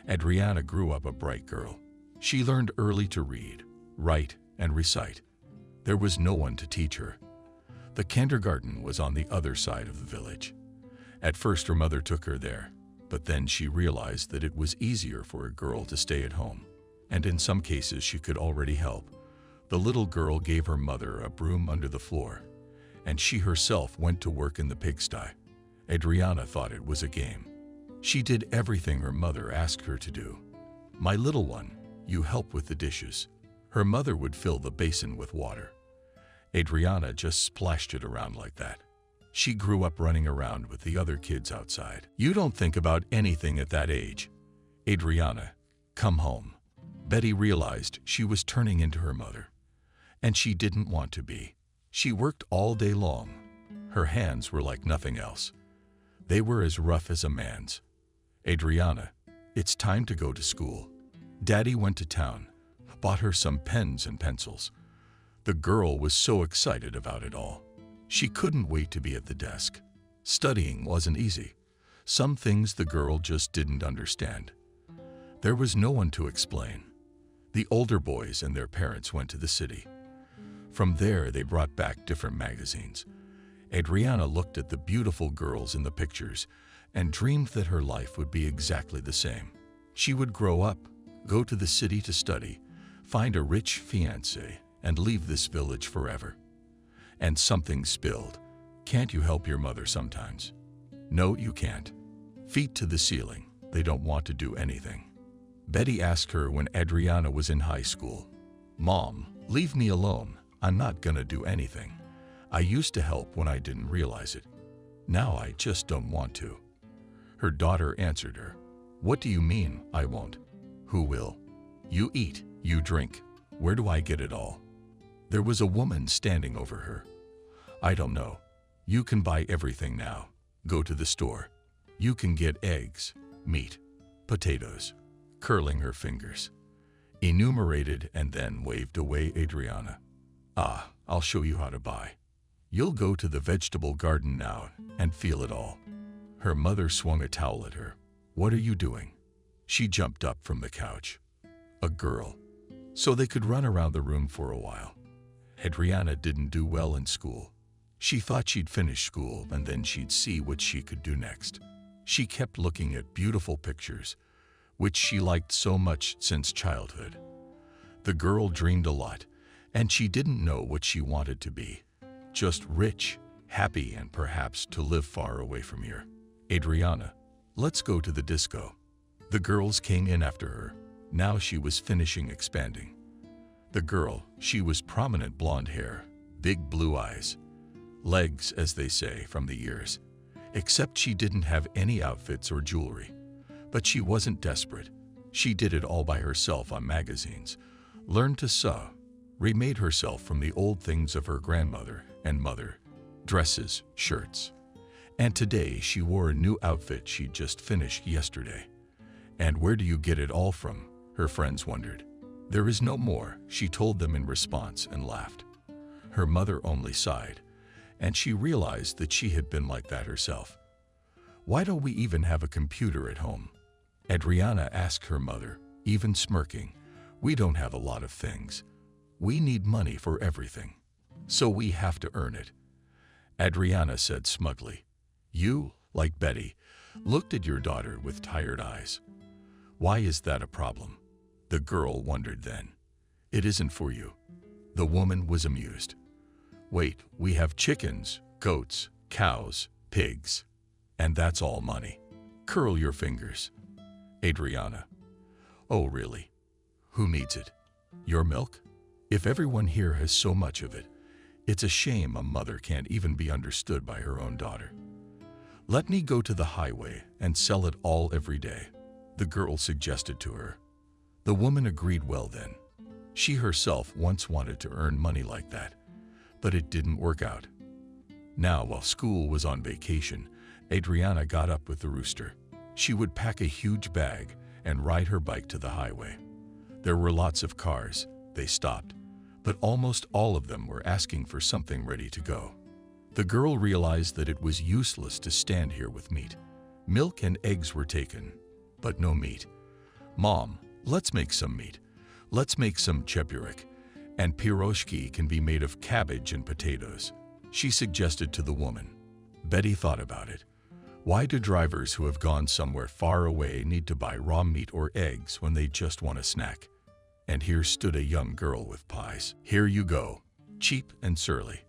[SPEAKER 2] Adriana grew up a bright girl. She learned early to read, write, and recite. There was no one to teach her. The kindergarten was on the other side of the village. At first her mother took her there, but then she realized that it was easier for a girl to stay at home, and in some cases she could already help. The little girl gave her mother a broom under the floor, and she herself went to work in the pigsty. Adriana thought it was a game. She did everything her mother asked her to do. "My little one, you help with the dishes." Her mother would fill the basin with water. Adriana just splashed it around like that. She grew up running around with the other kids outside. You don't think about anything at that age. Adriana, come home. Betty realized she was turning into her mother, and she didn't want to be. She worked all day long. Her hands were like nothing else. They were as rough as a man's. "Adriana, it's time to go to school." Daddy went to town, bought her some pens and pencils. The girl was so excited about it all. She couldn't wait to be at the desk. Studying wasn't easy. Some things the girl just didn't understand. There was no one to explain. The older boys and their parents went to the city. From there, they brought back different magazines. Adriana looked at the beautiful girls in the pictures and dreamed that her life would be exactly the same. She would grow up, go to the city to study, find a rich fiancé, and leave this village forever. And something spilled. Can't you help your mother sometimes? No, you can't. Feet to the ceiling. They don't want to do anything. Betty asked her when Adriana was in high school, "Mom, leave me alone. I'm not gonna do anything. I used to help when I didn't realize it. Now I just don't want to." Her daughter answered her, "What do you mean, I won't? Who will? You eat, you drink. Where do I get it all?" There was a woman standing over her. "I don't know. You can buy everything now. Go to the store. You can get eggs, meat, potatoes," curling her fingers. Enumerated and then waved away Adriana. "Ah, I'll show you how to buy. You'll go to the vegetable garden now and feel it all." Her mother swung a towel at her. "What are you doing?" She jumped up from the couch. A girl. So they could run around the room for a while. Adriana didn't do well in school. She thought she'd finish school and then she'd see what she could do next. She kept looking at beautiful pictures, which she liked so much since childhood. The girl dreamed a lot, and she didn't know what she wanted to be. Just rich, happy, and perhaps to live far away from here. "Adriana, let's go to the disco." The girls came in after her. Now she was finishing expanding. The girl, she was prominent blonde hair, big blue eyes, legs, as they say, from the ears. Except she didn't have any outfits or jewelry. But she wasn't desperate. She did it all by herself on magazines, learned to sew, remade herself from the old things of her grandmother and mother, dresses, shirts. And today she wore a new outfit she'd just finished yesterday. "And where do you get it all from?" her friends wondered. "There is no more," she told them in response and laughed. Her mother only sighed, and she realized that she had been like that herself. "Why don't we even have a computer at home?" Adriana asked her mother, even smirking. "We don't have a lot of things. We need money for everything, so we have to earn it." Adriana said smugly. You, like Betty, looked at your daughter with tired eyes. "Why is that a problem?" The girl wondered then. "It isn't for you." The woman was amused. "Wait, we have chickens, goats, cows, pigs, and that's all money. Curl your fingers." Adriana. "Oh, really? Who needs it? Your milk? If everyone here has so much of it, it's a shame a mother can't even be understood by her own daughter." "Let me go to the highway and sell it all every day," the girl suggested to her. The woman agreed well then. She herself once wanted to earn money like that, but it didn't work out. Now, while school was on vacation, Adriana got up with the rooster. She would pack a huge bag and ride her bike to the highway. There were lots of cars. They stopped, but almost all of them were asking for something ready to go. The girl realized that it was useless to stand here with meat. Milk and eggs were taken, but no meat. "Mom, let's make some meat. Let's make some cheburek." And pierogi can be made of cabbage and potatoes, she suggested to the woman. Betty thought about it. Why do drivers who have gone somewhere far away need to buy raw meat or eggs when they just want a snack? And here stood a young girl with pies. Here you go, cheap and surly.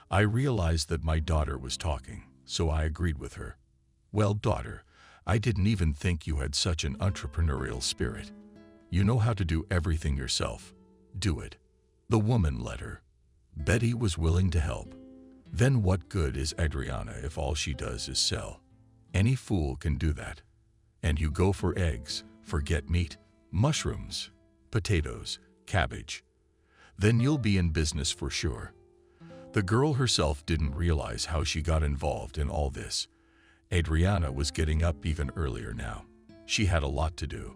[SPEAKER 2] I realized that my daughter was talking, so I agreed with her. Well, daughter, I didn't even think you had such an entrepreneurial spirit. You know how to do everything yourself. Do it. The woman let her. Betty was willing to help. Then what good is Adriana if all she does is sell? Any fool can do that. And you go for eggs, forget meat, mushrooms, potatoes, cabbage. Then you'll be in business for sure. The girl herself didn't realize how she got involved in all this. Adriana was getting up even earlier now. She had a lot to do.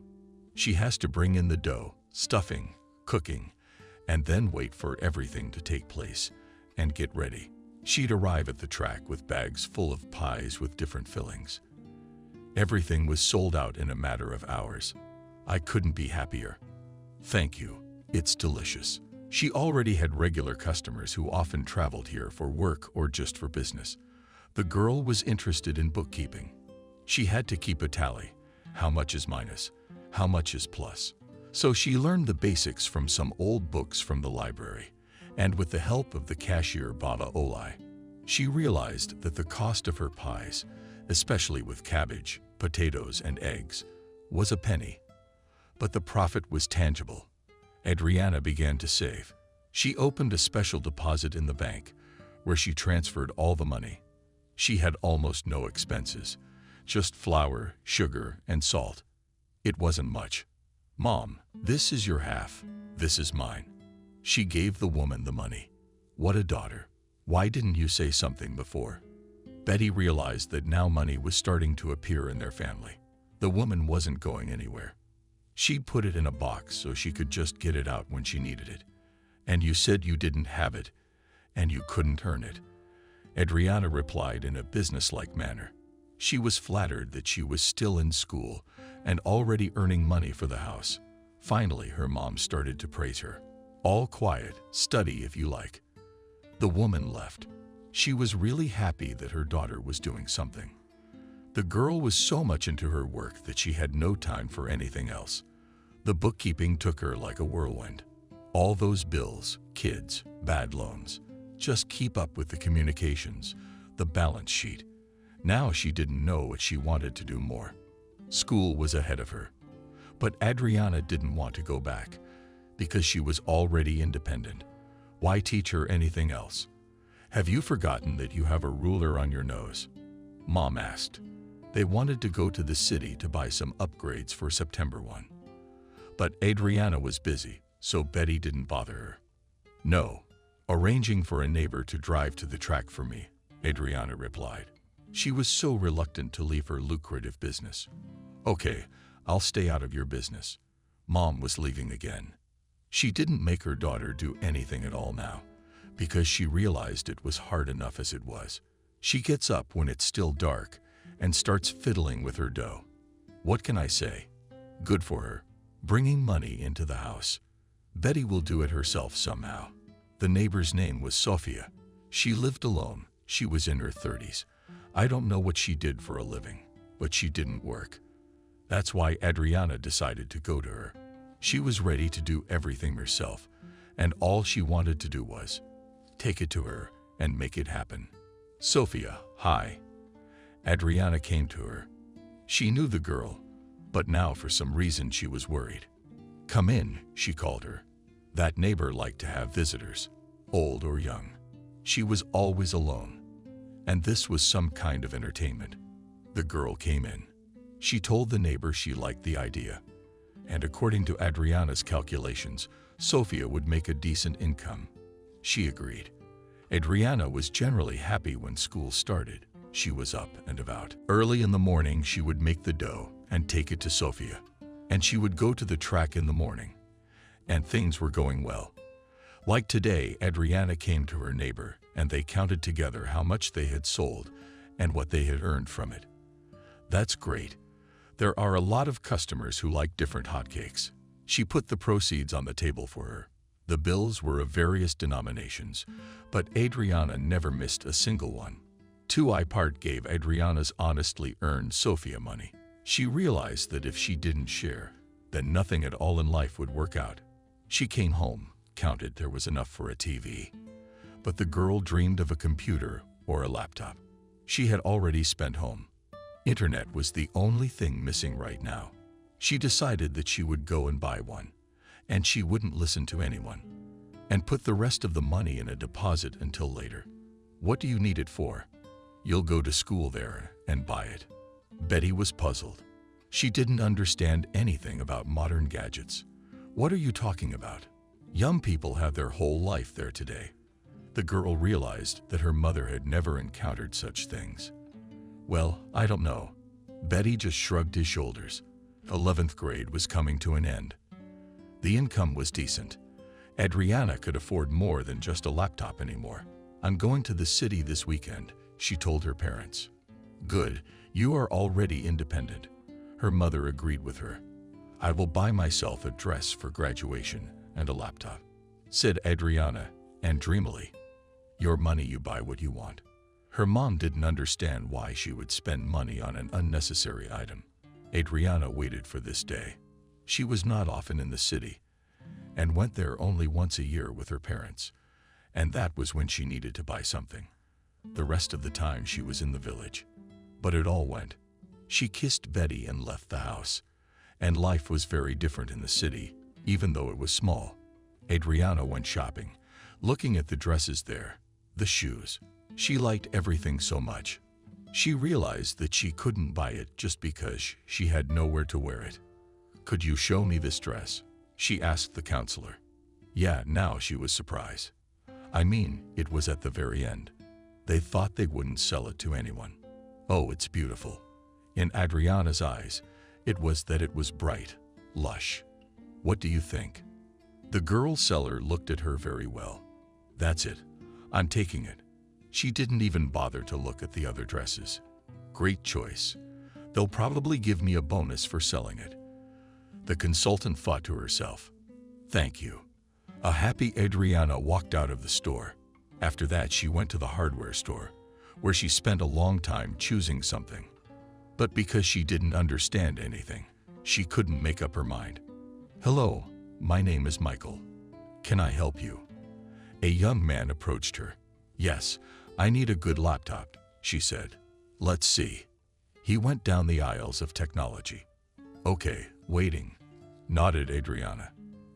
[SPEAKER 2] She has to bring in the dough, stuffing, cooking, and then wait for everything to take place and get ready. She'd arrive at the track with bags full of pies with different fillings. Everything was sold out in a matter of hours. I couldn't be happier. Thank you. It's delicious. She already had regular customers who often traveled here for work or just for business. The girl was interested in bookkeeping. She had to keep a tally. How much is minus? How much is plus? So she learned the basics from some old books from the library, and with the help of the cashier Baba Olai, she realized that the cost of her pies, especially with cabbage, potatoes, and eggs, was a penny. But the profit was tangible. Adriana began to save. She opened a special deposit in the bank, where she transferred all the money. She had almost no expenses, just flour, sugar, and salt. It wasn't much. Mom, this is your half. This is mine. She gave the woman the money. What a daughter. Why didn't you say something before? Betty realized that now money was starting to appear in their family. The woman wasn't going anywhere. She put it in a box so she could just get it out when she needed it. And you said you didn't have it, and you couldn't earn it. Adriana replied in a businesslike manner. She was flattered that she was still in school and already earning money for the house. Finally, her mom started to praise her. All quiet, study if you like. The woman left. She was really happy that her daughter was doing something. The girl was so much into her work that she had no time for anything else. The bookkeeping took her like a whirlwind. All those bills, kids, bad loans. Just keep up with the communications, the balance sheet. Now she didn't know what she wanted to do more. School was ahead of her. But Adriana didn't want to go back because she was already independent. Why teach her anything else? Have you forgotten that you have a ruler on your nose? Mom asked. They wanted to go to the city to buy some upgrades for September 1. But Adriana was busy, so Betty didn't bother her. No, arranging for a neighbor to drive to the track for me, Adriana replied. She was so reluctant to leave her lucrative business. Okay, I'll stay out of your business. Mom was leaving again. She didn't make her daughter do anything at all now, because she realized it was hard enough as it was. She gets up when it's still dark and starts fiddling with her dough. What can I say? Good for her. Bringing money into the house. Betty will do it herself somehow. The neighbor's name was Sofia. She lived alone. She was in her 30s. I don't know what she did for a living, but she didn't work. That's why Adriana decided to go to her. She was ready to do everything herself, and all she wanted to do was take it to her and make it happen. Sofia, hi. Adriana came to her. She knew the girl, but now for some reason she was worried. Come in, she called her. That neighbor liked to have visitors, old or young. She was always alone, and this was some kind of entertainment. The girl came in. She told the neighbor she liked the idea, and according to Adriana's calculations, Sofia would make a decent income. She agreed. Adriana was generally happy when school started. She was up and about. Early in the morning, she would make the dough and take it to Sofia, and she would go to the track in the morning. And things were going well. Like today, Adriana came to her neighbor, and they counted together how much they had sold and what they had earned from it. That's great. There are a lot of customers who like different hotcakes. She put the proceeds on the table for her. The bills were of various denominations, but Adriana never missed a single one. 2i gave Adriana's honestly earned Sophia money. She realized that if she didn't share, then nothing at all in life would work out. She came home, counted there was enough for a TV. But the girl dreamed of a computer or a laptop. She had already spent home. Internet was the only thing missing right now. She decided that she would go and buy one, and she wouldn't listen to anyone, and put the rest of the money in a deposit until later. What do you need it for? You'll go to school there and buy it. Betty was puzzled. She didn't understand anything about modern gadgets. What are you talking about? Young people have their whole life there today. The girl realized that her mother had never encountered such things. Well, I don't know. Betty just shrugged his shoulders. 11th grade was coming to an end. The income was decent. Adriana could afford more than just a laptop anymore. I'm going to the city this weekend, she told her parents. Good, you are already independent. Her mother agreed with her. I will buy myself a dress for graduation and a laptop, said Adriana, and dreamily. Your money, you buy what you want. Her mom didn't understand why she would spend money on an unnecessary item. Adriana waited for this day. She was not often in the city and went there only once a year with her parents, and that was when she needed to buy something. The rest of the time she was in the village. But it all went. She kissed Betty and left the house, and life was very different in the city, even though it was small. Adriana went shopping, looking at the dresses there, the shoes. She liked everything so much. She realized that she couldn't buy it just because she had nowhere to wear it. Could you show me this dress? She asked the counselor. Yeah, now she was surprised. I mean, it was at the very end. They thought they wouldn't sell it to anyone. Oh, it's beautiful. In Adriana's eyes, it was bright, lush. What do you think? The girl seller looked at her very well. That's it. I'm taking it. She didn't even bother to look at the other dresses. Great choice. They'll probably give me a bonus for selling it. The consultant thought to herself. Thank you. A happy Adriana walked out of the store. After that, she went to the hardware store, where she spent a long time choosing something. But because she didn't understand anything, she couldn't make up her mind. Hello, my name is Michael. Can I help you? A young man approached her. Yes, I need a good laptop, she said. Let's see. He went down the aisles of technology. Okay, waiting, nodded Adriana.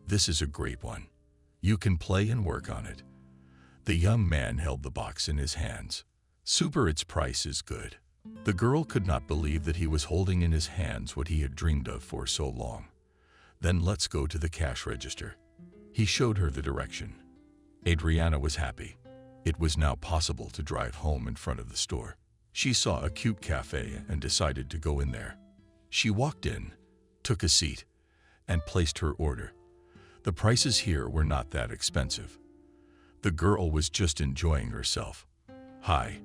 [SPEAKER 2] This is a great one. You can play and work on it. The young man held the box in his hands. Super, its price is good. The girl could not believe that he was holding in his hands what he had dreamed of for so long. Then let's go to the cash register. He showed her the direction. Adriana was happy. It was now possible to drive home in front of the store. She saw a cute cafe and decided to go in there. She walked in, took a seat, and placed her order. The prices here were not that expensive. The girl was just enjoying herself. Hi.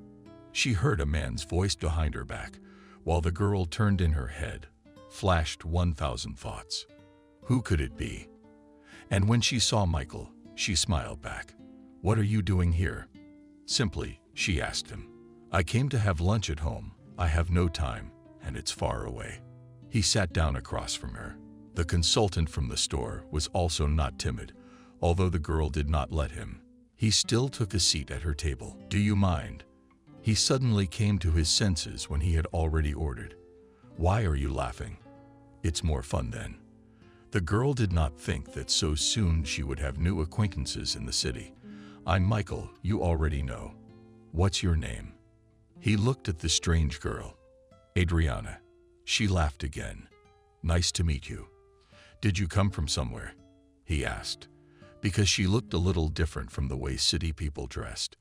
[SPEAKER 2] She heard a man's voice behind her back, while the girl turned in her head, flashed 1,000 thoughts. Who could it be? And when she saw Michael, she smiled back. What are you doing here? Simply, she asked him. I came to have lunch at home. I have no time, and it's far away. He sat down across from her. The consultant from the store was also not timid, although the girl did not let him. He still took a seat at her table. Do you mind? He suddenly came to his senses when he had already ordered. Why are you laughing? It's more fun then. The girl did not think that so soon she would have new acquaintances in the city. I'm Michael, you already know. What's your name? He looked at the strange girl. Adriana. She laughed again. Nice to meet you. Did you come from somewhere? He asked, because she looked a little different from the way city people dressed.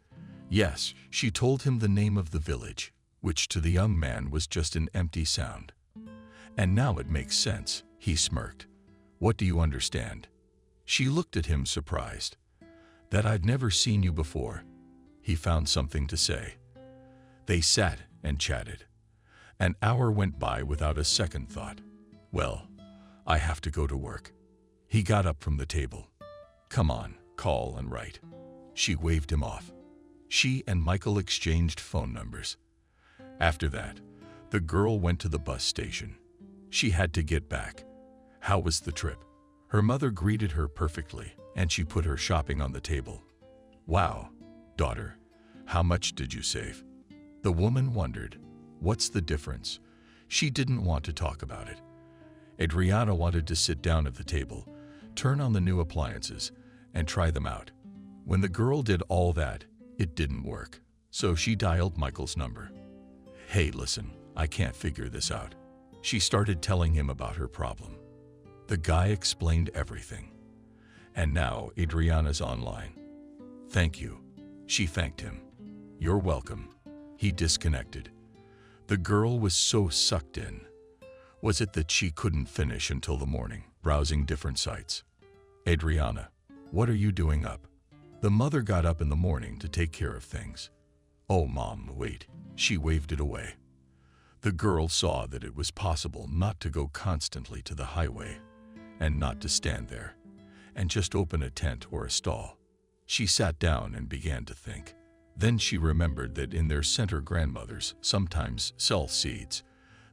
[SPEAKER 2] Yes, she told him the name of the village, which to the young man was just an empty sound. And now it makes sense, he smirked. What do you understand? She looked at him surprised. That I'd never seen you before. He found something to say. They sat and chatted. An hour went by without a second thought. Well, I have to go to work. He got up from the table. Come on, call and write. She waved him off. She and Michael exchanged phone numbers. After that, the girl went to the bus station. She had to get back. How was the trip? Her mother greeted her perfectly, and she put her shopping on the table. Wow, daughter, how much did you save? The woman wondered. What's the difference? She didn't want to talk about it. Adriana wanted to sit down at the table, turn on the new appliances, and try them out. When the girl did all that, it didn't work, so she dialed Michael's number. Hey, listen, I can't figure this out. She started telling him about her problem. The guy explained everything. And now Adriana's online. Thank you. She thanked him. You're welcome. He disconnected. The girl was so sucked in. Was it that she couldn't finish until the morning, browsing different sites? Adriana, what are you doing up? The mother got up in the morning to take care of things. Oh, Mom, wait. She waved it away. The girl saw that it was possible not to go constantly to the highway and not to stand there and just open a tent or a stall. She sat down and began to think. Then she remembered that in their center grandmothers sometimes sell seeds.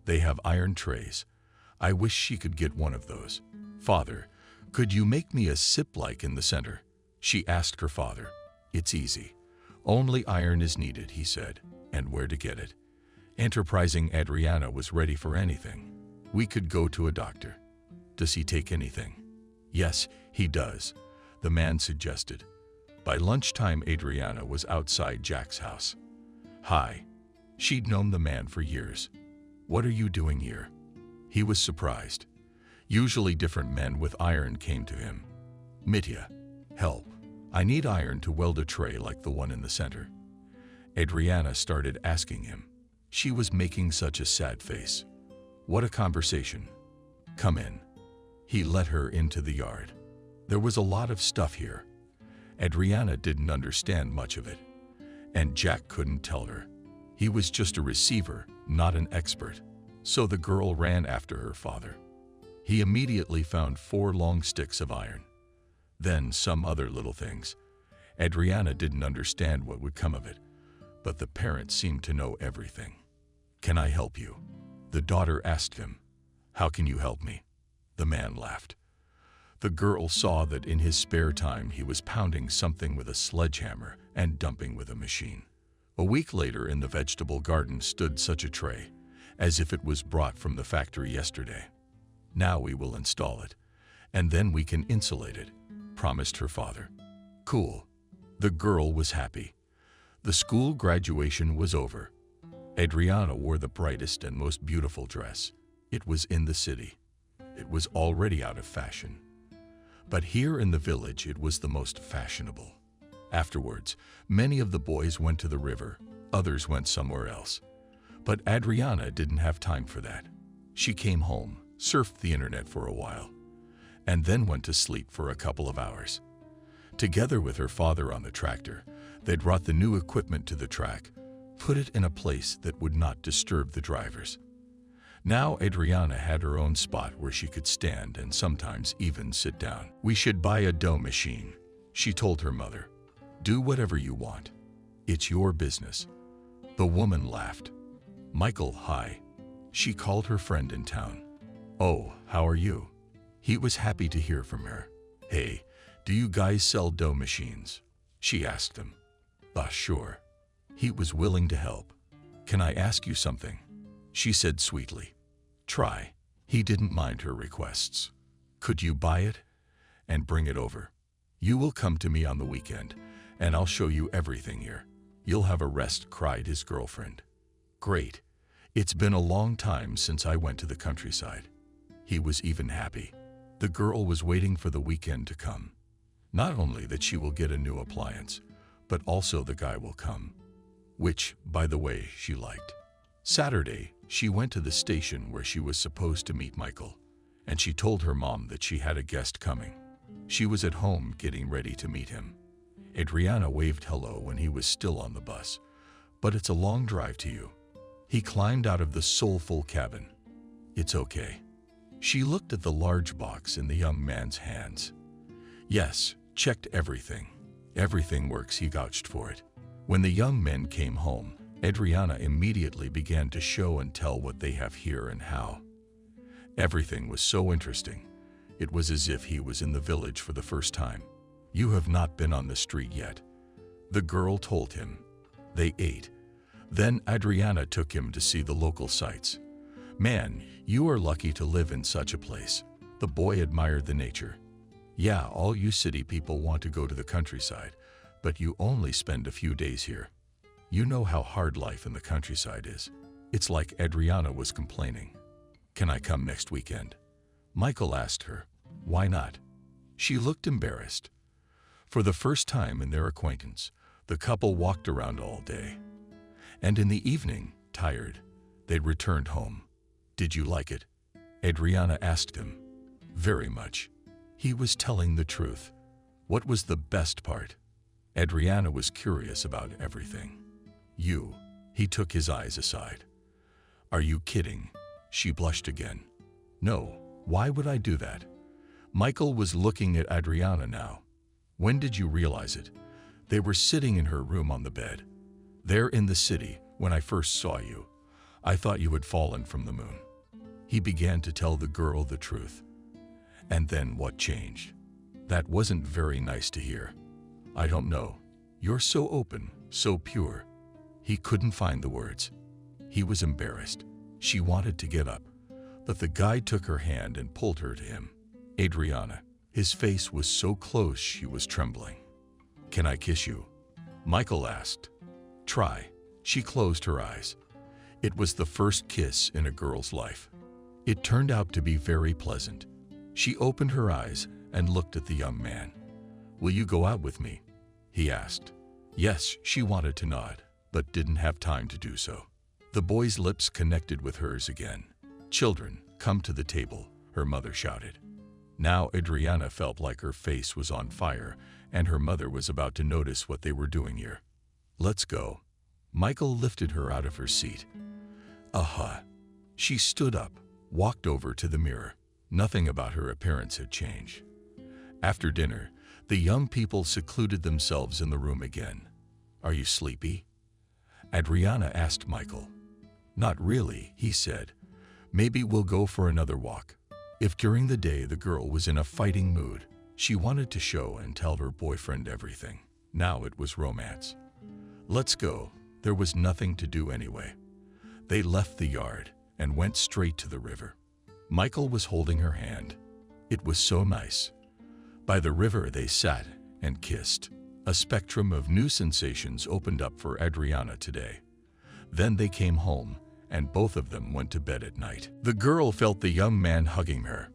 [SPEAKER 2] They have iron trays. I wish she could get one of those. Father, could you make me a sip like in the center? She asked her father. It's easy. Only iron is needed, he said. And where to get it? Enterprising Adriana was ready for anything. We could go to a doctor. Does he take anything? Yes, he does, the man suggested. By lunchtime, Adriana was outside Jack's house. Hi. She'd known the man for years. What are you doing here? He was surprised. Usually different men with iron came to him. Mitya, help. I need iron to weld a tray like the one in the center. Adriana started asking him. She was making such a sad face. What a conversation. Come in. He let her into the yard. There was a lot of stuff here. Adriana didn't understand much of it, and Jack couldn't tell her. He was just a receiver, not an expert. So the girl ran after her father. He immediately found 4 long sticks of iron. Then some other little things. Adriana didn't understand what would come of it, but the parents seemed to know everything. Can I help you? The daughter asked him. How can you help me? The man laughed. The girl saw that in his spare time he was pounding something with a sledgehammer and dumping with a machine. A week later in the vegetable garden stood such a tray, as if it was brought from the factory yesterday. Now we will install it, and then we can insulate it, promised her father. Cool. The girl was happy. The school graduation was over. Adriana wore the brightest and most beautiful dress. It was in the city. It was already out of fashion. But here in the village it was the most fashionable. Afterwards, many of the boys went to the river, others went somewhere else. But Adriana didn't have time for that. She came home, surfed the internet for a while, and then went to sleep for a couple of hours. Together with her father on the tractor, they brought the new equipment to the track, put it in a place that would not disturb the drivers. Now Adriana had her own spot where she could stand and sometimes even sit down. We should buy a dough machine, she told her mother. Do whatever you want. It's your business. The woman laughed. Michael, hi. She called her friend in town. Oh, how are you? He was happy to hear from her. Hey, do you guys sell dough machines? She asked him. Sure. He was willing to help. Can I ask you something? She said sweetly. Try. He didn't mind her requests. Could you buy it and bring it over? You will come to me on the weekend, and I'll show you everything here. You'll have a rest, cried his girlfriend. Great. It's been a long time since I went to the countryside. He was even happy. The girl was waiting for the weekend to come. Not only that she will get a new appliance, but also the guy will come, which, by the way, she liked. Saturday, she went to the station where she was supposed to meet Michael, and she told her mom that she had a guest coming. She was at home getting ready to meet him. Adriana waved hello when he was still on the bus. But it's a long drive to you. He climbed out of the soulful cabin. It's okay. She looked at the large box in the young man's hands. Yes, Checked everything. Everything works, he vouched for it. When the young men came home, Adriana immediately began to show and tell what they have here and how. Everything was so interesting. It was as if he was in the village for the first time. You have not been on the street yet, the girl told him. They ate. Then Adriana took him to see the local sights. Man, you are lucky to live in such a place. The boy admired the nature. Yeah, all you city people want to go to the countryside, but you only spend a few days here. You know how hard life in the countryside is. It's like Adriana was complaining. Can I come next weekend? Michael asked her. Why not? She looked embarrassed. For the first time in their acquaintance, the couple walked around all day. And in the evening, tired, they returned home. Did you like it? Adriana asked him. Very much. He was telling the truth. What was the best part? Adriana was curious about everything. You. He took his eyes aside. Are you kidding? She blushed again. No, why would I do that? Michael was looking at Adriana now. When did you realize it? They were sitting in her room on the bed. There in the city, when I first saw you, I thought you had fallen from the moon. He began to tell the girl the truth. And then what changed? That wasn't very nice to hear. I don't know. You're so open, so pure. He couldn't find the words. He was embarrassed. She wanted to get up, but the guy took her hand and pulled her to him. Adriana. His face was so close she was trembling. Can I kiss you? Michael asked. Try. She closed her eyes. It was the first kiss in a girl's life. It turned out to be very pleasant. She opened her eyes and looked at the young man. Will you go out with me? He asked. Yes, she wanted to nod, but didn't have time to do so. The boy's lips connected with hers again. Children, come to the table, her mother shouted. Now Adriana felt like her face was on fire, and her mother was about to notice what they were doing here. Let's go. Michael lifted her out of her seat. Aha. She stood up, walked over to the mirror. Nothing about her appearance had changed. After dinner, the young people secluded themselves in the room again. Are you sleepy? Adriana asked Michael. Not really, he said. Maybe we'll go for another walk. If during the day the girl was in a fighting mood, she wanted to show and tell her boyfriend everything. Now it was romance. Let's go. There was nothing to do anyway. They left the yard and went straight to the river. Michael was holding her hand. It was so nice. By the river they sat and kissed. A spectrum of new sensations opened up for Adriana today. Then they came home, and both of them went to bed at night. The girl felt the young man hugging her.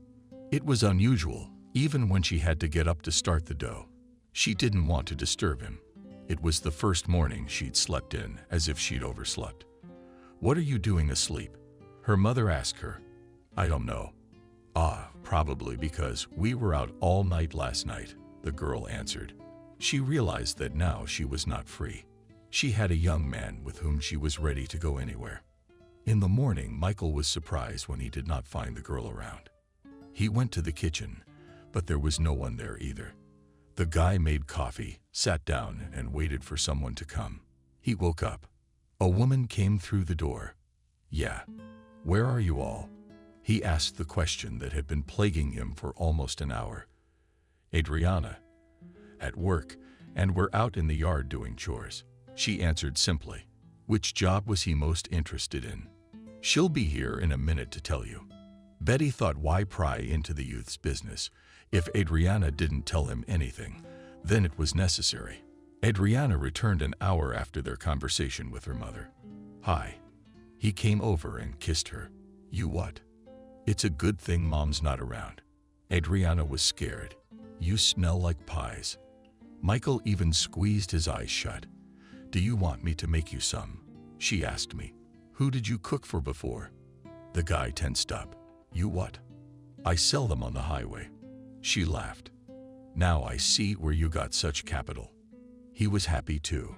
[SPEAKER 2] It was unusual, even when she had to get up to start the dough. She didn't want to disturb him. It was the first morning she'd slept in, as if she'd overslept. What are you doing asleep? Her mother asked her. I don't know. Probably because we were out all night last night, the girl answered. She realized that now she was not free. She had a young man with whom she was ready to go anywhere. In the morning, Michael was surprised when he did not find the girl around. He went to the kitchen, but there was no one there either. The guy made coffee, sat down, and waited for someone to come. He woke up. A woman came through the door. Yeah. Where are you all? He asked the question that had been plaguing him for almost an hour. Adriana. At work, and we're out in the yard doing chores. She answered simply. Which job was he most interested in? She'll be here in a minute to tell you. Betty thought, why pry into the youth's business? If Adriana didn't tell him anything, then it was necessary. Adriana returned an hour after their conversation with her mother. Hi. He came over and kissed her. You what? It's a good thing Mom's not around. Adriana was scared. You smell like pies. Michael even squeezed his eyes shut. Do you want me to make you some? She asked me. Who did you cook for before? The guy tensed up. You what? I sell them on the highway. She laughed. Now I see where you got such capital. He was happy too.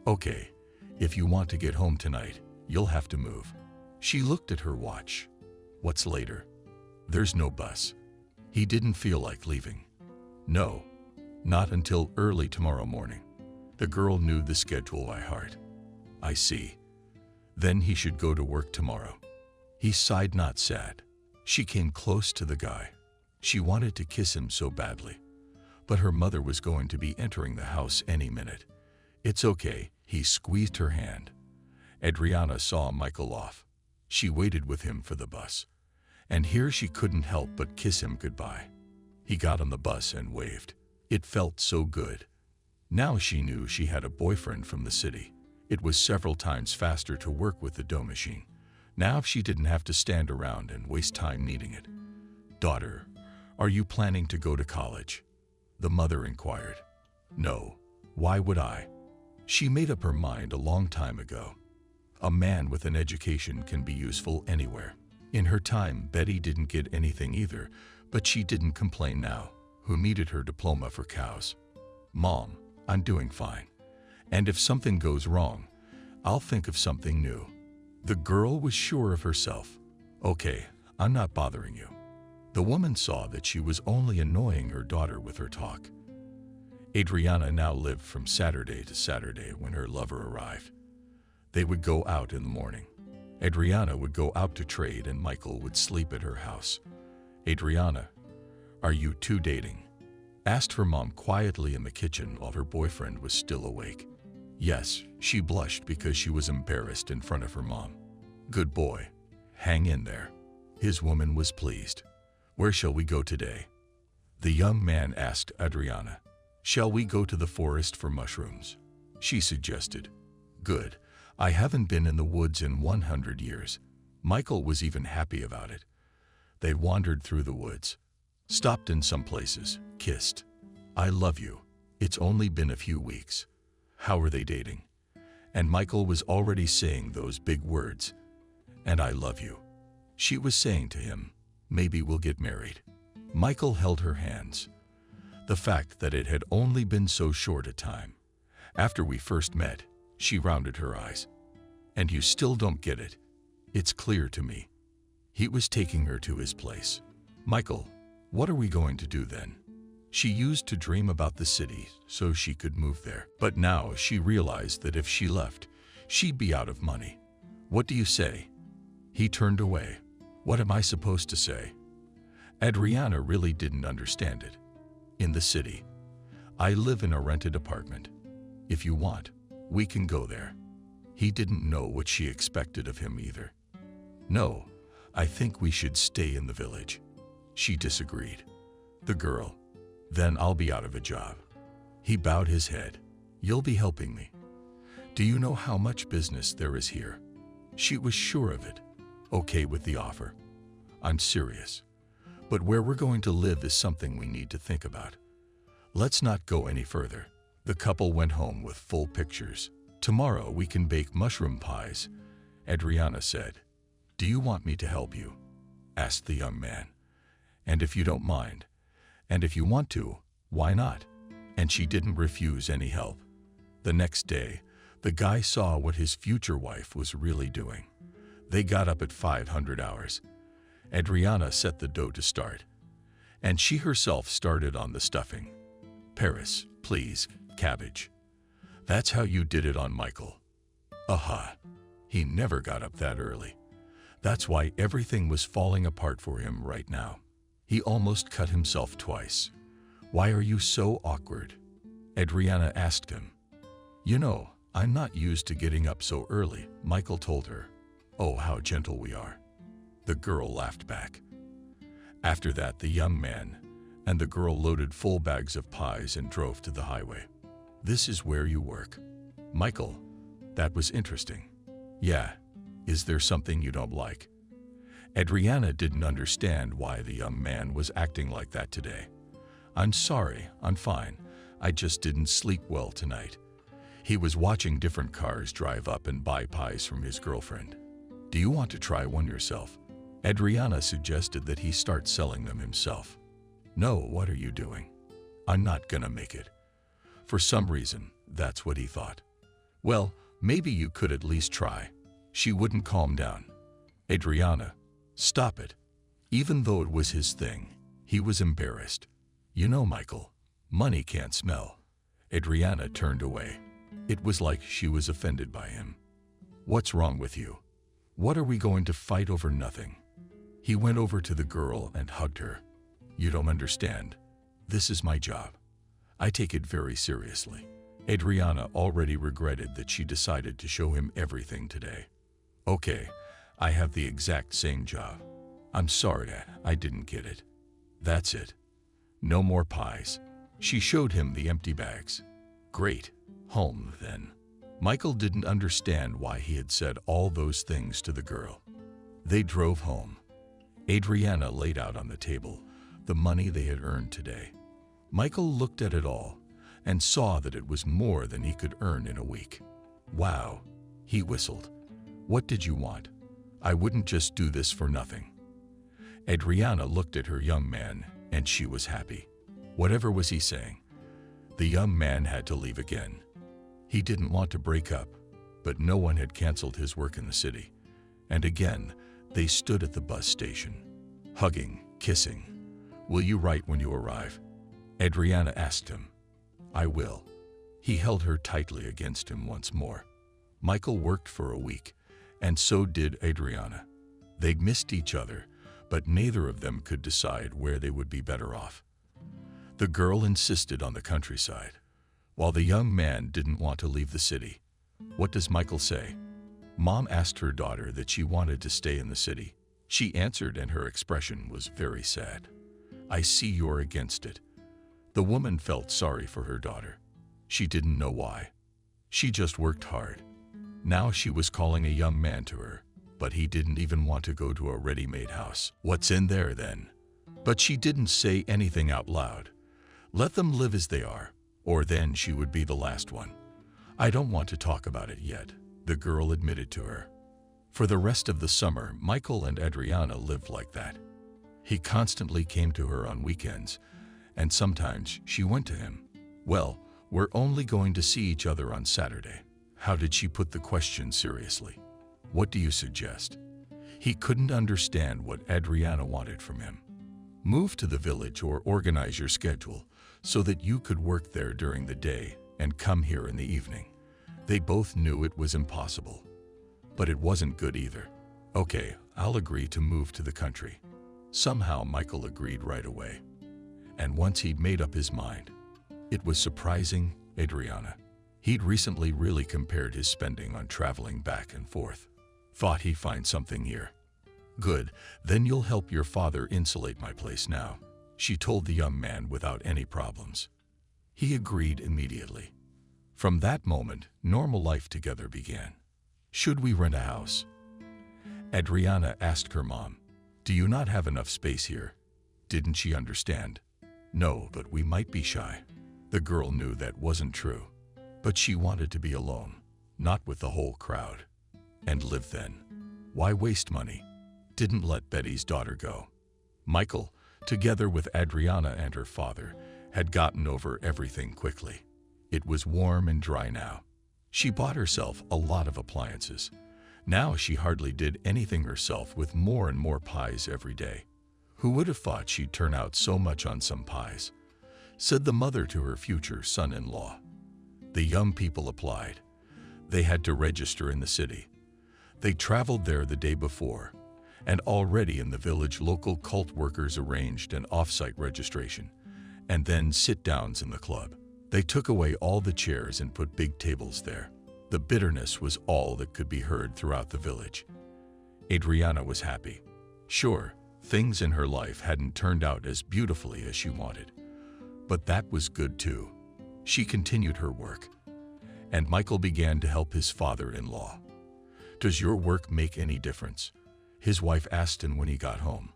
[SPEAKER 2] Okay, if you want to get home tonight, you'll have to move. She looked at her watch. What's later? There's no bus. He didn't feel like leaving. No. Not until early tomorrow morning. The girl knew the schedule by heart. I see. Then he should go to work tomorrow. He sighed, not sad. She came close to the guy. She wanted to kiss him so badly. But her mother was going to be entering the house any minute. It's okay, he squeezed her hand. Adriana saw Michael off. She waited with him for the bus. And here she couldn't help but kiss him goodbye. He got on the bus and waved. It felt so good. Now she knew she had a boyfriend from the city. It was several times faster to work with the dough machine. Now she didn't have to stand around and waste time kneading it. Daughter, are you planning to go to college? The mother inquired. No. Why would I? She made up her mind a long time ago. A man with an education can be useful anywhere. In her time, Betty didn't get anything either, but she didn't complain now. Who needed her diploma for cows? Mom, I'm doing fine. And if something goes wrong, I'll think of something new. The girl was sure of herself. Okay, I'm not bothering you. The woman saw that she was only annoying her daughter with her talk. Adriana now lived from Saturday to Saturday when her lover arrived. They would go out in the morning. Adriana would go out to trade and Michael would sleep at her house. Adriana, are you two dating? Asked her mom quietly in the kitchen while her boyfriend was still awake. Yes, she blushed because she was embarrassed in front of her mom. Good boy. Hang in there. His woman was pleased. Where shall we go today? The young man asked Adriana. Shall we go to the forest for mushrooms? She suggested. Good. I haven't been in the woods in 100 years. Michael was even happy about it. They wandered through the woods, stopped in some places, kissed. I love you. It's only been a few weeks. How are they dating? And Michael was already saying those big words. And I love you. She was saying to him, maybe we'll get married. Michael held her hands. The fact that it had only been so short a time. After we first met, she rounded her eyes. And you still don't get it. It's clear to me. He was taking her to his place. Michael, what are we going to do then? She used to dream about the city so she could move there. But now she realized that if she left, she'd be out of money. What do you say? He turned away. What am I supposed to say? Adriana really didn't understand it. In the city. I live in a rented apartment. If you want, we can go there. He didn't know what she expected of him either. No, I think we should stay in the village. She disagreed. The girl. Then I'll be out of a job. He bowed his head. You'll be helping me. Do you know how much business there is here? She was sure of it. Okay with the offer. I'm serious. But where we're going to live is something we need to think about. Let's not go any further. The couple went home with full pictures. Tomorrow we can bake mushroom pies, Adriana said. Do you want me to help you? Asked the young man. And if you don't mind. And if you want to, why not? And she didn't refuse any help. The next day, the guy saw what his future wife was really doing. They got up at 500 hours. Adriana set the dough to start. And she herself started on the stuffing. Paris, please, cabbage. That's how you did it on Michael. Aha. He never got up that early. That's why everything was falling apart for him right now. He almost cut himself twice. Why are you so awkward? Adriana asked him. You know, I'm not used to getting up so early, Michael told her. Oh, how gentle we are. The girl laughed back. After that, the young man and the girl loaded full bags of pies and drove to the highway. This is where you work. Michael, that was interesting. Yeah, is there something you don't like? Adriana didn't understand why the young man was acting like that today. I'm sorry, I'm fine. I just didn't sleep well tonight. He was watching different cars drive up and buy pies from his girlfriend. Do you want to try one yourself? Adriana suggested that he start selling them himself. No, what are you doing? I'm not gonna make it. For some reason, that's what he thought. Well, maybe you could at least try. She wouldn't calm down. Adriana, stop it. Even though it was his thing, he was embarrassed. You know, Michael, Money can't smell. Adriana turned away. It was like she was offended by him. What's wrong with you? What are we going to fight over nothing? He went over to the girl and hugged her. You don't understand. This is my job. I take it very seriously. Adriana already regretted that she decided to show him everything today. Okay, I have the exact same job. I'm sorry I didn't get it. That's it. No more pies. She showed him the empty bags. Great. Home, then. Michael didn't understand why he had said all those things to the girl. They drove home. Adriana laid out on the table the money they had earned today. Michael looked at it all and saw that it was more than he could earn in a week. Wow, he whistled. What did you want? I wouldn't just do this for nothing. Adriana looked at her young man, and she was happy. Whatever was he saying? The young man had to leave again. He didn't want to break up, but no one had canceled his work in the city. And again, they stood at the bus station, hugging, kissing. Will you write when you arrive? Adriana asked him. I will. He held her tightly against him once more. Michael worked for a week, and so did Adriana. They missed each other, but neither of them could decide where they would be better off. The girl insisted on the countryside, while the young man didn't want to leave the city. What does Michael say? Mom asked her daughter that she wanted to stay in the city. She answered, and her expression was very sad. I see you're against it. The woman felt sorry for her daughter. She didn't know why. She just worked hard. Now she was calling a young man to her, but he didn't even want to go to a ready-made house. What's in there then? But she didn't say anything out loud. Let them live as they are, or then she would be the last one. I don't want to talk about it yet, the girl admitted to her. For the rest of the summer, Michael and Adriana lived like that. He constantly came to her on weekends, and sometimes she went to him. Well, we're only going to see each other on Saturday. How did she put the question seriously? What do you suggest? He couldn't understand what Adriana wanted from him. Move to the village or organize your schedule so that you could work there during the day and come here in the evening. They both knew it was impossible. But it wasn't good either. Okay, I'll agree to move to the country. Somehow Michael agreed right away. And once he'd made up his mind, it was surprising Adriana. He'd recently really compared his spending on traveling back and forth. Thought he'd find something here. Good, then you'll help your father insulate my place now, she told the young man without any problems. He agreed immediately. From that moment, normal life together began. Should we rent a house? Adriana asked her mom. Do you not have enough space here? Didn't she understand? No, but we might be shy. The girl knew that wasn't true. But she wanted to be alone, not with the whole crowd. And live then. Why waste money? Didn't let Betty's daughter go. Michael, together with Adriana and her father, had gotten over everything quickly. It was warm and dry now. She bought herself a lot of appliances. Now she hardly did anything herself with more and more pies every day. Who would have thought she'd turn out so much on some pies? Said the mother to her future son-in-law. The young people applied. They had to register in the city. They traveled there the day before, and already in the village local cult workers arranged an off-site registration, and then sit-downs in the club. They took away all the chairs and put big tables there. The bitterness was all that could be heard throughout the village. Adriana was happy. Sure, things in her life hadn't turned out as beautifully as she wanted, but that was good too. She continued her work, and Michael began to help his father-in-law. Does your work make any difference? His wife asked him when he got home.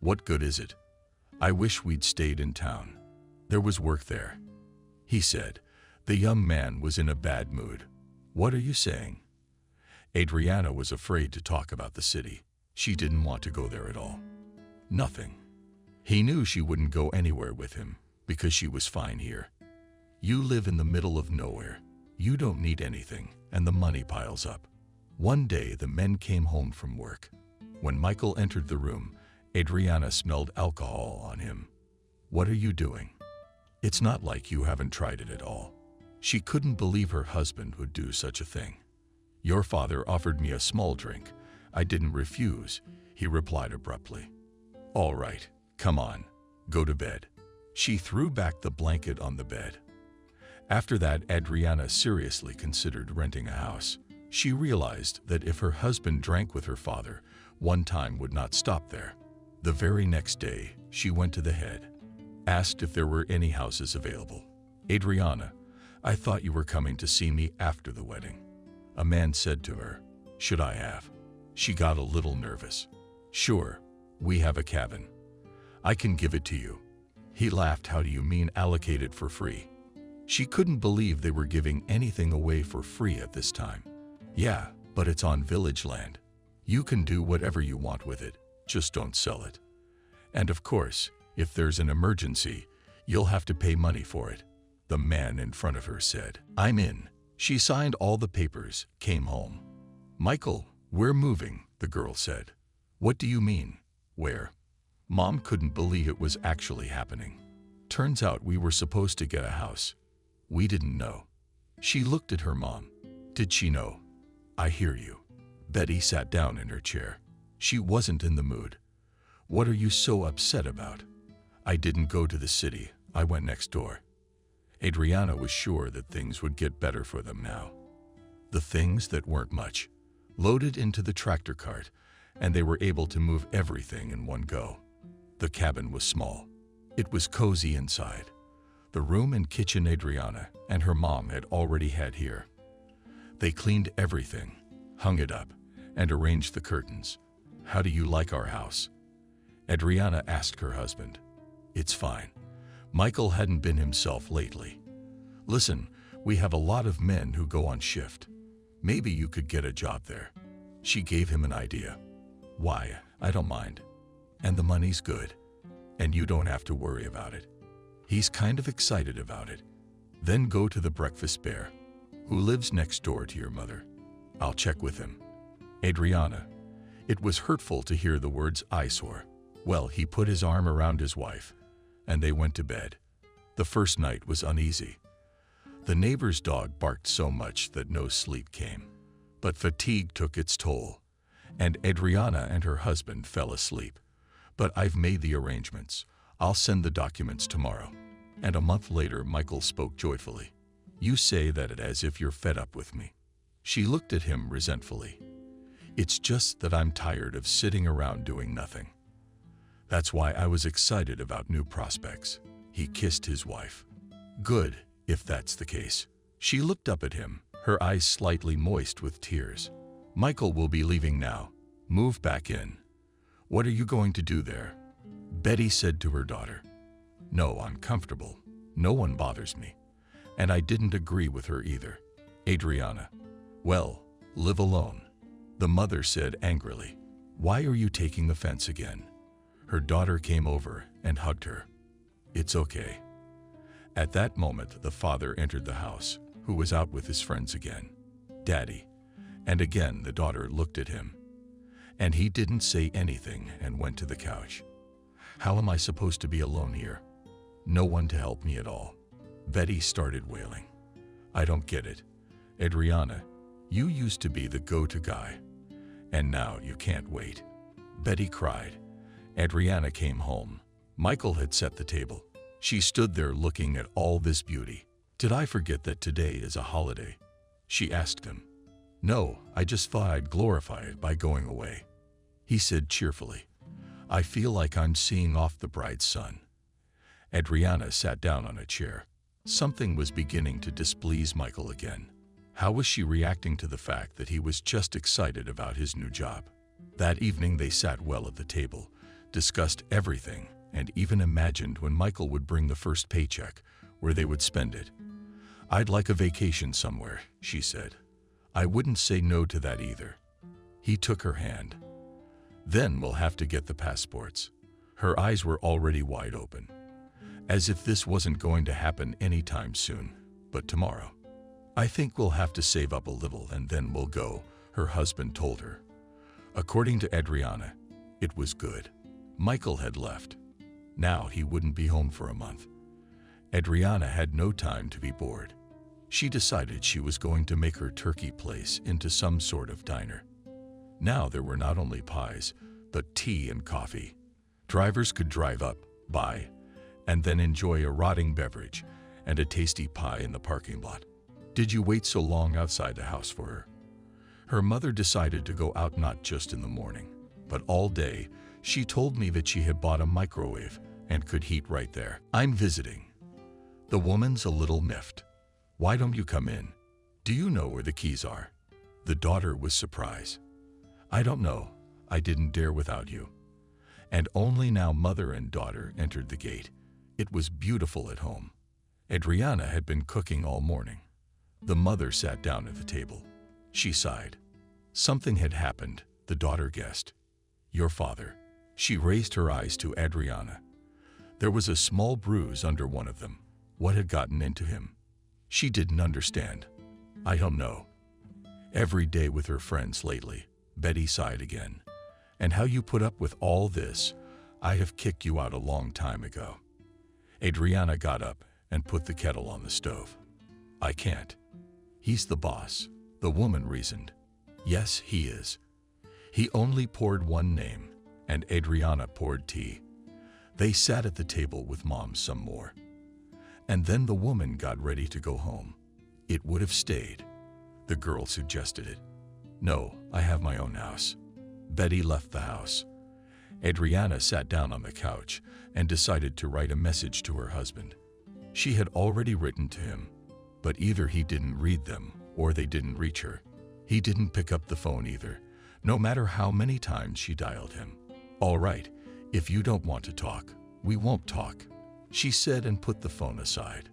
[SPEAKER 2] What good is it? I wish we'd stayed in town. There was work there. He said. The young man was in a bad mood. What are you saying? Adriana was afraid to talk about the city. She didn't want to go there at all. Nothing. He knew she wouldn't go anywhere with him because she was fine here. You live in the middle of nowhere. You don't need anything, and the money piles up. One day, the men came home from work. When Michael entered the room, Adriana smelled alcohol on him. What are you doing? It's not like you haven't tried it at all. She couldn't believe her husband would do such a thing. Your father offered me a small drink. I didn't refuse, he replied abruptly. All right, come on, go to bed. She threw back the blanket on the bed. After that, Adriana seriously considered renting a house. She realized that if her husband drank with her father, one time would not stop there. The very next day, she went to the head, asked if there were any houses available. Adriana, I thought you were coming to see me after the wedding. A man said to her, should I have? She got a little nervous. Sure, we have a cabin. I can give it to you. He laughed. How do you mean allocate it for free? She couldn't believe they were giving anything away for free at this time. Yeah, but it's on village land. You can do whatever you want with it, just don't sell it. And of course, if there's an emergency, you'll have to pay money for it. The man in front of her said, I'm in. She signed all the papers, came home. Michael, we're moving, the girl said. What do you mean, where? Mom couldn't believe it was actually happening. Turns out we were supposed to get a house. We didn't know. She looked at her mom. Did she know? I hear you. Betty sat down in her chair. She wasn't in the mood. What are you so upset about? I didn't go to the city. I went next door. Adriana was sure that things would get better for them now. The things that weren't much loaded into the tractor cart, and they were able to move everything in one go. The cabin was small. It was cozy inside. The room and kitchen Adriana and her mom had already had here. They cleaned everything, hung it up, and arranged the curtains. How do you like our house? Adriana asked her husband. It's fine. Michael hadn't been himself lately. Listen, we have a lot of men who go on shift. Maybe you could get a job there. She gave him an idea. Why, I don't mind. And the money's good. And you don't have to worry about it. He's kind of excited about it. Then go to the breakfast bear, who lives next door to your mother. I'll check with him. Adriana. It was hurtful to hear the words eyesore. Well, he put his arm around his wife, and they went to bed. The first night was uneasy. The neighbor's dog barked so much that no sleep came. But fatigue took its toll, and Adriana and her husband fell asleep. But I've made the arrangements. I'll send the documents tomorrow. And a month later, Michael spoke joyfully. You say that as if you're fed up with me. She looked at him resentfully. It's just that I'm tired of sitting around doing nothing. That's why I was excited about new prospects. He kissed his wife. Good, if that's the case. She looked up at him, her eyes slightly moist with tears. Michael will be leaving now. Move back in. What are you going to do there? Betty said to her daughter. No, I'm comfortable. No one bothers me. And I didn't agree with her either. Adriana. Well, live alone. The mother said angrily. Why are you taking offense again? Her daughter came over and hugged her. It's okay. At that moment, the father entered the house, who was out with his friends again. Daddy. And again the daughter looked at him. And he didn't say anything and went to the couch. How am I supposed to be alone here? No one to help me at all. Betty started wailing. I don't get it. Adriana, you used to be the go-to guy. And now you can't wait. Betty cried. Adriana came home. Michael had set the table. She stood there looking at all this beauty. Did I forget that today is a holiday? She asked him. No, I just thought I'd glorify it by going away. He said cheerfully. I feel like I'm seeing off the bride's son. Adriana sat down on a chair. Something was beginning to displease Michael again. How was she reacting to the fact that he was just excited about his new job? That evening they sat well at the table, discussed everything, and even imagined when Michael would bring the first paycheck, where they would spend it. I'd like a vacation somewhere, she said. I wouldn't say no to that either. He took her hand. Then we'll have to get the passports. Her eyes were already wide open, as if this wasn't going to happen anytime soon, but tomorrow. I think we'll have to save up a little and then we'll go, her husband told her. According to Adriana, it was good. Michael had left. Now he wouldn't be home for a month. Adriana had no time to be bored. She decided she was going to make her turkey place into some sort of diner. Now there were not only pies, but tea and coffee. Drivers could drive up, buy, and then enjoy a rotting beverage and a tasty pie in the parking lot. Did you wait so long outside the house for her? Her mother decided to go out not just in the morning, but all day. She told me that she had bought a microwave and could heat right there. I'm visiting. The woman's a little miffed. Why don't you come in? Do you know where the keys are? The daughter was surprised. I don't know. I didn't dare without you. And only now mother and daughter entered the gate. It was beautiful at home. Adriana had been cooking all morning. The mother sat down at the table. She sighed. Something had happened, the daughter guessed. Your father. She raised her eyes to Adriana. There was a small bruise under one of them. What had gotten into him? She didn't understand. I don't know. Every day with her friends lately, Betty sighed again. And how you put up with all this? I have kicked you out a long time ago. Adriana got up and put the kettle on the stove. I can't. He's the boss, the woman reasoned. Yes, he is. He only poured one name, and Adriana poured tea. They sat at the table with Mom some more. And then the woman got ready to go home. It would have stayed. The girl suggested it. No, I have my own house. Betty left the house. Adriana sat down on the couch and decided to write a message to her husband. She had already written to him, but either he didn't read them or they didn't reach her. He didn't pick up the phone either, no matter how many times she dialed him. All right, if you don't want to talk, we won't talk, she said and put the phone aside.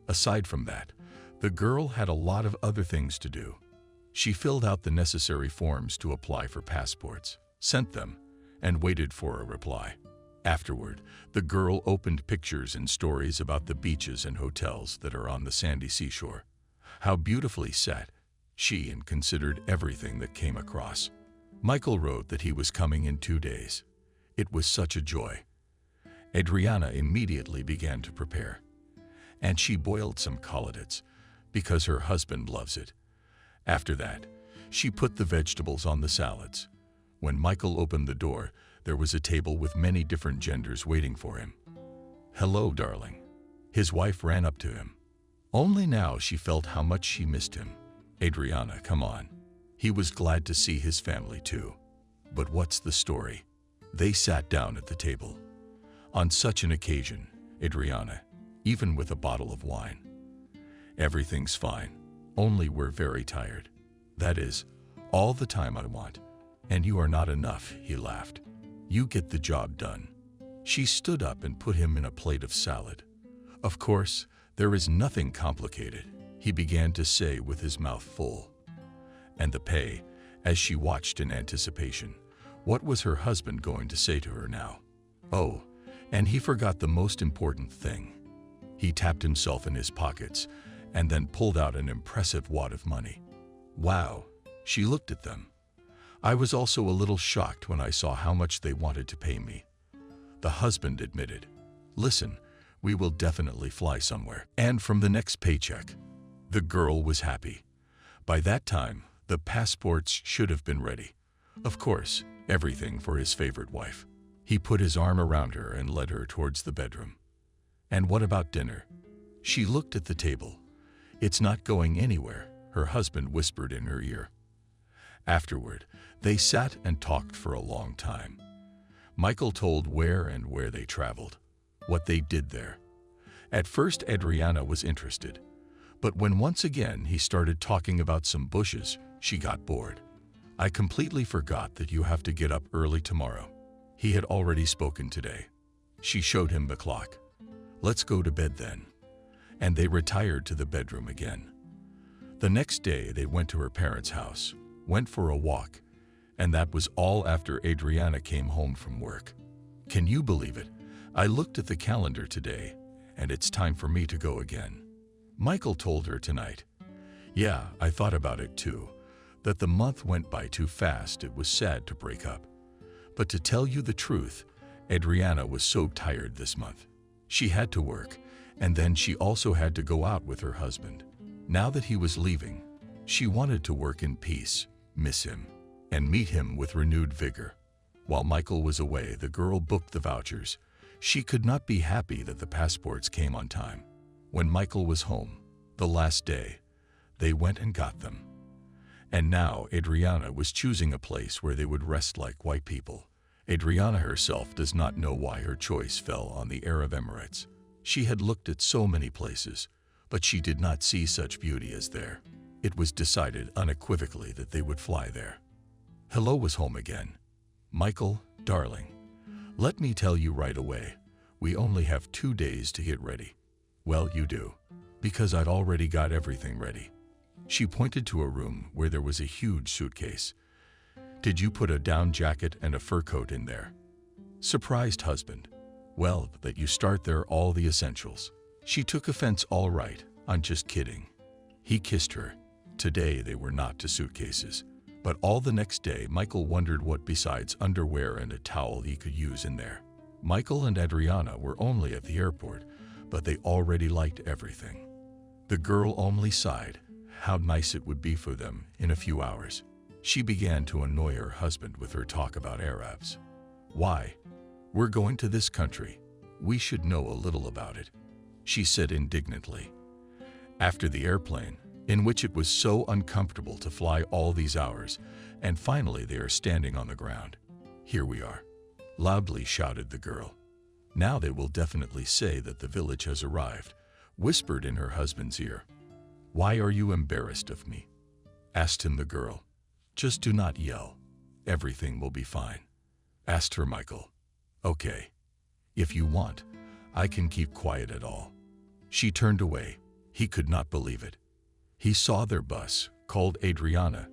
[SPEAKER 2] Aside from that, the girl had a lot of other things to do. She filled out the necessary forms to apply for passports, sent them, and waited for a reply. Afterward, the girl opened pictures and stories about the beaches and hotels that are on the sandy seashore. How beautifully set, she considered everything that came across. Michael wrote that he was coming in 2 days. It was such a joy. Adriana immediately began to prepare. And she boiled some collards, because her husband loves it. After that, she put the vegetables on the salads. When Michael opened the door, there was a table with many different genders waiting for him. Hello, darling. His wife ran up to him. Only now she felt how much she missed him. Adriana, come on. He was glad to see his family too. But what's the story? They sat down at the table. On such an occasion, Adriana, even with a bottle of wine. Everything's fine, only we're very tired. That is, all the time I want. And you are not enough, he laughed. You get the job done. She stood up and put him in a plate of salad. Of course, there is nothing complicated, he began to say with his mouth full. And the pay, as she watched in anticipation. What was her husband going to say to her now? Oh, and he forgot the most important thing. He tapped himself in his pockets and then pulled out an impressive wad of money. Wow, she looked at them. I was also a little shocked when I saw how much they wanted to pay me. The husband admitted, listen, we will definitely fly somewhere. And from the next paycheck, the girl was happy. By that time, the passports should have been ready. Of course, everything for his favorite wife. He put his arm around her and led her towards the bedroom. And what about dinner? She looked at the table. It's not going anywhere, her husband whispered in her ear. Afterward, they sat and talked for a long time. Michael told where they traveled, what they did there. At first, Adriana was interested, but when once again he started talking about some bushes, she got bored. I completely forgot that you have to get up early tomorrow. He had already spoken today. She showed him the clock. Let's go to bed then. And they retired to the bedroom again. The next day, they went to her parents' house, went for a walk, and that was all after Adriana came home from work. Can you believe it? I looked at the calendar today, and it's time for me to go again. Michael told her tonight. Yeah, I thought about it too, that the month went by too fast. It was sad to break up. But to tell you the truth, Adriana was so tired this month. She had to work, And then she also had to go out with her husband. Now that he was leaving, she wanted to work in peace, miss him, and meet him with renewed vigor. While Michael was away, the girl booked the vouchers. She could not be happy that the passports came on time. When Michael was home, the last day, they went and got them. And now Adriana was choosing a place where they would rest like white people. Adriana herself does not know why her choice fell on the Arab Emirates. She had looked at so many places, but she did not see such beauty as there. It was decided unequivocally that they would fly there. Hello was home again. Michael, darling, let me tell you right away, we only have 2 days to get ready. Well, you do, because I'd already got everything ready. She pointed to a room where there was a huge suitcase. Did you put a down jacket and a fur coat in there? Surprised husband. Well, that you start there all the essentials. She took offense. All right, I'm just kidding. He kissed her. Today they were not to suitcases. But all the next day, Michael wondered what besides underwear and a towel he could use in there. Michael and Adriana were only at the airport, but they already liked everything. The girl only sighed. How nice it would be for them in a few hours. She began to annoy her husband with her talk about Arabs. Why? We're going to this country. We should know a little about it, she said indignantly. After the airplane, in which it was so uncomfortable to fly all these hours, and finally they are standing on the ground. Here we are, loudly shouted the girl. Now they will definitely say that the village has arrived, whispered in her husband's ear. Why are you embarrassed of me? Asked him the girl. Just do not yell. Everything will be fine. Asked her Michael. Okay. If you want, I can keep quiet at all. She turned away. He could not believe it. He saw their bus, called Adriana,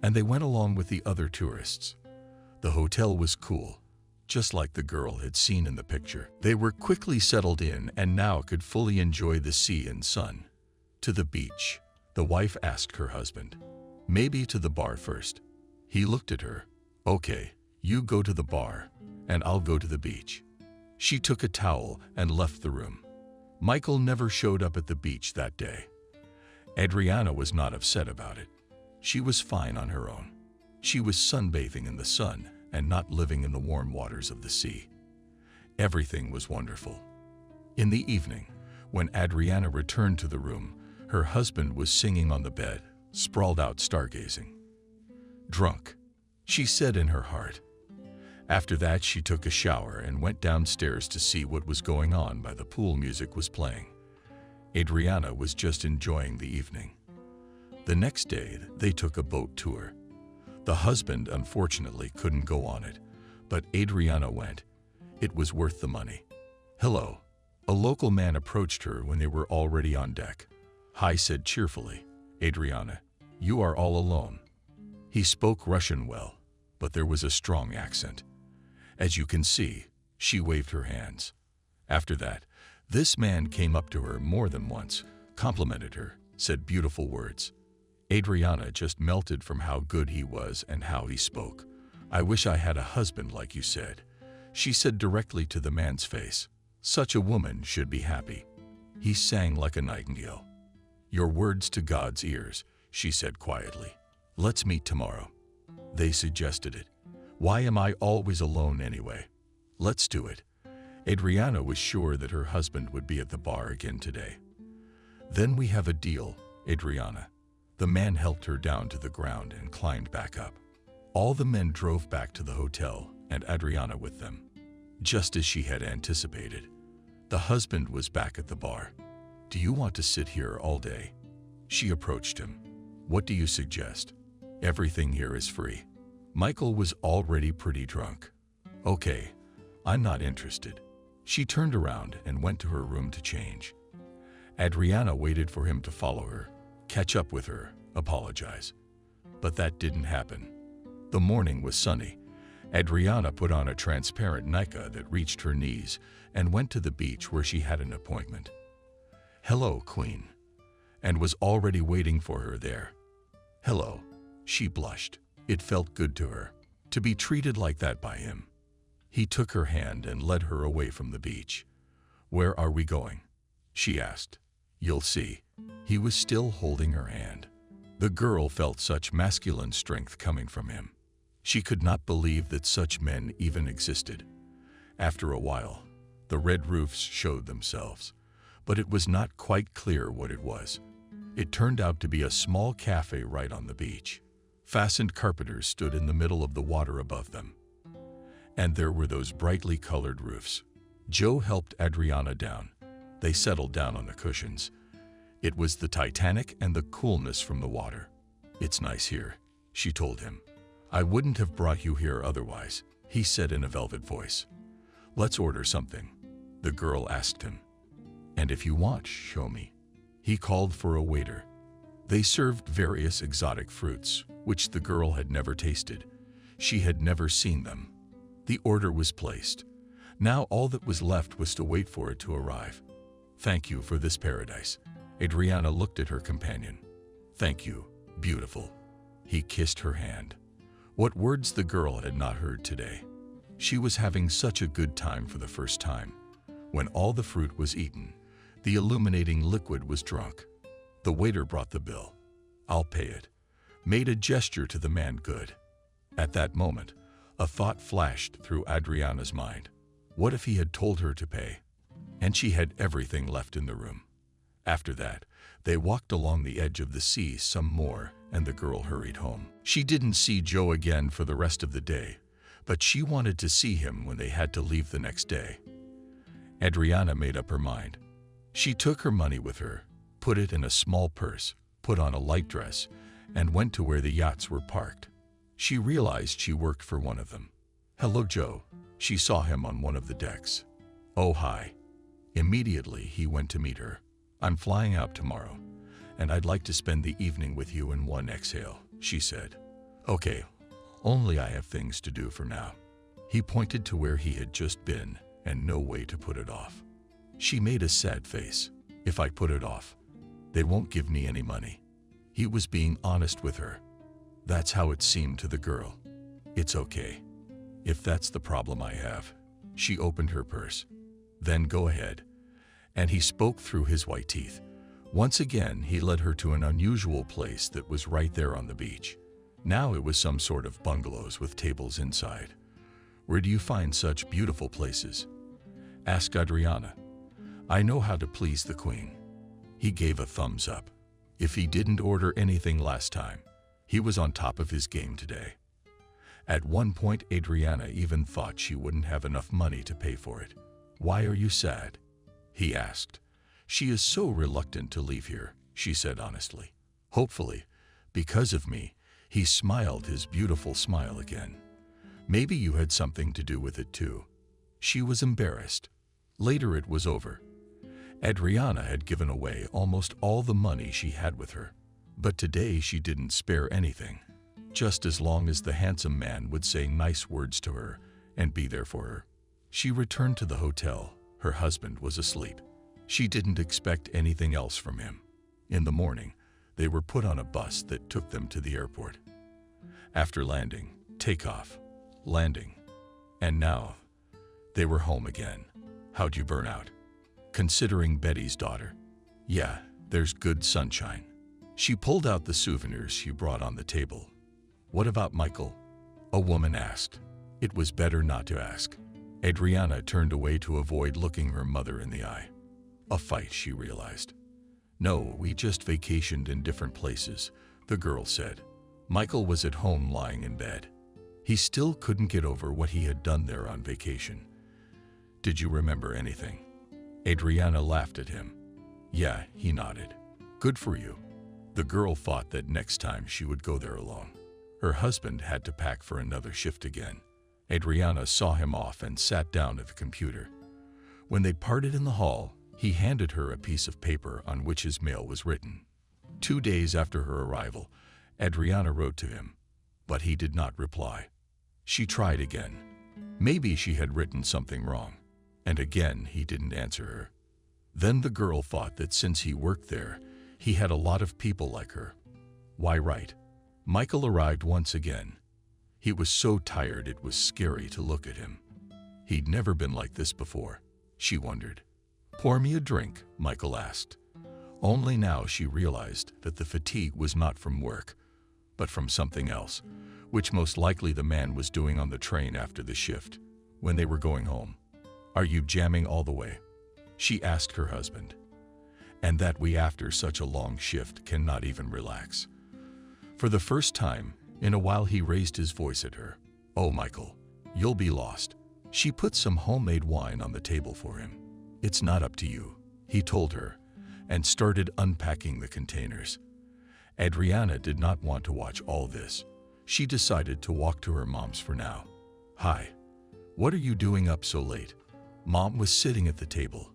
[SPEAKER 2] and they went along with the other tourists. The hotel was cool, just like the girl had seen in the picture. They were quickly settled in and now could fully enjoy the sea and sun. To the beach, the wife asked her husband. Maybe to the bar first. He looked at her. Okay, you go to the bar, and I'll go to the beach. She took a towel and left the room. Michael never showed up at the beach that day. Adriana was not upset about it. She was fine on her own. She was sunbathing in the sun and not living in the warm waters of the sea. Everything was wonderful. In the evening, when Adriana returned to the room, her husband was singing on the bed, sprawled out stargazing. Drunk, she said in her heart. After that, she took a shower and went downstairs to see what was going on by the pool. Music was playing. Adriana was just enjoying the evening. The next day, they took a boat tour. The husband, unfortunately, couldn't go on it, but Adriana went. It was worth the money. Hello. A local man approached her when they were already on deck. Hi, said cheerfully. Adriana, you are all alone. He spoke Russian well, but there was a strong accent. As you can see, she waved her hands. After that, this man came up to her more than once, complimented her, said beautiful words. Adriana just melted from how good he was and how he spoke. I wish I had a husband like you said, she said directly to the man's face. Such a woman should be happy. He sang like a nightingale. Your words to God's ears, she said quietly. Let's meet tomorrow. They suggested it. Why am I always alone anyway? Let's do it. Adriana was sure that her husband would be at the bar again today. Then we have a deal, Adriana. The man helped her down to the ground and climbed back up. All the men drove back to the hotel and Adriana with them. Just as she had anticipated, the husband was back at the bar. Do you want to sit here all day? She approached him. What do you suggest? Everything here is free. Michael was already pretty drunk. Okay, I'm not interested. She turned around and went to her room to change. Adriana waited for him to follow her, catch up with her, apologize. But that didn't happen. The morning was sunny. Adriana put on a transparent nika that reached her knees and went to the beach where she had an appointment. Hello, Queen, and was already waiting for her there. Hello, she blushed. It felt good to her to be treated like that by him. He took her hand and led her away from the beach. Where are we going? she asked. You'll see. He was still holding her hand. The girl felt such masculine strength coming from him. She could not believe that such men even existed. After a while, the red roofs showed themselves, but it was not quite clear what it was. It turned out to be a small cafe right on the beach. Fastened carpenters stood in the middle of the water above them. And there were those brightly colored roofs. Joe helped Adriana down. They settled down on the cushions. It was the Titanic and the coolness from the water. It's nice here, she told him. I wouldn't have brought you here otherwise, he said in a velvet voice. Let's order something, the girl asked him. And if you want, show me. He called for a waiter. They served various exotic fruits, which the girl had never tasted. She had never seen them. The order was placed. Now all that was left was to wait for it to arrive. Thank you for this paradise. Adriana looked at her companion. Thank you, beautiful. He kissed her hand. What words the girl had not heard today. She was having such a good time for the first time. When all the fruit was eaten, the illuminating liquid was drunk. The waiter brought the bill. I'll pay it. Made a gesture to the man good. At that moment, a thought flashed through Adriana's mind. What if he had told her to pay? And she had everything left in the room. After that, they walked along the edge of the sea some more, and the girl hurried home. She didn't see Joe again for the rest of the day, but she wanted to see him when they had to leave the next day. Adriana made up her mind. She took her money with her, put it in a small purse, put on a light dress, and went to where the yachts were parked. She realized she worked for one of them. Hello, Joe. She saw him on one of the decks. Oh, hi. Immediately, he went to meet her. I'm flying out tomorrow, and I'd like to spend the evening with you in one exhale, she said. Okay, only I have things to do for now. He pointed to where he had just been, and no way to put it off. She made a sad face. If I put it off, they won't give me any money. He was being honest with her. That's how it seemed to the girl. It's okay. If that's the problem I have. She opened her purse. Then go ahead. And he spoke through his white teeth. Once again, he led her to an unusual place that was right there on the beach. Now it was some sort of bungalows with tables inside. Where do you find such beautiful places? Asked Adriana. I know how to please the queen. He gave a thumbs up. If he didn't order anything last time, he was on top of his game today. At one point, Adriana even thought she wouldn't have enough money to pay for it. Why are you sad? He asked. She is so reluctant to leave here, she said honestly. Hopefully, because of me. He smiled his beautiful smile again. Maybe you had something to do with it too. She was embarrassed. Later it was over. Adriana had given away almost all the money she had with her. But today she didn't spare anything. Just as long as the handsome man would say nice words to her and be there for her. She returned to the hotel. Her husband was asleep. She didn't expect anything else from him. In the morning, they were put on a bus that took them to the airport. After landing, takeoff, landing, and now they were home again. How'd you burn out? Considering Betty's daughter. Yeah, there's good sunshine. She pulled out the souvenirs she brought on the table. What about Michael? A woman asked. It was better not to ask. Adriana turned away to avoid looking her mother in the eye. A fight, she realized. No, we just vacationed in different places, the girl said. Michael was at home lying in bed. He still couldn't get over what he had done there on vacation. Did you remember anything? Adriana laughed at him. Yeah, he nodded. Good for you. The girl thought that next time she would go there alone. Her husband had to pack for another shift again. Adriana saw him off and sat down at the computer. When they parted in the hall, he handed her a piece of paper on which his mail was written. 2 days after her arrival, Adriana wrote to him, but he did not reply. She tried again. Maybe she had written something wrong, and again he didn't answer her. Then the girl thought that since he worked there, he had a lot of people like her. Why write? Michael arrived once again. He was so tired it was scary to look at him. He'd never been like this before, she wondered. Pour me a drink, Michael asked. Only now she realized that the fatigue was not from work, but from something else, which most likely the man was doing on the train after the shift, when they were going home. Are you jamming all the way? She asked her husband. And that we after such a long shift cannot even relax. For the first time in a while he raised his voice at her. Oh, Michael, you'll be lost. She put some homemade wine on the table for him. It's not up to you, he told her, and started unpacking the containers. Adriana did not want to watch all this. She decided to walk to her mom's for now. Hi. What are you doing up so late? Mom was sitting at the table.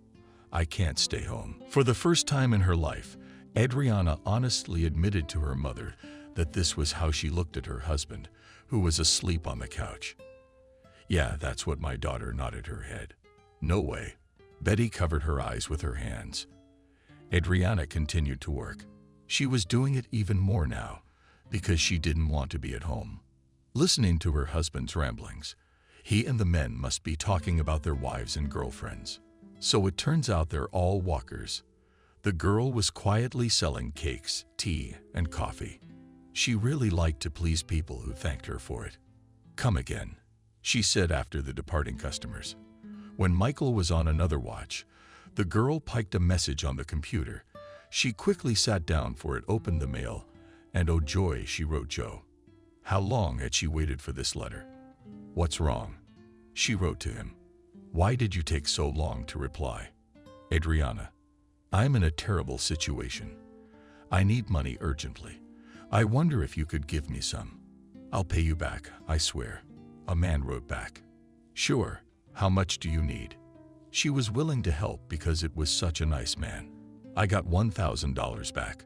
[SPEAKER 2] I can't stay home. For the first time in her life, Adriana honestly admitted to her mother that this was how she looked at her husband, who was asleep on the couch. Yeah, that's what my daughter nodded her head. No way. Betty covered her eyes with her hands. Adriana continued to work. She was doing it even more now, because she didn't want to be at home. Listening to her husband's ramblings, he and the men must be talking about their wives and girlfriends. So it turns out they're all walkers. The girl was quietly selling cakes, tea, and coffee. She really liked to please people who thanked her for it. Come again, she said after the departing customers. When Michael was on another watch, the girl piked a message on the computer. She quickly sat down for it, opened the mail, and oh joy, she wrote Joe. How long had she waited for this letter? What's wrong? She wrote to him. Why did you take so long to reply? Adriana, I'm in a terrible situation. I need money urgently. I wonder if you could give me some. I'll pay you back, I swear. A man wrote back. Sure, how much do you need? She was willing to help because it was such a nice man. I got $1,000 back.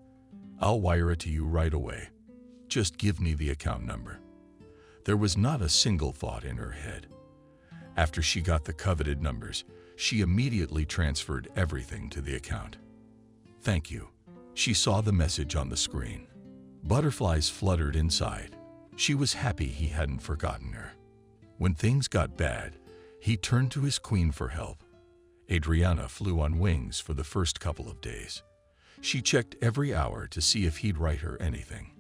[SPEAKER 2] I'll wire it to you right away. Just give me the account number. There was not a single thought in her head. After she got the coveted numbers, she immediately transferred everything to the account. Thank you. She saw the message on the screen. Butterflies fluttered inside. She was happy he hadn't forgotten her. When things got bad, he turned to his queen for help. Adriana flew on wings for the first couple of days. She checked every hour to see if he'd write her anything.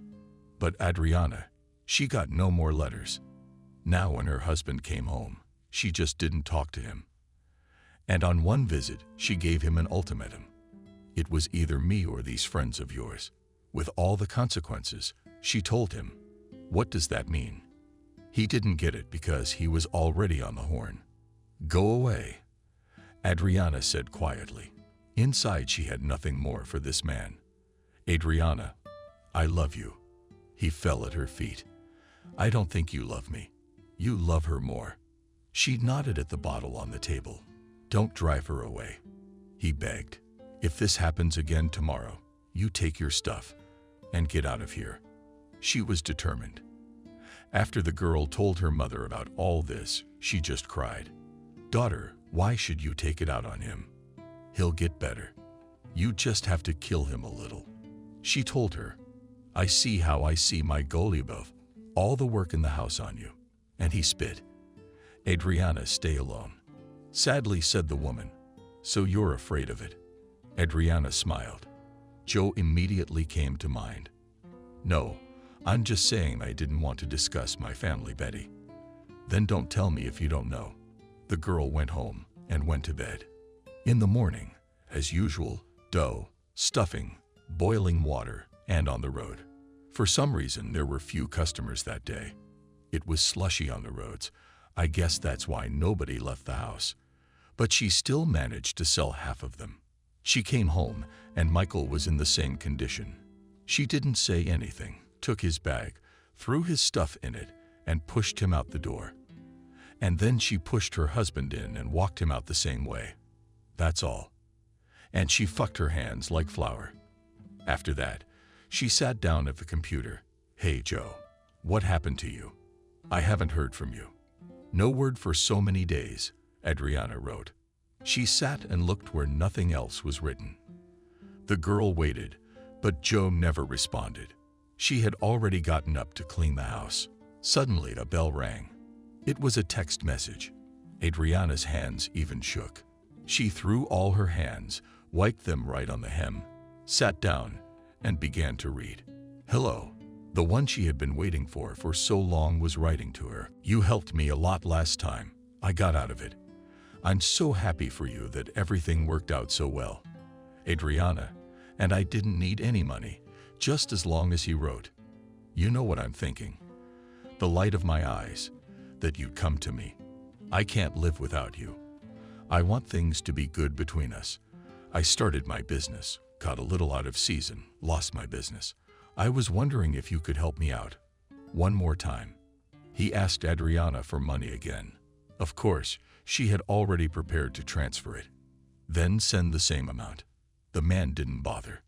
[SPEAKER 2] But Adriana, she got no more letters. Now when her husband came home, she just didn't talk to him. And on one visit, she gave him an ultimatum. It was either me or these friends of yours. With all the consequences, she told him. What does that mean? He didn't get it because he was already on the horn. Go away, Adriana said quietly. Inside she had nothing more for this man. Adriana, I love you. He fell at her feet. I don't think you love me. You love her more. She nodded at the bottle on the table. Don't drive her away, he begged. If this happens again tomorrow, you take your stuff and get out of here. She was determined. After the girl told her mother about all this, she just cried. Daughter, why should you take it out on him? He'll get better. You just have to kill him a little. She told her, I see how I see my Golubov, all the work in the house on you. And he spit. Adriana, stay alone. Sadly said the woman. So you're afraid of it? Adriana smiled. Joe immediately came to mind. No, I'm just saying I didn't want to discuss my family, Betty. Then don't tell me if you don't know. The girl went home and went to bed. In the morning, as usual, dough, stuffing, boiling water, and on the road. For some reason, there were few customers that day. It was slushy on the roads. I guess that's why nobody left the house. But she still managed to sell half of them. She came home, and Michael was in the same condition. She didn't say anything, took his bag, threw his stuff in it, and pushed him out the door. And then she pushed her husband in and walked him out the same way. That's all. And she fucked her hands like flour. After that, she sat down at the computer. Hey, Joe, what happened to you? I haven't heard from you. No word for so many days, Adriana wrote. She sat and looked where nothing else was written. The girl waited, but Joe never responded. She had already gotten up to clean the house. Suddenly, a bell rang. It was a text message. Adriana's hands even shook. She threw all her hands, wiped them right on the hem, sat down, and began to read. Hello. The one she had been waiting for so long was writing to her. You helped me a lot last time. I got out of it. I'm so happy for you that everything worked out so well. Adriana, and I didn't need any money, just as long as he wrote. You know what I'm thinking. The light of my eyes, that you'd come to me. I can't live without you. I want things to be good between us. I started my business, got a little out of season, lost my business. I was wondering if you could help me out. One more time. He asked Adriana for money again. Of course, she had already prepared to transfer it. Then send the same amount. The man didn't bother.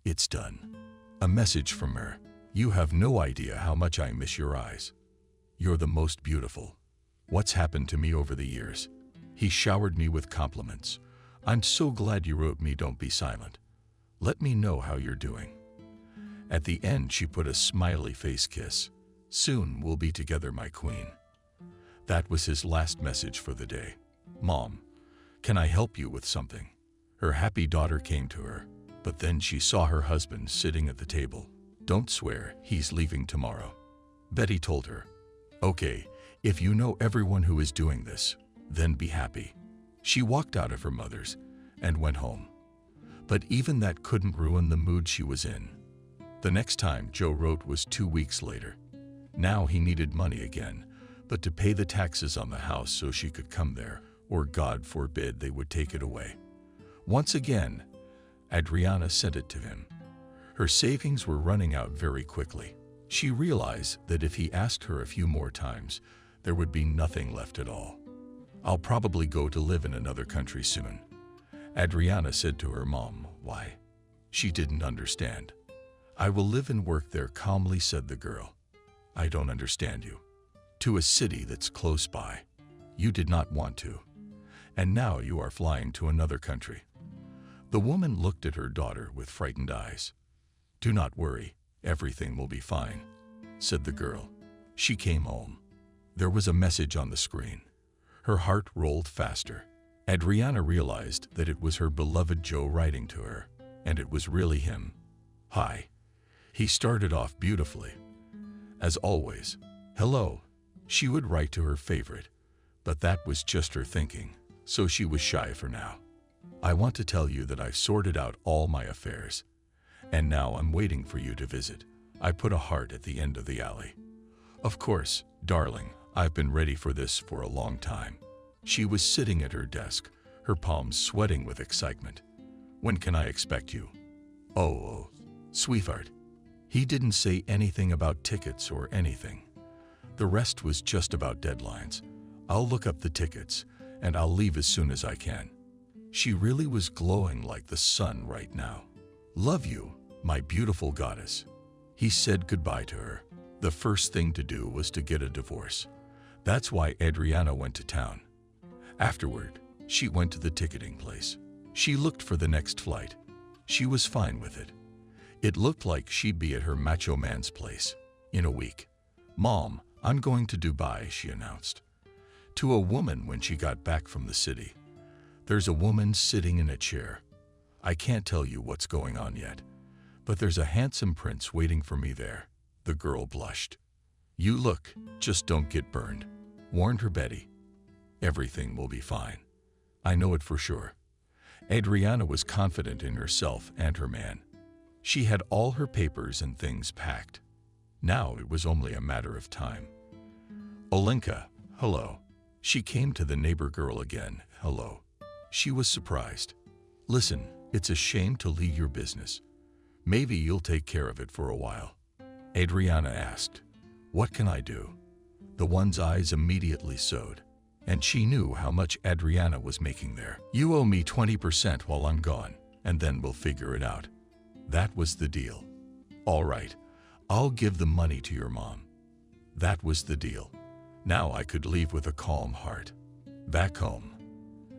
[SPEAKER 2] It's done. A message from her. You have no idea how much I miss your eyes. You're the most beautiful. What's happened to me over the years? He showered me with compliments. I'm so glad you wrote me, don't be silent. Let me know how you're doing. At the end, she put a smiley face kiss. Soon we'll be together, my queen. That was his last message for the day. Mom, can I help you with something? Her happy daughter came to her, but then she saw her husband sitting at the table. Don't swear, he's leaving tomorrow. Betty told her, okay, if you know everyone who is doing this, then be happy. She walked out of her mother's and went home. But even that couldn't ruin the mood she was in. The next time Joe wrote was 2 weeks later. Now he needed money again, but to pay the taxes on the house so she could come there, or God forbid they would take it away. Once again, Adriana sent it to him. Her savings were running out very quickly. She realized that if he asked her a few more times, there would be nothing left at all. I'll probably go to live in another country soon. Adriana said to her mom, why? She didn't understand. I will live and work there calmly, said the girl. I don't understand you. To a city that's close by. You did not want to. And now you are flying to another country. The woman looked at her daughter with frightened eyes. Do not worry, everything will be fine, said the girl. She came home. There was a message on the screen. Her heart rolled faster. Adriana realized that it was her beloved Joe writing to her, and it was really him. Hi. He started off beautifully. As always, hello. She would write to her favorite, but that was just her thinking, so she was shy for now. I want to tell you that I've sorted out all my affairs, and now I'm waiting for you to visit. I put a heart at the end of the alley. Of course, darling, I've been ready for this for a long time. She was sitting at her desk, her palms sweating with excitement. When can I expect you? Oh, sweetheart. He didn't say anything about tickets or anything. The rest was just about deadlines. I'll look up the tickets, and I'll leave as soon as I can. She really was glowing like the sun right now. Love you, my beautiful goddess. He said goodbye to her. The first thing to do was to get a divorce. That's why Adriana went to town. Afterward, she went to the ticketing place. She looked for the next flight. She was fine with it. It looked like she'd be at her macho man's place in a week. Mom, I'm going to Dubai, she announced. To a woman when she got back from the city. There's a woman sitting in a chair. I can't tell you what's going on yet, but there's a handsome prince waiting for me there. The girl blushed. You look, just don't get burned, warned her Betty. Everything will be fine. I know it for sure. Adriana was confident in herself and her man. She had all her papers and things packed. Now it was only a matter of time. Olenka, hello. She came to the neighbor girl again, hello. She was surprised. Listen, it's a shame to leave your business. Maybe you'll take care of it for a while. Adriana asked, what can I do? The one's eyes immediately sewed, and she knew how much Adriana was making there. You owe me 20% while I'm gone, and then we'll figure it out. That was the deal. All right, I'll give the money to your mom. That was the deal. Now I could leave with a calm heart. Back home,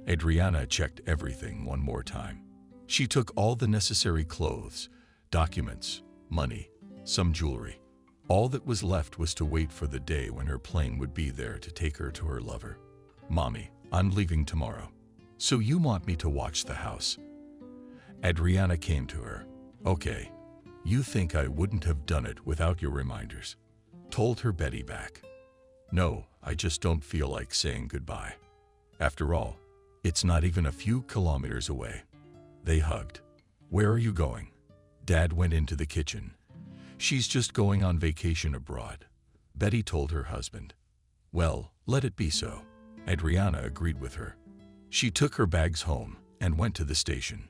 [SPEAKER 2] Adriana checked everything one more time. She took all the necessary clothes, documents, money, some jewelry. All that was left was to wait for the day when her plane would be there to take her to her lover. Mommy, I'm leaving tomorrow. "So you want me to watch the house?" Adriana came to her. "Okay, you think I wouldn't have done it without your reminders?" Told her Betty back. "No, I just don't feel like saying goodbye. After all, it's not even a few kilometers away." They hugged. "Where are you going?" Dad went into the kitchen. "She's just going on vacation abroad," Betty told her husband. "Well, let it be so." Adriana agreed with her. She took her bags home and went to the station.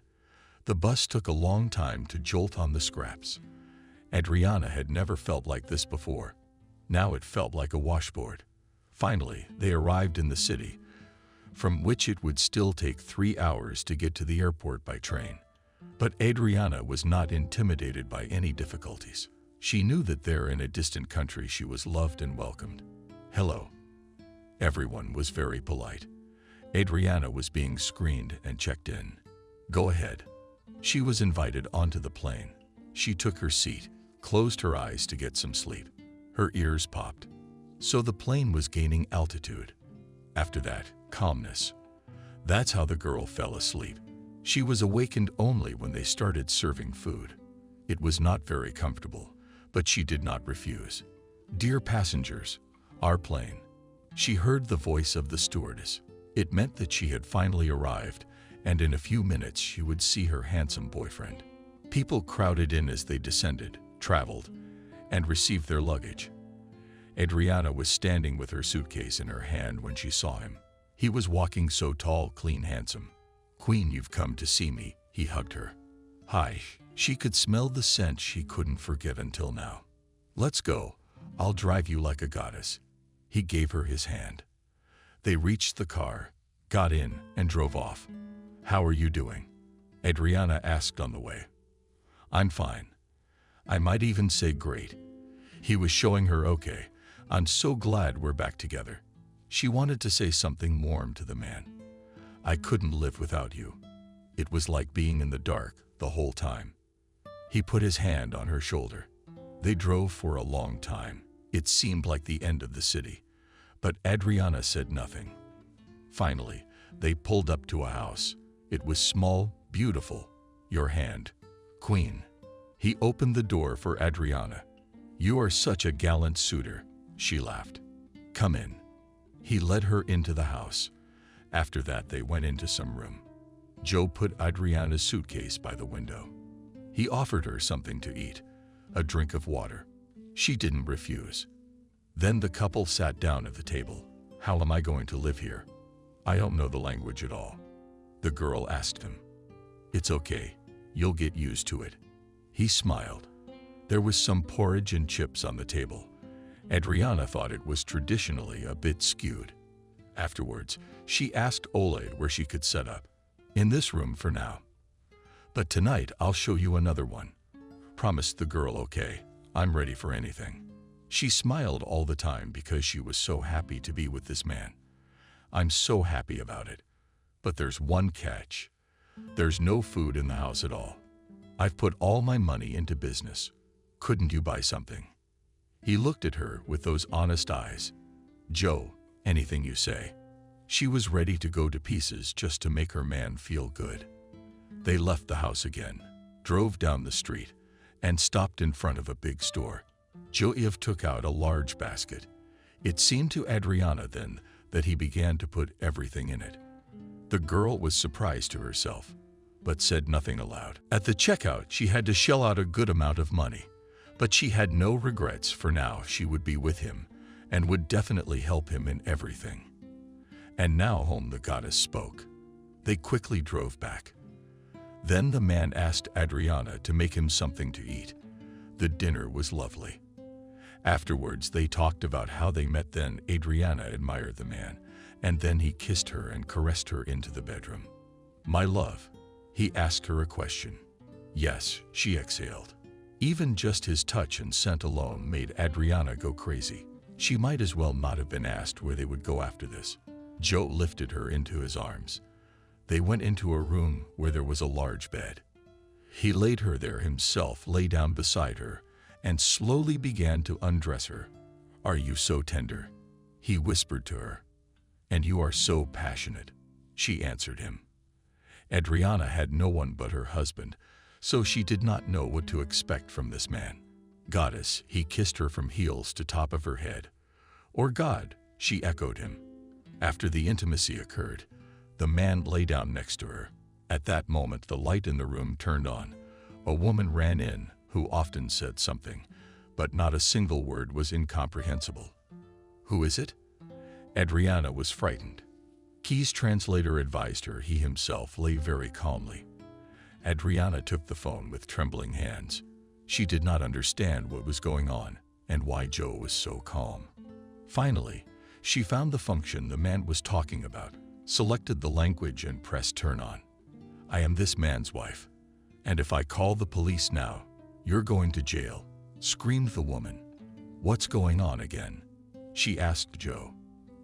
[SPEAKER 2] The bus took a long time to jolt on the scraps. Adriana had never felt like this before. Now it felt like a washboard. Finally, they arrived in the city, from which it would still take 3 hours to get to the airport by train. But Adriana was not intimidated by any difficulties. She knew that there in a distant country she was loved and welcomed. "Hello." Everyone was very polite. Adriana was being screened and checked in. "Go ahead." She was invited onto the plane. She took her seat, closed her eyes to get some sleep. Her ears popped. So the plane was gaining altitude. After that, calmness. That's how the girl fell asleep. She was awakened only when they started serving food. It was not very comfortable, but she did not refuse. "Dear passengers, our plane." She heard the voice of the stewardess. It meant that she had finally arrived, and in a few minutes she would see her handsome boyfriend. People crowded in as they descended, traveled, and received their luggage. Adriana was standing with her suitcase in her hand when she saw him. He was walking so tall, clean, handsome. "Queen, you've come to see me," he hugged her. "Hi." She could smell the scent she couldn't forget until now. "Let's go. I'll drive you like a goddess." He gave her his hand. They reached the car, got in, and drove off. "How are you doing?" Adriana asked on the way. "I'm fine. I might even say great." He was showing her okay. "I'm so glad we're back together." She wanted to say something warm to the man. "I couldn't live without you." It was like being in the dark the whole time. He put his hand on her shoulder. They drove for a long time. It seemed like the end of the city, but Adriana said nothing. Finally, they pulled up to a house. It was small, beautiful. "Your hand, Queen." He opened the door for Adriana. "You are such a gallant suitor," she laughed. "Come in." He led her into the house. After that, they went into some room. Joe put Adriana's suitcase by the window. He offered her something to eat, a drink of water. She didn't refuse. Then the couple sat down at the table. "How am I going to live here? I don't know the language at all." The girl asked him. "It's okay. You'll get used to it." He smiled. There was some porridge and chips on the table. Adriana thought it was traditionally a bit skewed. Afterwards, she asked Ole where she could set up. "In this room for now. But tonight I'll show you another one," promised the girl. "Okay, I'm ready for anything." She smiled all the time because she was so happy to be with this man. "I'm so happy about it. But there's one catch. There's no food in the house at all. I've put all my money into business. Couldn't you buy something?" He looked at her with those honest eyes. "Joe, anything you say." She was ready to go to pieces just to make her man feel good. They left the house again, drove down the street, and stopped in front of a big store. Joev took out a large basket. It seemed to Adriana then that he began to put everything in it. The girl was surprised to herself, but said nothing aloud. At the checkout, she had to shell out a good amount of money, but she had no regrets, for now she would be with him and would definitely help him in everything. And now home, the goddess spoke. They quickly drove back. Then the man asked Adriana to make him something to eat. The dinner was lovely. Afterwards, they talked about how they met. Then Adriana admired the man, and then he kissed her and caressed her into the bedroom. "My love?" He asked her a question. "Yes," she exhaled. Even just his touch and scent alone made Adriana go crazy. She might as well not have been asked where they would go after this. Joe lifted her into his arms. They went into a room where there was a large bed. He laid her there himself, lay down beside her, and slowly began to undress her. "Are you so tender?" he whispered to her. "And you are so passionate." she answered him. Adriana had no one but her husband, so she did not know what to expect from this man. Goddess, he kissed her from heels to top of her head. Or God, she echoed him. After the intimacy occurred, the man lay down next to her. At that moment, the light in the room turned on. A woman ran in who often said something, but not a single word was incomprehensible. Who is it? Adriana was frightened. Key's translator advised her he himself lay very calmly. Adriana took the phone with trembling hands. She did not understand what was going on and why Joe was so calm. Finally, she found the function the man was talking about, selected the language and pressed turn on. I am this man's wife, and if I call the police now, you're going to jail, screamed the woman. What's going on again? She asked Joe.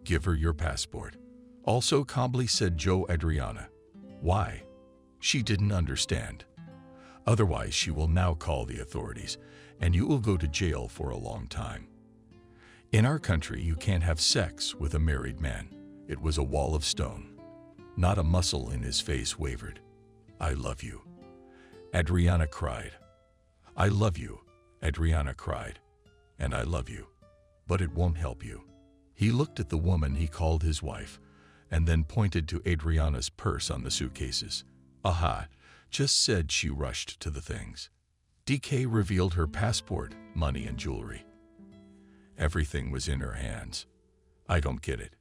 [SPEAKER 2] Give her your passport. Also calmly said Joe. Adriana. Why? She didn't understand. Otherwise, she will now call the authorities, and you will go to jail for a long time. In our country, you can't have sex with a married man. It was a wall of stone. Not a muscle in his face wavered. I love you. Adriana cried. I love you, Adriana cried. And I love you. But it won't help you. He looked at the woman he called his wife, and then pointed to Adriana's purse on the suitcases. Aha, just said. She rushed to the things. DK revealed her passport, money and jewelry. Everything was in her hands. I don't get it,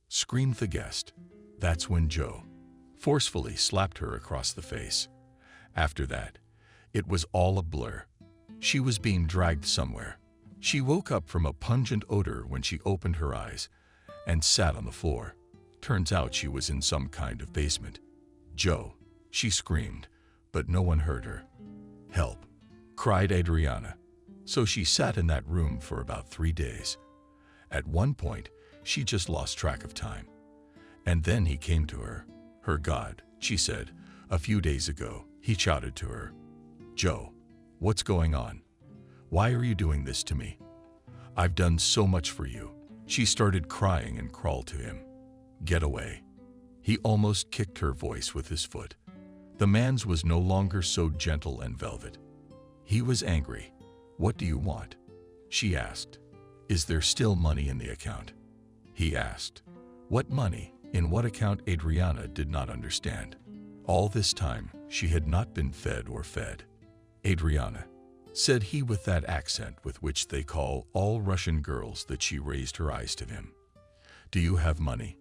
[SPEAKER 2] screamed the guest. That's when Joe forcefully slapped her across the face. After that, it was all a blur. She was being dragged somewhere. She woke up from a pungent odor when she opened her eyes and sat on the floor. Turns out she was in some kind of basement. Joe, she screamed, but no one heard her. Help, cried Adriana. So she sat in that room for about 3 days. At one point, she just lost track of time. And then he came to her. Her God, she said. A few days ago, he shouted to her. Joe, what's going on? Why are you doing this to me? I've done so much for you. She started crying and crawled to him. Get away. He almost kicked her voice with his foot. The man's was no longer so gentle and velvet. He was angry. What do you want? She asked. Is there still money in the account? He asked. What money? In what account? Adriana did not understand. All this time, she had not been fed or fed. Adriana, said he with that accent with which they call all Russian girls that she raised her eyes to him. Do you have money?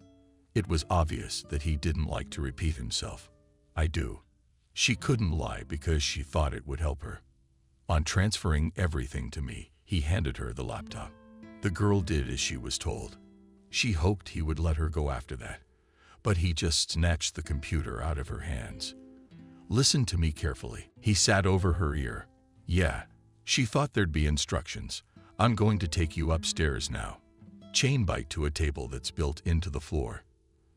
[SPEAKER 2] It was obvious that he didn't like to repeat himself. I do. She couldn't lie because she thought it would help her. On transferring everything to me, he handed her the laptop. The girl did as she was told. She hoped he would let her go after that, but he just snatched the computer out of her hands. Listen to me carefully. He sat over her ear. Yeah, she thought there'd be instructions. I'm going to take you upstairs now. Chain bite to a table that's built into the floor.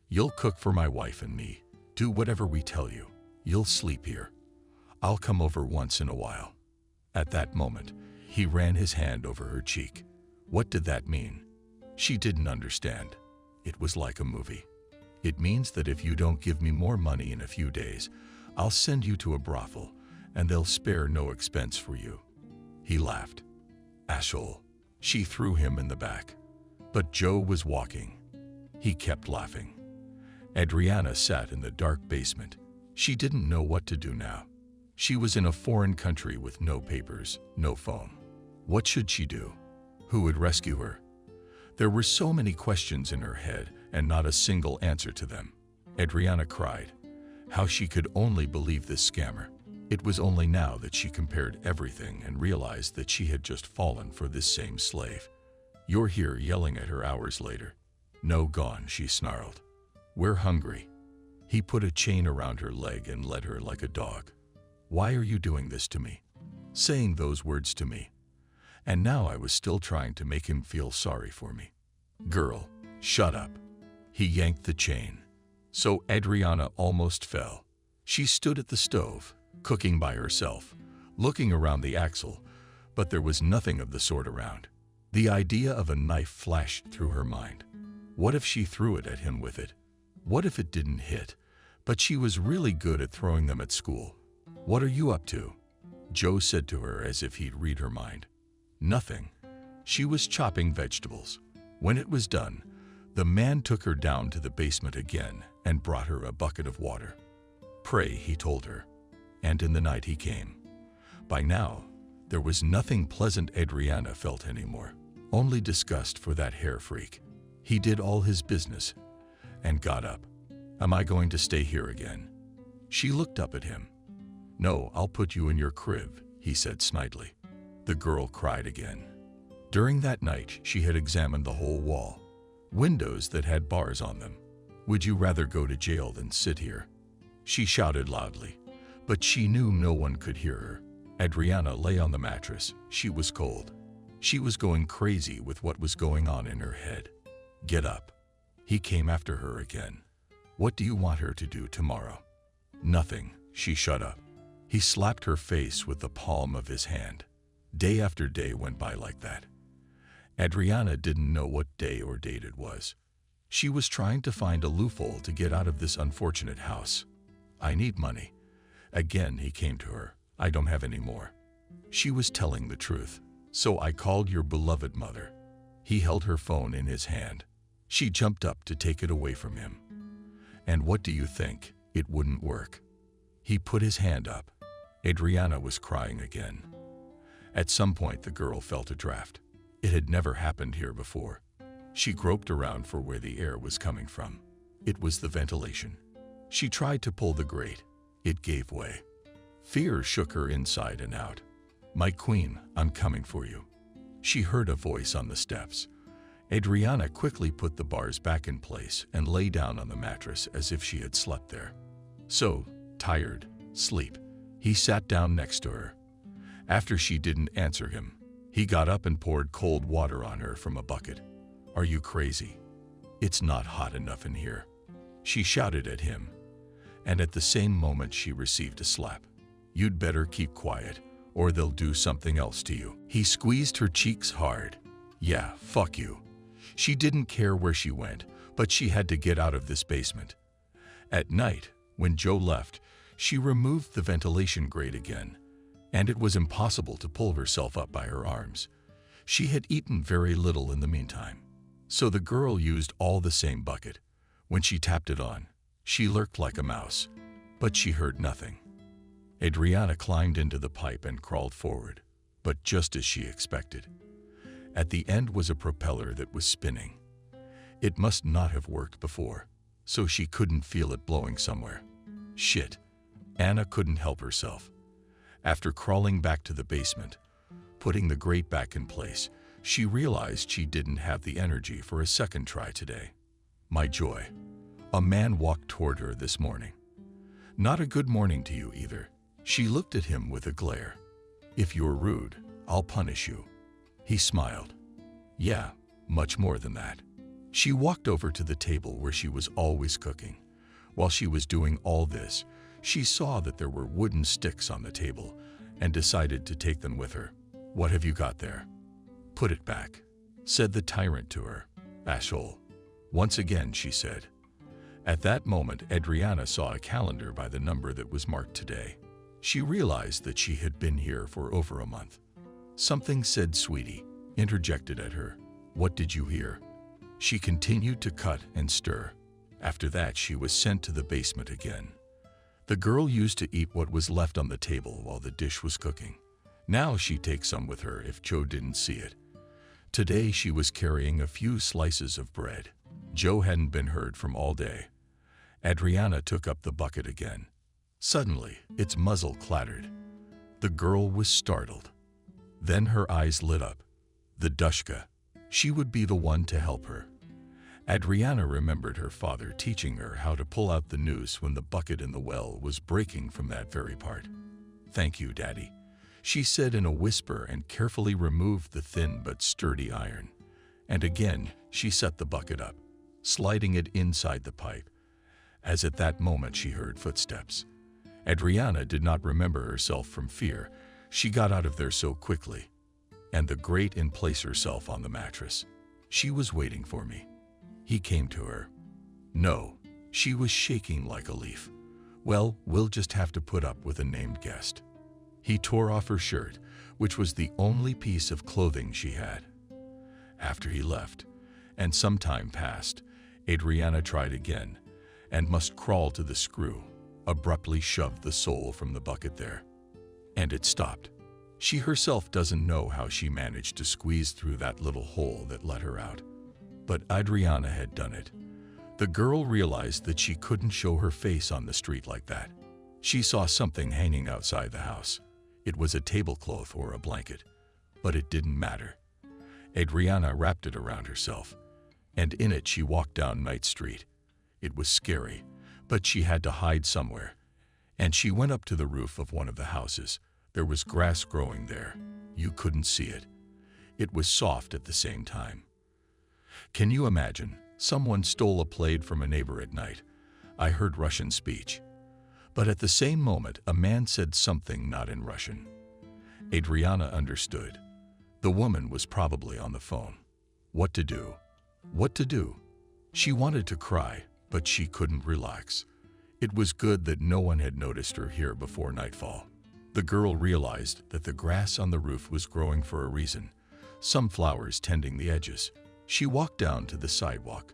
[SPEAKER 2] You'll cook for my wife and me. Do whatever we tell you. You'll sleep here. I'll come over once in a while. At that moment, he ran his hand over her cheek. What did that mean? She didn't understand. It was like a movie. It means that if you don't give me more money in a few days, I'll send you to a brothel, and they'll spare no expense for you. He laughed. Asshole. She threw him in the back. But Joe was walking. He kept laughing. Adriana sat in the dark basement. She didn't know what to do now. She was in a foreign country with no papers, no phone. What should she do? Who would rescue her? There were so many questions in her head and not a single answer to them. Adriana cried. How she could only believe this scammer. It was only now that she compared everything and realized that she had just fallen for this same slave. You're here yelling at her hours later. No, gone, she snarled. We're hungry. He put a chain around her leg and led her like a dog. Why are you doing this to me? Saying those words to me. And now I was still trying to make him feel sorry for me. Girl, shut up. He yanked the chain. So Adriana almost fell. She stood at the stove, cooking by herself, looking around the axle, but there was nothing of the sort around. The idea of a knife flashed through her mind. What if she threw it at him with it? What if it didn't hit? But she was really good at throwing them at school. What are you up to? Joe said to her as if he'd read her mind. Nothing. She was chopping vegetables. When it was done, the man took her down to the basement again and brought her a bucket of water. Pray, he told her. And in the night he came. By now, there was nothing pleasant Adriana felt anymore, only disgust for that hair freak. He did all his business and got up. Am I going to stay here again? She looked up at him. No, I'll put you in your crib, he said snidely. The girl cried again. During that night, she had examined the whole wall, windows that had bars on them. Would you rather go to jail than sit here? She shouted loudly, but she knew no one could hear her. Adriana lay on the mattress. She was cold. She was going crazy with what was going on in her head. Get up. He came after her again. What do you want her to do tomorrow? Nothing. She shut up. He slapped her face with the palm of his hand. Day after day went by like that. Adriana didn't know what day or date it was. She was trying to find a loophole to get out of this unfortunate house. I need money. Again he came to her. I don't have any more. She was telling the truth. So I called your beloved mother. He held her phone in his hand. She jumped up to take it away from him. And what do you think? It wouldn't work. He put his hand up. Adriana was crying again. At some point the girl felt a draft. It had never happened here before. She groped around for where the air was coming from. It was the ventilation. She tried to pull the grate. It gave way. Fear shook her inside and out. My queen, I'm coming for you. She heard a voice on the steps. Adriana quickly put the bars back in place and lay down on the mattress as if she had slept there. So, tired, sleep. He sat down next to her. After she didn't answer him, he got up and poured cold water on her from a bucket. Are you crazy? It's not hot enough in here. She shouted at him, and at the same moment she received a slap. You'd better keep quiet, or they'll do something else to you. He squeezed her cheeks hard. Yeah, fuck you. She didn't care where she went, but she had to get out of this basement. At night, when Joe left, she removed the ventilation grate again, and it was impossible to pull herself up by her arms. She had eaten very little in the meantime, so the girl used all the same bucket. When she tapped it on, she lurked like a mouse, but she heard nothing. Adriana climbed into the pipe and crawled forward, but just as she expected. At the end was a propeller that was spinning. It must not have worked before, so she couldn't feel it blowing somewhere. Shit. Anna couldn't help herself. After crawling back to the basement, putting the grate back in place, she realized she didn't have the energy for a second try today. My joy. A man walked toward her this morning. Not a good morning to you either. She looked at him with a glare. If you're rude, I'll punish you. He smiled. Yeah, much more than that. She walked over to the table where she was always cooking. While she was doing all this, she saw that there were wooden sticks on the table and decided to take them with her. What have you got there? Put it back, said the tyrant to her. Asshole. Once again, she said. At that moment, Adriana saw a calendar by the number that was marked today. She realized that she had been here for over a month. Something said, Sweetie, interjected at her. What did you hear? She continued to cut and stir. After that, she was sent to the basement again. The girl used to eat what was left on the table while the dish was cooking. Now she'd take some with her if Joe didn't see it. Today she was carrying a few slices of bread. Joe hadn't been heard from all day. Adriana took up the bucket again. Suddenly, its muzzle clattered. The girl was startled. Then her eyes lit up. The Dushka. She would be the one to help her. Adriana remembered her father teaching her how to pull out the noose when the bucket in the well was breaking from that very part. Thank you, Daddy, she said in a whisper and carefully removed the thin but sturdy iron. And again, she set the bucket up, sliding it inside the pipe. As at that moment she heard footsteps. Adriana did not remember herself from fear. She got out of there so quickly. And the grate and placed herself on the mattress. She was waiting for me. He came to her. No, She was shaking like a leaf. Well, we'll just have to put up with a named guest. He tore off her shirt, which was the only piece of clothing she had. After he left, and some time passed, Adriana tried again, and must crawl to the screw, abruptly shoved the sole from the bucket there. And it stopped. She herself doesn't know how she managed to squeeze through that little hole that let her out. But Adriana had done it. The girl realized that she couldn't show her face on the street like that. She saw something hanging outside the house. It was a tablecloth or a blanket, but it didn't matter. Adriana wrapped it around herself, and in it she walked down Night Street. It was scary, but she had to hide somewhere, and she went up to the roof of one of the houses. There was grass growing there. You couldn't see it. It was soft at the same time. Can you imagine? Someone stole a plate from a neighbor at night. I heard Russian speech. But at the same moment, a man said something not in Russian. Adriana understood. The woman was probably on the phone. What to do? What to do? She wanted to cry, but she couldn't relax. It was good that no one had noticed her here before nightfall. The girl realized that the grass on the roof was growing for a reason, some flowers tending the edges. She walked down to the sidewalk,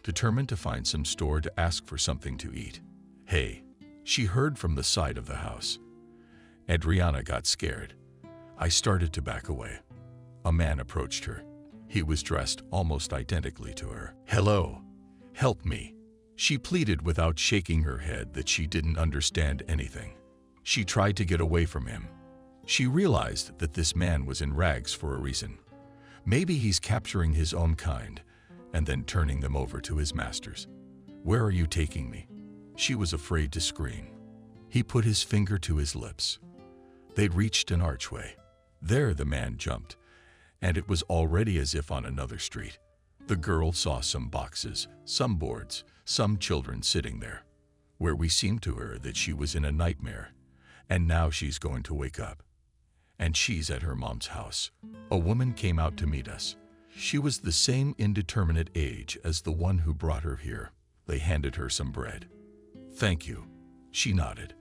[SPEAKER 2] determined to find some store to ask for something to eat. Hey, she heard from the side of the house. Adriana got scared. I started to back away. A man approached her. He was dressed almost identically to her. Hello, help me. She pleaded without shaking her head that she didn't understand anything. She tried to get away from him. She realized that this man was in rags for a reason. Maybe he's capturing his own kind and then turning them over to his masters. Where are you taking me? She was afraid to scream. He put his finger to his lips. They'd reached an archway. There the man jumped, and it was already as if on another street. The girl saw some boxes, some boards, some children sitting there, where we seemed to her that she was in a nightmare, and now she's going to wake up. And she's at her mom's house. A woman came out to meet us. She was the same indeterminate age as the one who brought her here. They handed her some bread. Thank you. She nodded.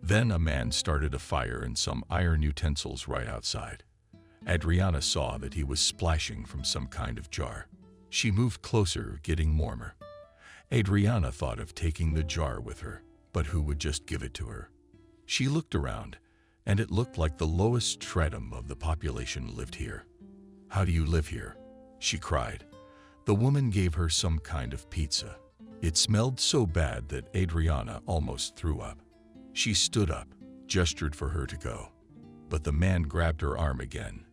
[SPEAKER 2] Then a man started a fire in some iron utensils right outside. Adriana saw that he was splashing from some kind of jar. She moved closer, getting warmer. Adriana thought of taking the jar with her, but who would just give it to her? She looked around, and it looked like the lowest stratum of the population lived here. How do you live here? She cried. The woman gave her some kind of pizza. It smelled so bad that Adriana almost threw up. She stood up, gestured for her to go. But the man grabbed her arm again.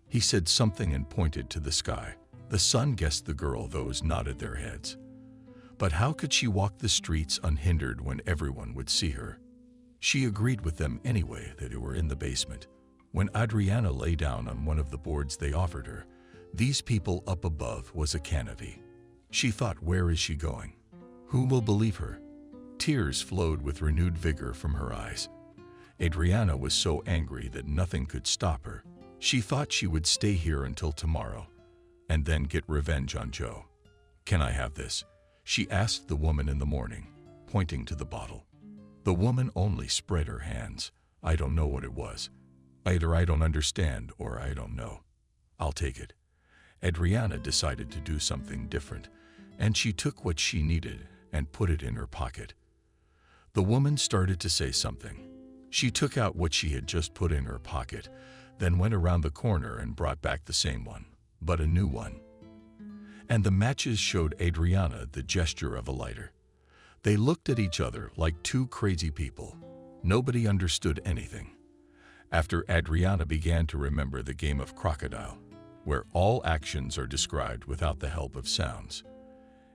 [SPEAKER 2] He said something and pointed to the sky. The son guessed the girl, those nodded their heads. But how could she walk the streets unhindered when everyone would see her? She agreed with them anyway that they were in the basement. When Adriana lay down on one of the boards they offered her, these people up above was a canopy. She thought, where is she going? Who will believe her? Tears flowed with renewed vigor from her eyes. Adriana was so angry that nothing could stop her. She thought she would stay here until tomorrow, and then get revenge on Joe. Can I have this? She asked the woman in the morning, pointing to the bottle. The woman only spread her hands. I don't know what it was. Either I don't understand or I don't know. I'll take it. Adriana decided to do something different, and she took what she needed and put it in her pocket. The woman started to say something. She took out what she had just put in her pocket, then went around the corner and brought back the same one, but a new one. And the matches showed Adriana the gesture of a lighter. They looked at each other like two crazy people. Nobody understood anything. After Adriana began to remember the game of crocodile, where all actions are described without the help of sounds,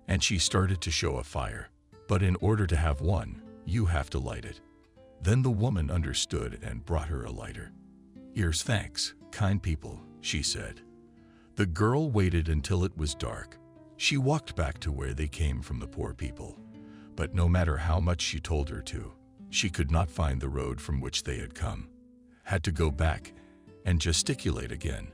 [SPEAKER 2] and she started to show a fire. But in order to have one, you have to light it. Then the woman understood and brought her a lighter. Here's thanks, kind people, she said. The girl waited until it was dark. She walked back to where they came from, the poor people. But no matter how much she told her to, she could not find the road from which they had come. Had to go back and gesticulate again.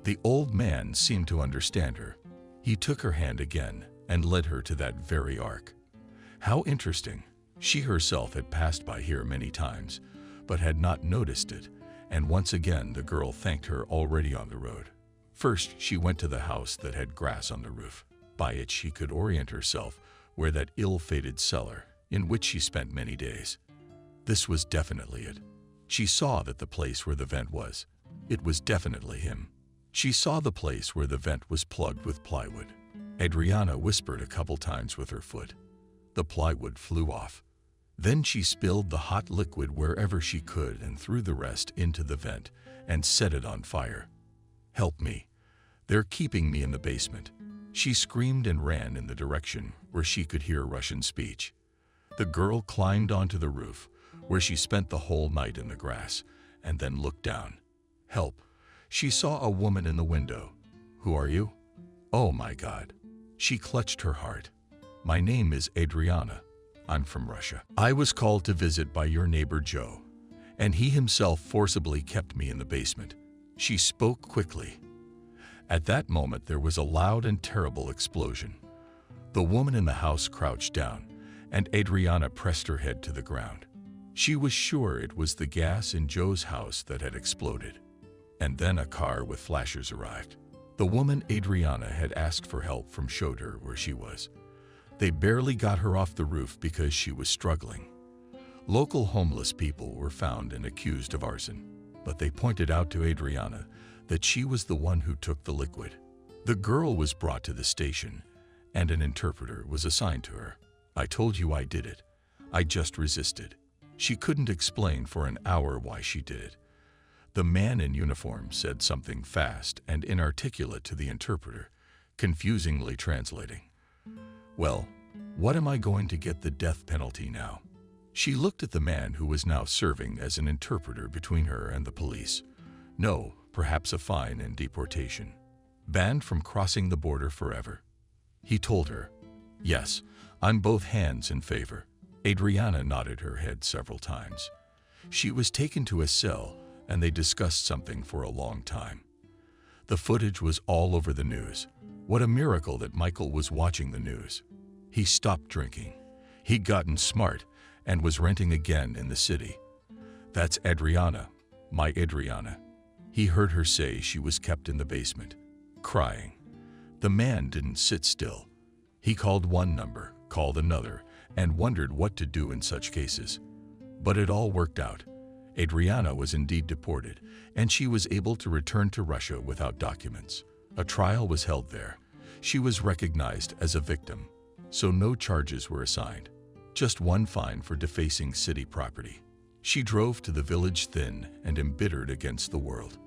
[SPEAKER 2] The old man seemed to understand her. He took her hand again and led her to that very ark. How interesting. She herself had passed by here many times, but had not noticed it, and once again the girl thanked her already on the road. First, she went to the house that had grass on the roof. By it she could orient herself where that ill-fated cellar, in which she spent many days. This was definitely it. She saw that the place where the vent was. It was definitely him. She saw the place where the vent was plugged with plywood. Adriana whispered a couple times with her foot. The plywood flew off. Then she spilled the hot liquid wherever she could and threw the rest into the vent and set it on fire. "Help me. They're keeping me in the basement." She screamed and ran in the direction where she could hear Russian speech. The girl climbed onto the roof, where she spent the whole night in the grass, and then looked down. Help. She saw a woman in the window. "Who are you?" "Oh my God." She clutched her heart. "My name is Adriana. I'm from Russia. I was called to visit by your neighbor Joe, and he himself forcibly kept me in the basement." She spoke quickly. At that moment there was a loud and terrible explosion. The woman in the house crouched down, and Adriana pressed her head to the ground. She was sure it was the gas in Joe's house that had exploded. And then a car with flashers arrived. The woman Adriana had asked for help from showed her where she was. They barely got her off the roof because she was struggling. Local homeless people were found and accused of arson, but they pointed out to Adriana that she was the one who took the liquid. The girl was brought to the station, and an interpreter was assigned to her. "I told you I did it. I just resisted." She couldn't explain for an hour why she did it. The man in uniform said something fast and inarticulate to the interpreter, confusingly translating. "Well, what am I going to get the death penalty now?" She looked at the man who was now serving as an interpreter between her and the police. "No, perhaps a fine and deportation. Banned from crossing the border forever." He told her, "Yes, I'm both hands in favor." Adriana nodded her head several times. She was taken to a cell, and they discussed something for a long time. The footage was all over the news. What a miracle that Michael was watching the news. He stopped drinking. He'd gotten smart and was renting again in the city. "That's Adriana, my Adriana." He heard her say she was kept in the basement, crying. The man didn't sit still. He called one number, called another, and wondered what to do in such cases. But it all worked out. Adriana was indeed deported, and she was able to return to Russia without documents. A trial was held there. She was recognized as a victim, so no charges were assigned. Just one fine for defacing city property. She drove to the village thin and embittered against the world.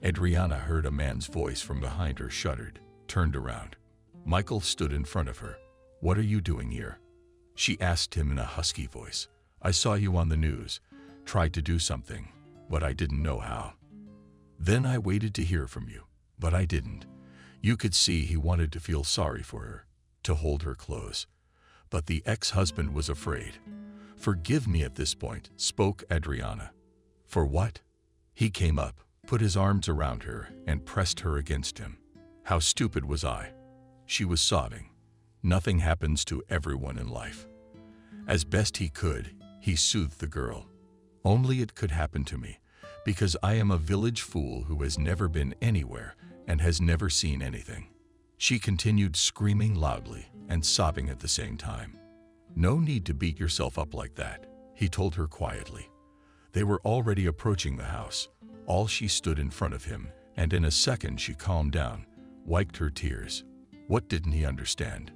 [SPEAKER 2] Adriana heard a man's voice from behind her, shuddered, turned around. Michael stood in front of her. "What are you doing here?" She asked him in a husky voice. "I saw you on the news. Tried to do something, but I didn't know how. Then I waited to hear from you, but I didn't." You could see he wanted to feel sorry for her, to hold her close. But the ex-husband was afraid. "Forgive me at this point," spoke Adriana. "For what?" He came up, put his arms around her, and pressed her against him. "How stupid was I?" She was sobbing. Nothing happens to everyone in life. As best he could, he soothed the girl. "Only it could happen to me, because I am a village fool who has never been anywhere and has never seen anything." She continued screaming loudly and sobbing at the same time. "No need to beat yourself up like that," he told her quietly. They were already approaching the house. All she stood in front of him, and in a second she calmed down, wiped her tears. What didn't he understand?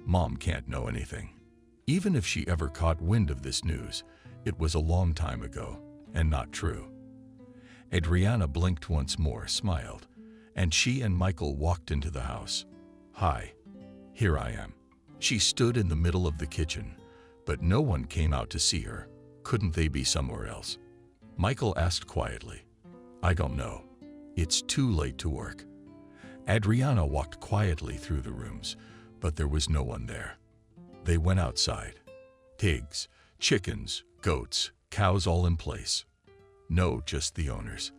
[SPEAKER 2] Mom can't know anything. Even if she ever caught wind of this news, it was a long time ago, and not true. Adriana blinked once more, smiled, and she and Michael walked into the house. "Hi. Here I am." She stood in the middle of the kitchen, but no one came out to see her. Couldn't they be somewhere else? Michael asked quietly. "I don't know. It's too late to work." Adriana walked quietly through the rooms, but there was no one there. They went outside. Pigs, chickens, goats, cows, all in place. No, just the owners.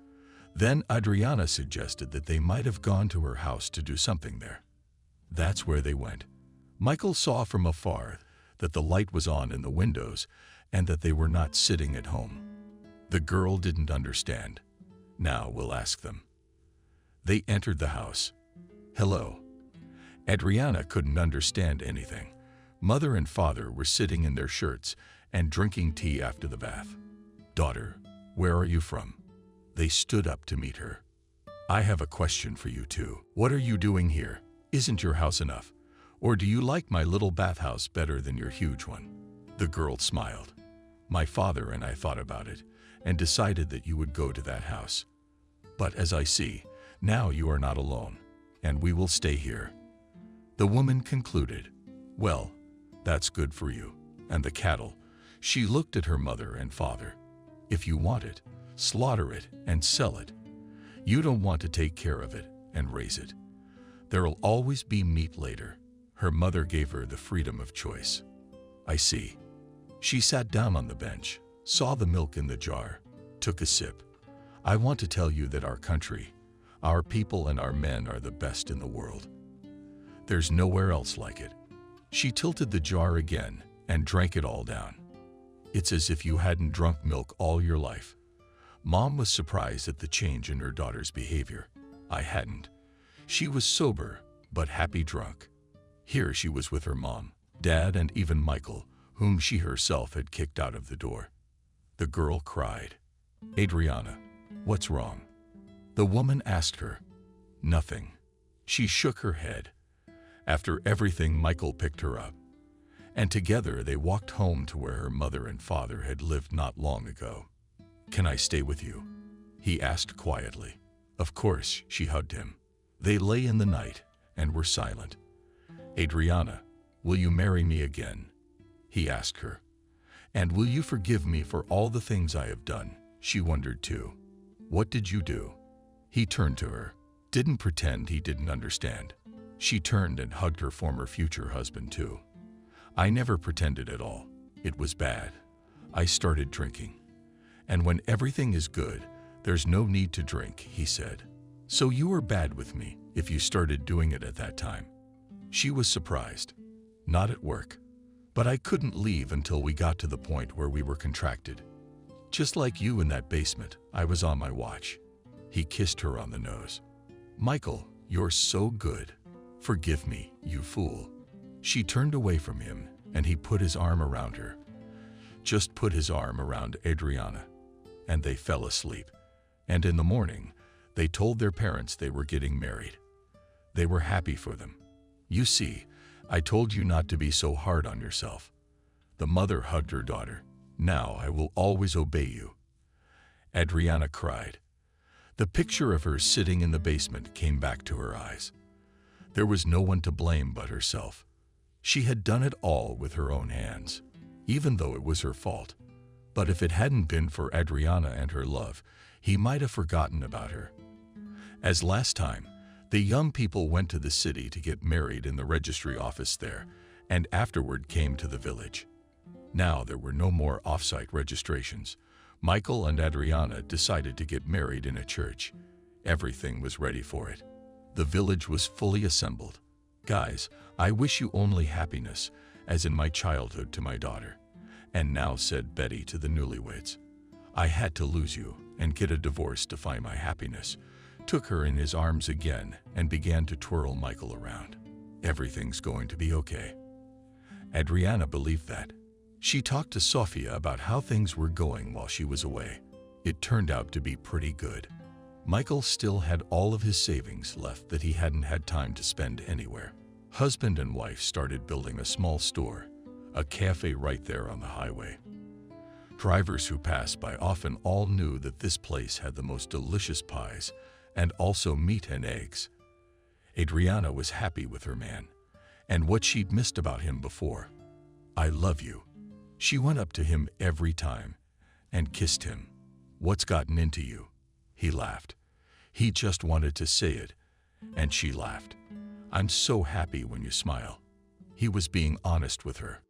[SPEAKER 2] Then Adriana suggested that they might have gone to her house to do something there. That's where they went. Michael saw from afar that the light was on in the windows, and that they were not sitting at home. The girl didn't understand. Now we'll ask them. They entered the house. Hello. Adriana couldn't understand anything. Mother and father were sitting in their shirts and drinking tea after the bath. Daughter, where are you from? They stood up to meet her. I have a question for you too. What are you doing here? Isn't your house enough? Or do you like my little bathhouse better than your huge one? The girl smiled. My father and I thought about it and decided that you would go to that house. But as I see, now you are not alone, and we will stay here. The woman concluded, well, that's good for you. And the cattle. She looked at her mother and father. If you want it, slaughter it and sell it. You don't want to take care of it and raise it. There'll always be meat later. Her mother gave her the freedom of choice. I see. She sat down on the bench, saw the milk in the jar, took a sip. I want to tell you that our country, our people and our men are the best in the world. There's nowhere else like it. She tilted the jar again and drank it all down. It's as if you hadn't drunk milk all your life. Mom was surprised at the change in her daughter's behavior. I hadn't. She was sober, but happy drunk. Here she was with her mom, dad, and even Michael, whom she herself had kicked out of the door. The girl cried. Adriana, what's wrong? The woman asked her. Nothing. She shook her head. After everything, Michael picked her up, and together they walked home to where her mother and father had lived not long ago. Can I stay with you? He asked quietly. Of course, she hugged him. They lay in the night and were silent. Adriana, will you marry me again? He asked her. And will you forgive me for all the things I have done? She wondered too. What did you do? He turned to her, didn't pretend he didn't understand. She turned and hugged her former future husband too. I never pretended at all. It was bad. I started drinking. And when everything is good, there's no need to drink, he said. So you were bad with me if you started doing it at that time. She was surprised. Not at work. But I couldn't leave until we got to the point where we were contracted. Just like you in that basement, I was on my watch. He kissed her on the nose. Michael, you're so good. Forgive me, you fool. She turned away from him, and he put his arm around her. Just put his arm around Adriana. And they fell asleep. And in the morning, they told their parents they were getting married. They were happy for them. You see, I told you not to be so hard on yourself. The mother hugged her daughter. Now I will always obey you. Adriana cried. The picture of her sitting in the basement came back to her eyes. There was no one to blame but herself. She had done it all with her own hands, even though it was her fault. But if it hadn't been for Adriana and her love, he might have forgotten about her. As last time, the young people went to the city to get married in the registry office there, and afterward came to the village. Now there were no more off-site registrations. Michael and Adriana decided to get married in a church. Everything was ready for it. The village was fully assembled. Guys, I wish you only happiness, as in my childhood to my daughter. And now, said Betty to the newlyweds, I had to lose you and get a divorce to find my happiness. Took her in his arms again and began to twirl Michael around. Everything's going to be okay. Adriana believed that. She talked to Sofia about how things were going while she was away. It turned out to be pretty good. Michael still had all of his savings left that he hadn't had time to spend anywhere. Husband and wife started building a small store, a cafe right there on the highway. Drivers who passed by often all knew that this place had the most delicious pies and also meat and eggs. Adriana was happy with her man and what she'd missed about him before. I love you. She went up to him every time and kissed him. What's gotten into you? He laughed. He just wanted to say it, and she laughed. I'm so happy when you smile. He was being honest with her.